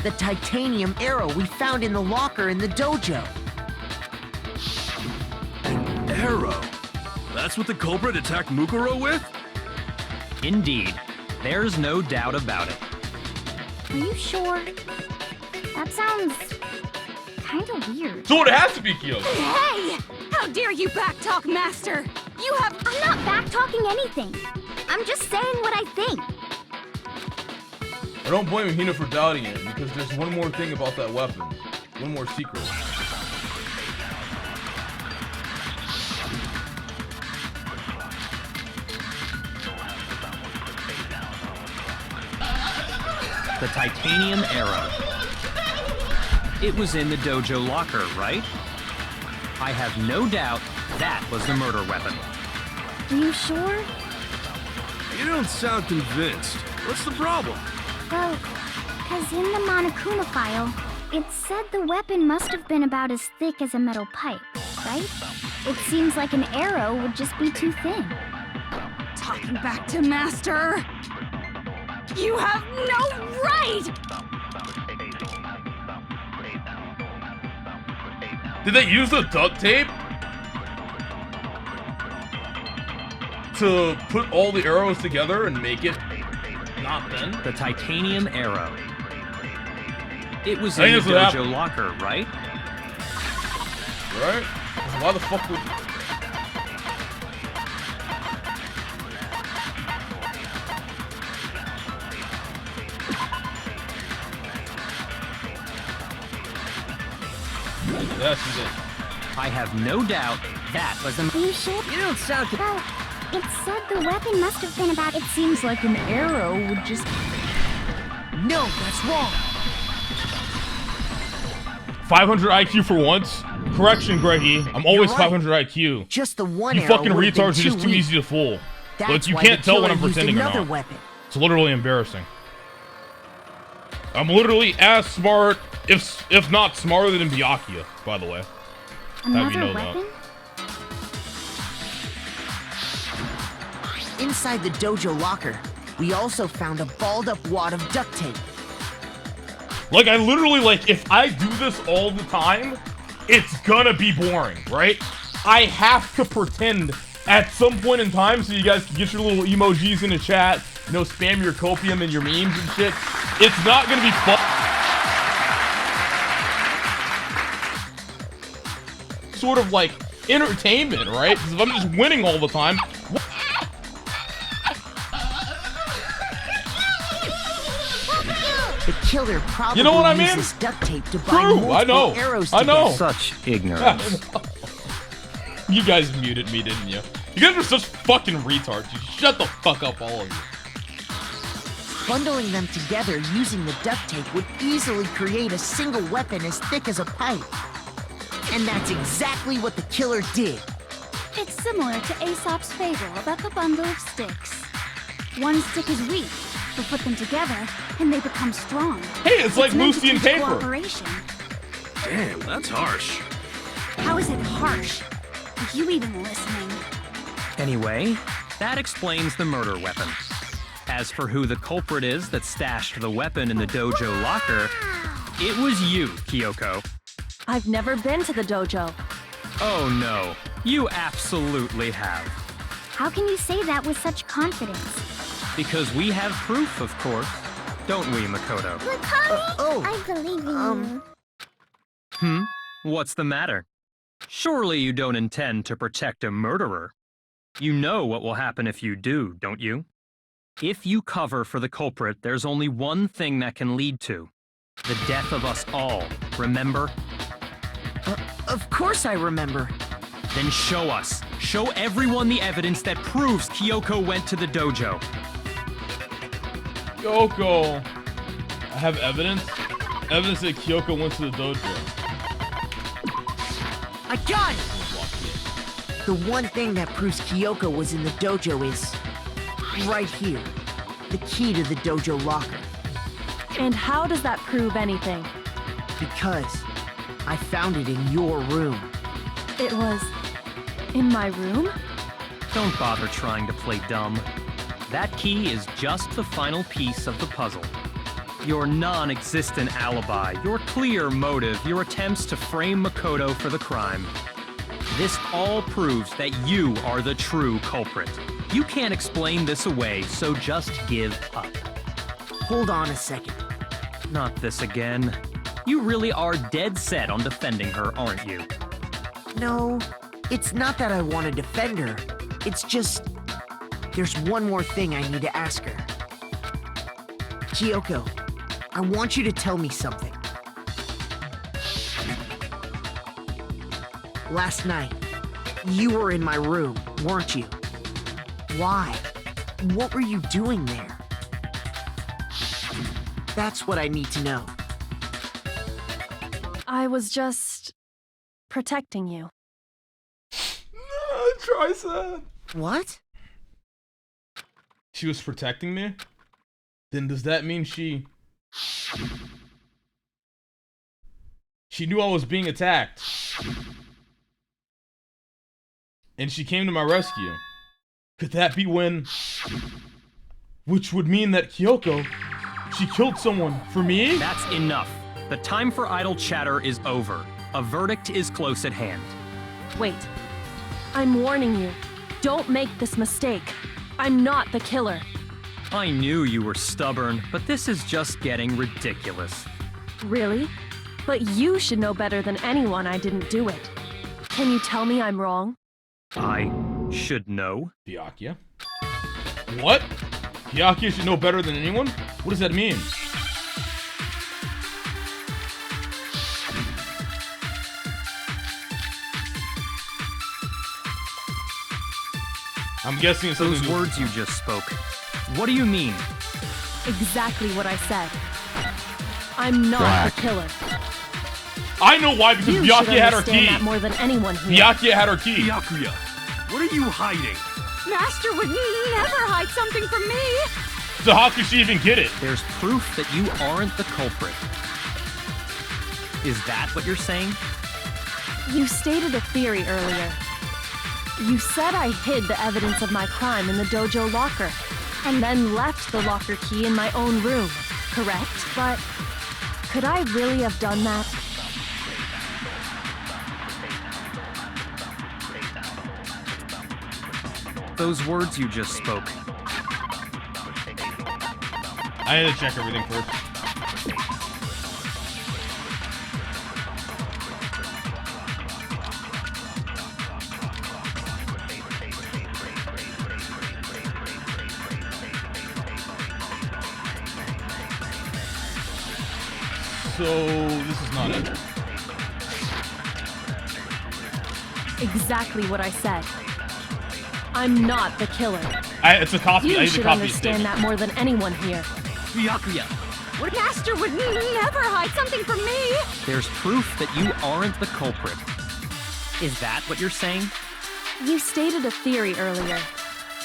the titanium arrow we found in the locker in the dojo. An arrow? That's what the culprit attacked Mukuro with? Indeed. There's no doubt about it. Are you sure? That sounds kinda weird. So it has to be Kyoko. Hey! How dare you backtalk, Master? You have— I'm not backtalking anything. I'm just saying what I think. I don't blame Hina for doubting it, because there's one more thing about that weapon. One more secret. The titanium arrow. It was in the dojo locker, right? I have no doubt that was the murder weapon. Are you sure? You don't sound convinced. What's the problem? Well, because in the Monokuma file, it said the weapon must have been about as thick as a metal pipe, right? It seems like an arrow would just be too thin. talking back to Master. You have no right! Did they use the duct tape to put all the arrows together and make it not thin? The titanium arrow. It was in the dojo locker, right? Right? Why the fuck would... Yes, you did. I have no doubt that was the... Are you sure? You don't sound... Well, it said the weapon must have been about... It seems like an arrow would just... No, that's wrong. 500 IQ for once? Correction, Greggy. I'm always You're right. 500 IQ. Just the one You arrow fucking would've been retards are just too weak. easy to fool. That's But you why can't the tell when I'm killer used pretending or another not. weapon. It's literally embarrassing. I'm literally as smart, if not smarter than Byakuya, by the way. Another you know weapon? Inside the dojo locker, we also found a balled up wad of duct tape. Like, I literally, like, if I do this all the time, it's gonna be boring, right? I have to pretend at some point in time so you guys can get your little emojis in the chat, you know, spam your copium and your memes and shit. It's not gonna be fun. Sort of like entertainment, right? Because if I'm just winning all the time, The killer probably You know what I mean? uses duct tape to bind True, multiple I know. arrows I together. know. Such ignorance. you guys muted me, didn't you? You guys are such fucking retards. You shut the fuck up, all of you. Bundling them together using the duct tape would easily create a single weapon as thick as a pipe. And that's exactly what the killer did. It's similar to Aesop's fable about the bundle of sticks. One stick is weak, but put them together, and they become strong. Hey, it's like meant to Lucy and teach Paper. Cooperation. Damn, that's harsh. How is it harsh? Are you even listening? Anyway, that explains the murder weapon. As for who the culprit is that stashed the weapon in the dojo locker, it was you, Kyoko. I've never been to the dojo. Oh no, you absolutely have. How can you say that with such confidence? Because we have proof, of course. Don't we, Makoto? Lacari, I believe in you. What's the matter? Surely you don't intend to protect a murderer. You know what will happen if you do, don't you? If you cover for the culprit, there's only one thing that can lead to. The death of us all, remember? Of course I remember. Then show us. Show everyone the evidence that proves Kyoko went to the dojo. Kyoko. I have evidence. Evidence that Kyoko went to the dojo. I got it! The one thing that proves Kyoko was in the dojo is right here. the key to the dojo locker. And how does that prove anything? Because I found it in your room. It was in my room? Don't bother trying to play dumb. That key is just the final piece of the puzzle. Your non-existent alibi, your clear motive, your attempts to frame Makoto for the crime. This all proves that you are the true culprit. You can't explain this away, so just give up. Hold on a second. Not this again. You really are dead set on defending her, aren't you? No, it's not that I want to defend her. It's just... there's one more thing I need to ask her. Kyoko, I want you to tell me something. Last night, you were in my room, weren't you? Why? What were you doing there? That's what I need to know. I was just protecting you. Tricep. What? She was protecting me? Then does that mean she knew I was being attacked? And she came to my rescue? Could that be when... which would mean that Kyoko, she killed someone for me? That's enough. The time for idle chatter is over. A verdict is close at hand. Wait. I'm warning you. Don't make this mistake. I'm not the killer. I knew you were stubborn, but this is just getting ridiculous. Really? But you should know better than anyone I didn't do it. Can you tell me I'm wrong? I should know. Byakuya? What? Byakuya should know better than anyone? What does that mean? I'm guessing it's those words you just spoke. What do you mean? Exactly what I said. I'm not the killer. I know why, because Byakuya had her key. That more than anyone here. Byakuya had her key. Byakuya, what are you hiding? Master would never hide something from me. So how could she even get it? There's proof that you aren't the culprit. Is that what you're saying? You stated a theory earlier. You said I hid the evidence of my crime in the dojo locker, and then left the locker key in my own room, correct? But could I really have done that? Those words you just spoke. I had to check everything first. So, this is not it. Exactly what I said. I'm not the killer. It's a copy. You I need should a copy understand that more than anyone here. Byakuya, Master would never hide something from me. there's proof that you aren't the culprit. Is that what you're saying? You stated a theory earlier.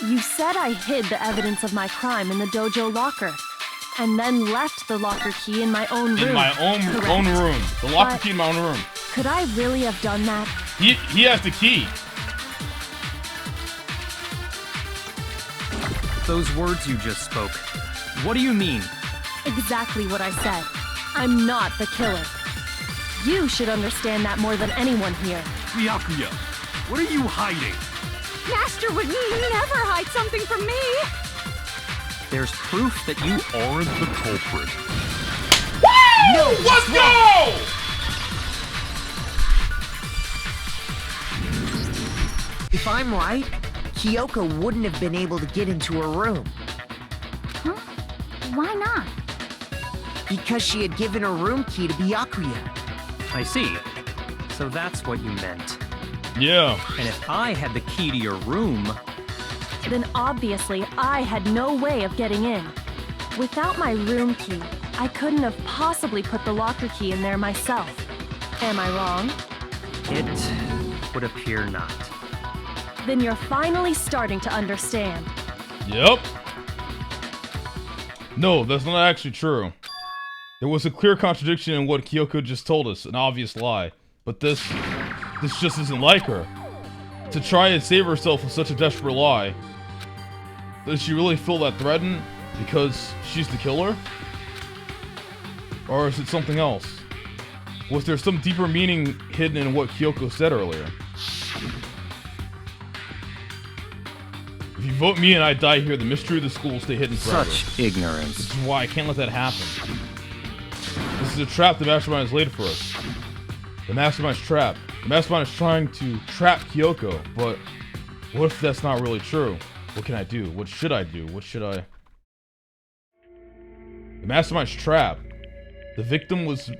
You said I hid the evidence of my crime in the dojo locker, and then left the locker key in my own room. In my own room. The locker But key in my own room. could I really have done that? He has the key. Those words you just spoke. What do you mean? Exactly what I said. I'm not the killer. You should understand that more than anyone here. Byakuya, what are you hiding? Master would never hide something from me. There's proof that you aren't the culprit. Woo! No, let's go! If I'm right, Kyoko wouldn't have been able to get into her room. Huh? Why not? Because she had given her room key to Byakuya. I see. So that's what you meant. Yeah. And if I had the key to your room... Then obviously I had no way of getting in. Without my room key, I couldn't have possibly put the locker key in there myself. Am I wrong? It would appear not. Then you're finally starting to understand. Yep. No, that's not actually true. There was a clear contradiction in what Kyoko just told us, an obvious lie. But this just isn't like her. To try and save herself with such a desperate lie. Does she really feel that threatened because she's the killer? Or is it something else? Was there some deeper meaning hidden in what Kyoko said earlier? If you vote me and I die here, the mystery of the school will stay hidden forever. Such ignorance. This is why I can't let that happen. This is a trap the Mastermind has laid for us. The Mastermind's trap. The Mastermind is trying to trap Kyoko, but what if that's not really true? What can I do? What should I do? What should I... The Mastermind's trap. The victim was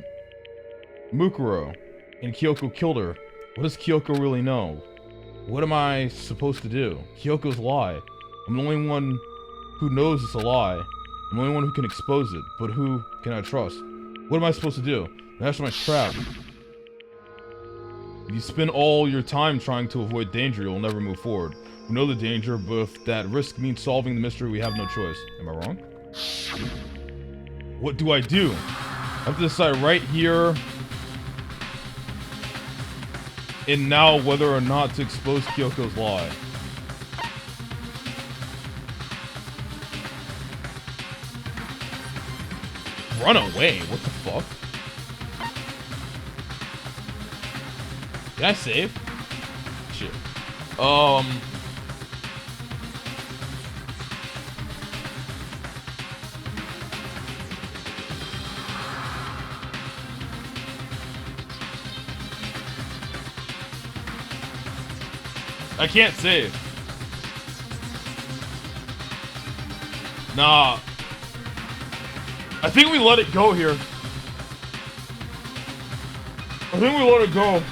Mukuro, and Kyoko killed her. What does Kyoko really know? What am I supposed to do? Kyoko's lie. I'm the only one who knows it's a lie. I'm the only one who can expose it, but who can I trust? What am I supposed to do? The Mastermind's trap. If you spend all your time trying to avoid danger, you'll never move forward. We know the danger, but if that risk means solving the mystery, we have no choice. Am I wrong? What do I do? I have to decide right here and now whether or not to expose Kyoko's lie. Run away? What the fuck? Did I save? Shit. I can't save. Nah. I think we let it go here. I think we let it go.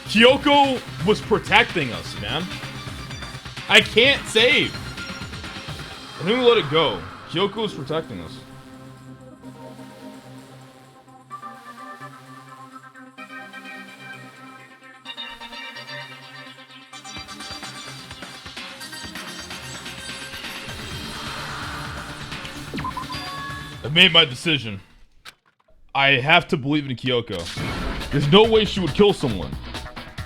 Kyoko was protecting us, man. I can't save. I think we let it go. Kyoko was protecting us. I've made my decision. I have to believe in Kyoko. There's no way she would kill someone.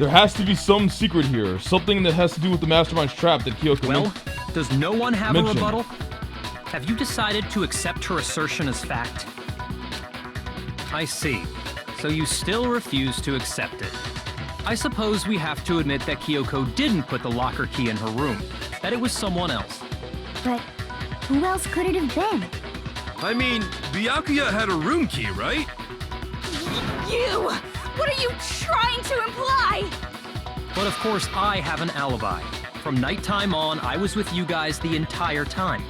There has to be some secret here. Something that has to do with the Mastermind's trap that Kyoko does no one have mentioned. a rebuttal? Have you decided to accept her assertion as fact? I see. So you still refuse to accept it. I suppose we have to admit that Kyoko didn't put the locker key in her room. That it was someone else. But who else could it have been? I mean, Byakuya had a room key, right? You! What are you trying to imply? But of course, I have an alibi. From nighttime on, I was with you guys the entire time.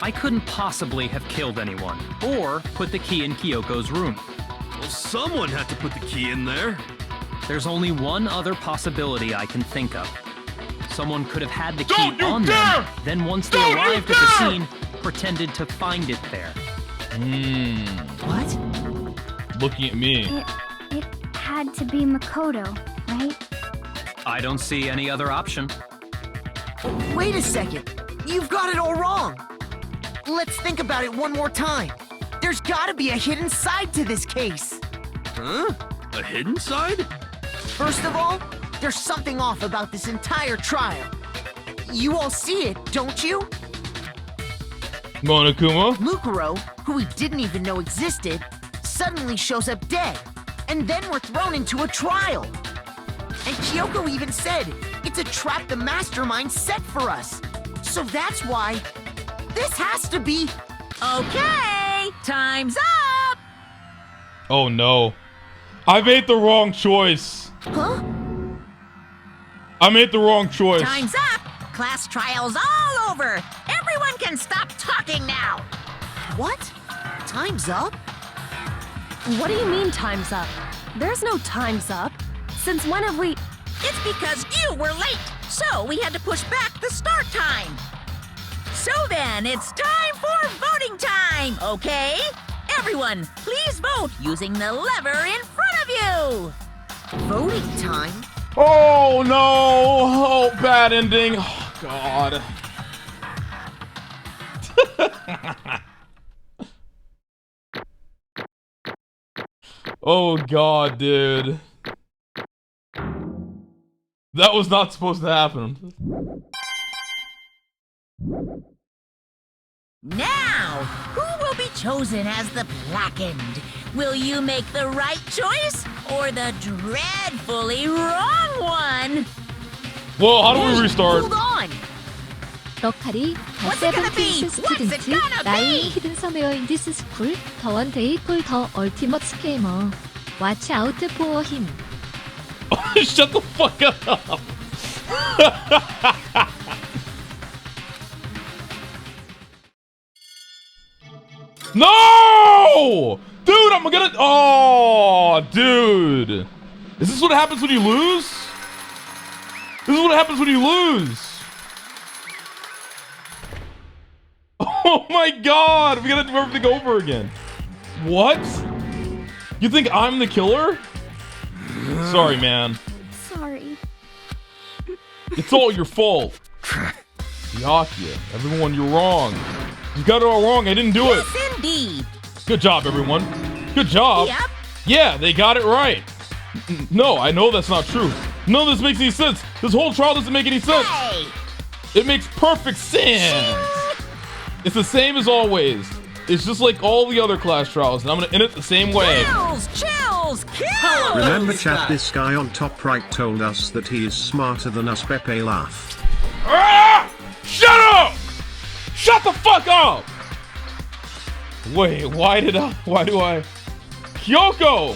I couldn't possibly have killed anyone, or put the key in Kyoko's room. Well, someone had to put the key in there. There's only one other possibility I can think of. Someone could have had the key on them, then once they arrived at the scene, pretended to find it there. What? Looking at me. It had to be Makoto, right? I don't see any other option. Wait a second. You've got it all wrong. Let's think about it one more time. There's gotta be a hidden side to this case. Huh? A hidden side? First of all, there's something off about this entire trial. You all see it, don't you? Monokuma? Mukuro, who we didn't even know existed, suddenly shows up dead. And then we're thrown into a trial. And Kyoko even said, it's a trap the Mastermind set for us. So that's why this has to be... Okay, time's up! Oh no. I made the wrong choice. Huh? I made the wrong choice. Time's up! Class trial's all over! Everyone can stop talking now! What? Time's up? What do you mean time's up? There's no time's up. Since when have we... It's because you were late, so we had to push back the start time. So then, it's time for voting time, okay? Everyone, please vote using the lever in front of you! Voting time? Oh no! Oh, bad ending. God. Oh God, dude. That was not supposed to happen. Now, who will be chosen as the blackened? Will you make the right choice or the dreadfully wrong one? Whoa, how do we restart? Hold on. 러카리, What's it gonna be? 세븐틴스 What's it 스튜던트, gonna 나이 be? 히든 서메어 인 디스 스쿨, 더원 데이풀 더 얼티머트 스케이머. Watch out for him. Shut the fuck up. No! Dude, I'm gonna... Oh, dude. Is this what happens when you lose? This is what happens when you lose. Oh my God. We gotta do everything over again. What? You think I'm the killer? Sorry, man. Sorry. It's all your fault. Yakia, everyone, you're wrong. You got it all wrong. I didn't do it. Yes, indeed. Good job, everyone. Good job. Yep. Yeah, they got it right. No, I know that's not true. None of this makes any sense. This whole trial doesn't make any sense. Hey. It makes perfect sense. It's the same as always. It's just like all the other class trials, and I'm gonna end it the same way. Chills, kills. Remember chat, this guy on top right told us that he is smarter than us. Pepe laughed. Ah! Shut up! Shut the fuck up! Wait, why do I... Kyoko!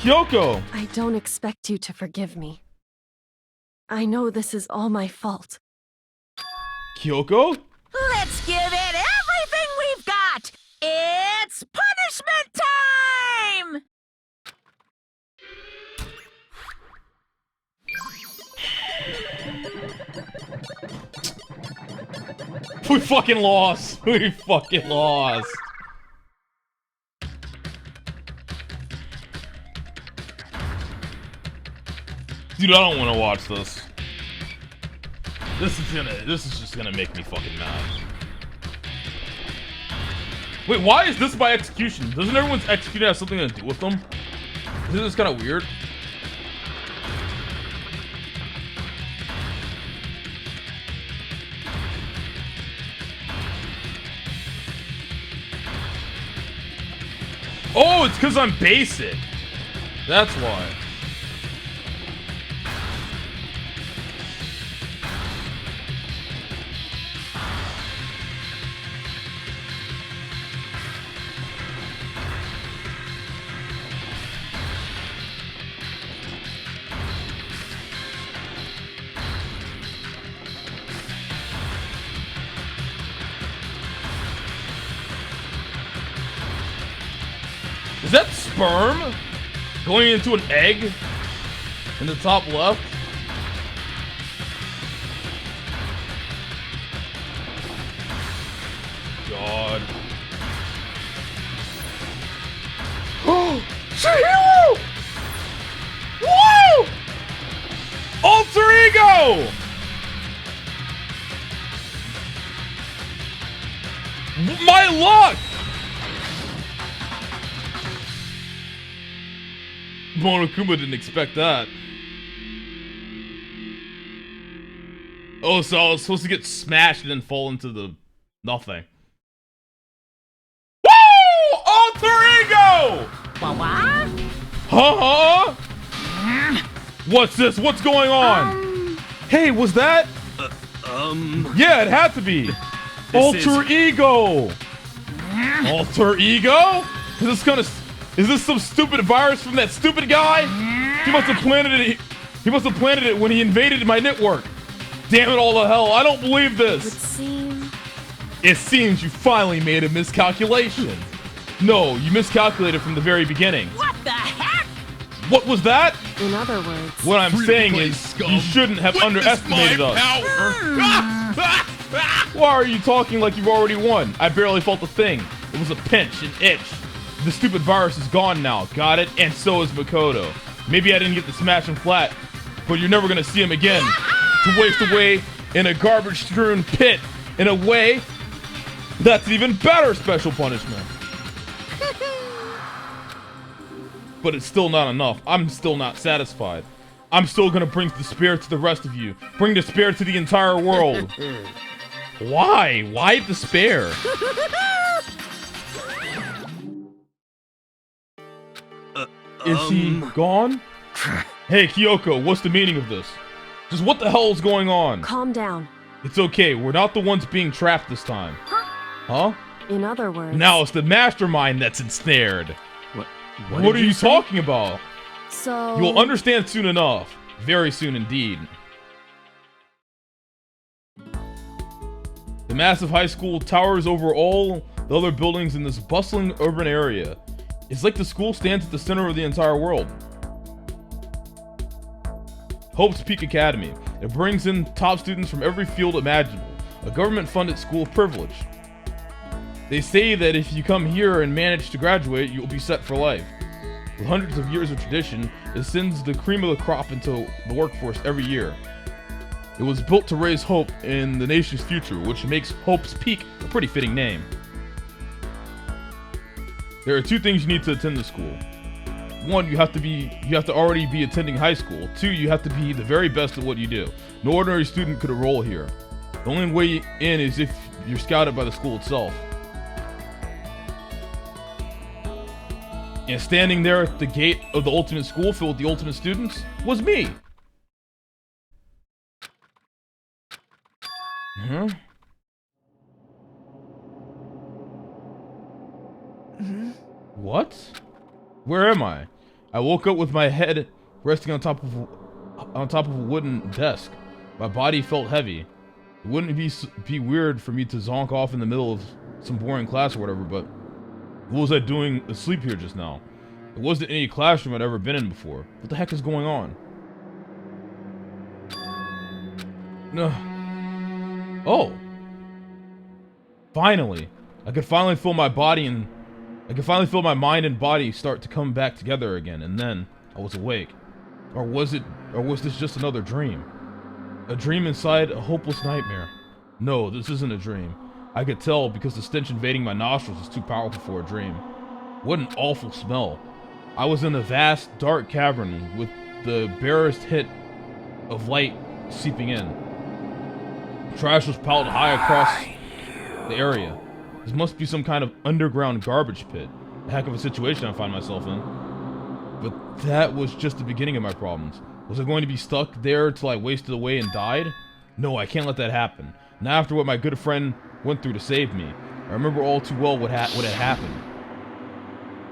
Kyoko! I don't expect you to forgive me. I know this is all my fault. Kyoko? Let's give it everything we've got. It's punishment time! We fucking lost. We fucking lost. Dude, I don't want to watch this. This is just gonna make me fucking mad. Wait, why is this by execution? Doesn't everyone's execution have something to do with them? Isn't this kind of weird? Oh, it's because I'm basic. That's why. Is that sperm going into an egg in the top left? God. Oh, Chihiro! Woo! Alter ego! My luck! Monokuma didn't expect that. Oh, so I was supposed to get smashed and then fall into the nothing. Woo! Alter ego! What? Huh? What's this? What's going on? Hey, was that? Yeah, it had to be. Alter ego. Alter ego? Is this some stupid virus from that stupid guy? He must have planted it. He must have planted it when he invaded my network. Damn it all to hell! I don't believe this. It seems you finally made a miscalculation. No, you miscalculated from the very beginning. What the heck? What was that? In other words, what I'm saying is you shouldn't have underestimated us. Why are you talking like you've already won? I barely felt a thing. It was a pinch, an itch. The stupid virus is gone now, got it? And so is Makoto. Maybe I didn't get to smash him flat, but you're never gonna see him again. To waste away in a garbage-strewn pit in a way that's even better special punishment. But it's still not enough. I'm still not satisfied. I'm still gonna bring despair to the rest of you. Bring despair to the entire world. Why? Why despair? Is he gone? Hey, Kyoko, what's the meaning of this? Just what the hell is going on? Calm down. It's okay, we're not the ones being trapped this time. Huh? In other words... Now it's the mastermind that's ensnared. What are you talking about? So... You'll understand soon enough. Very soon indeed. The massive high school towers over all the other buildings in this bustling urban area. It's like the school stands at the center of the entire world. Hope's Peak Academy. It brings in top students from every field imaginable. A government-funded school of privilege. They say that if you come here and manage to graduate, you'll be set for life. With hundreds of years of tradition, it sends the cream of the crop into the workforce every year. It was built to raise hope in the nation's future, which makes Hope's Peak a pretty fitting name. There are two things you need to attend the school. One, you have to already be attending high school. Two, you have to be the very best at what you do. No ordinary student could enroll here. The only way in is if you're scouted by the school itself. And standing there at the gate of the ultimate school filled with the ultimate students was me. Huh? What? Where am I? I woke up with my head resting on top of a wooden desk. My body felt heavy. It wouldn't be weird for me to zonk off in the middle of some boring class or whatever, but what was I doing asleep here just now? It wasn't any classroom I'd ever been in before. What the heck is going on? No. Oh. Finally. I could finally feel my mind and body start to come back together again, and then I was awake. Or was this just another dream? A dream inside a hopeless nightmare. No, this isn't a dream. I could tell because the stench invading my nostrils was too powerful for a dream. What an awful smell. I was in a vast, dark cavern with the barest hint of light seeping in. Trash was piled high across the area. This must be some kind of underground garbage pit. A heck of a situation I find myself in. But that was just the beginning of my problems. Was I going to be stuck there till I wasted away and died? No, I can't let that happen. Not after what my good friend went through to save me. I remember all too well what had happened.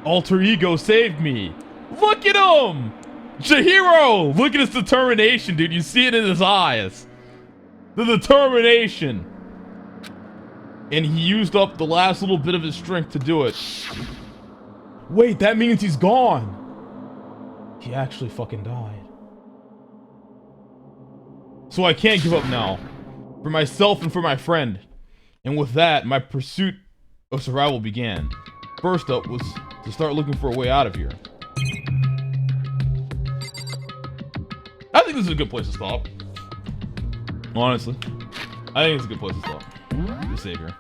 Alter Ego saved me! Look at him! Chihiro! Look at his determination, dude. You see it in his eyes. The determination. And he used up the last little bit of his strength to do it. Wait, that means he's gone. He actually fucking died. So I can't give up now. For myself and for my friend. And with that, my pursuit of survival began. First up was to start looking for a way out of here. I think this is a good place to stop. Honestly. I think it's a good place to stop. The savior.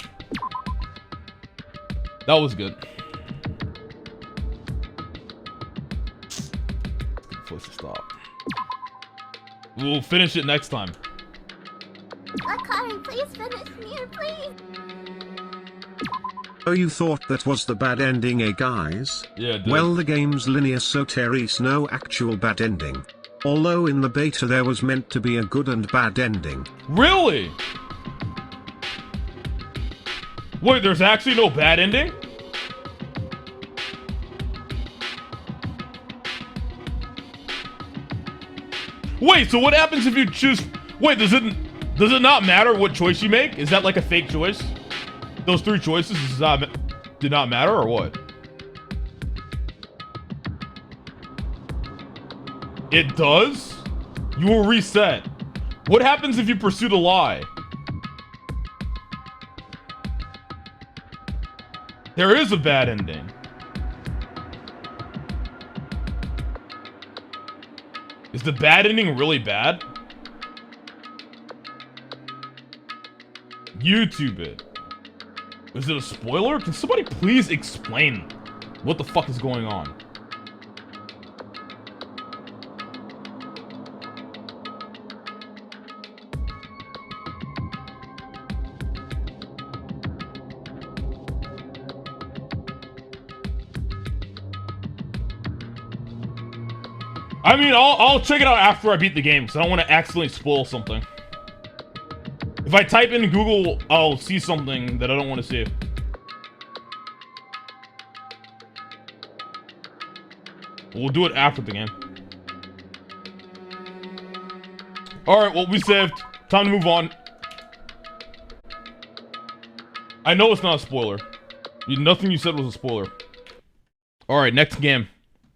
That was good. Good place to stop. We'll finish it next time. Lacari, please finish me, please. Oh, you thought that was the bad ending, eh guys? Yeah, dude. Well, the game's linear, so there is no actual bad ending. Although in the beta there was meant to be a good and bad ending. Really? Wait, there's actually no bad ending? Wait, so what happens if you choose... Wait, does it not matter what choice you make? Is that like a fake choice? Those three choices did not matter, or what? It does? You will reset. What happens if you pursue the lie? There is a bad ending. Is the bad ending really bad? YouTube it. Is it a spoiler? Can somebody please explain what the fuck is going on? I mean, I'll check it out after I beat the game, because I don't want to accidentally spoil something. If I type in Google, I'll see something that I don't want to see. We'll do it after the game. Alright, well, we saved. Time to move on. I know it's not a spoiler. Nothing you said was a spoiler. Alright, next game.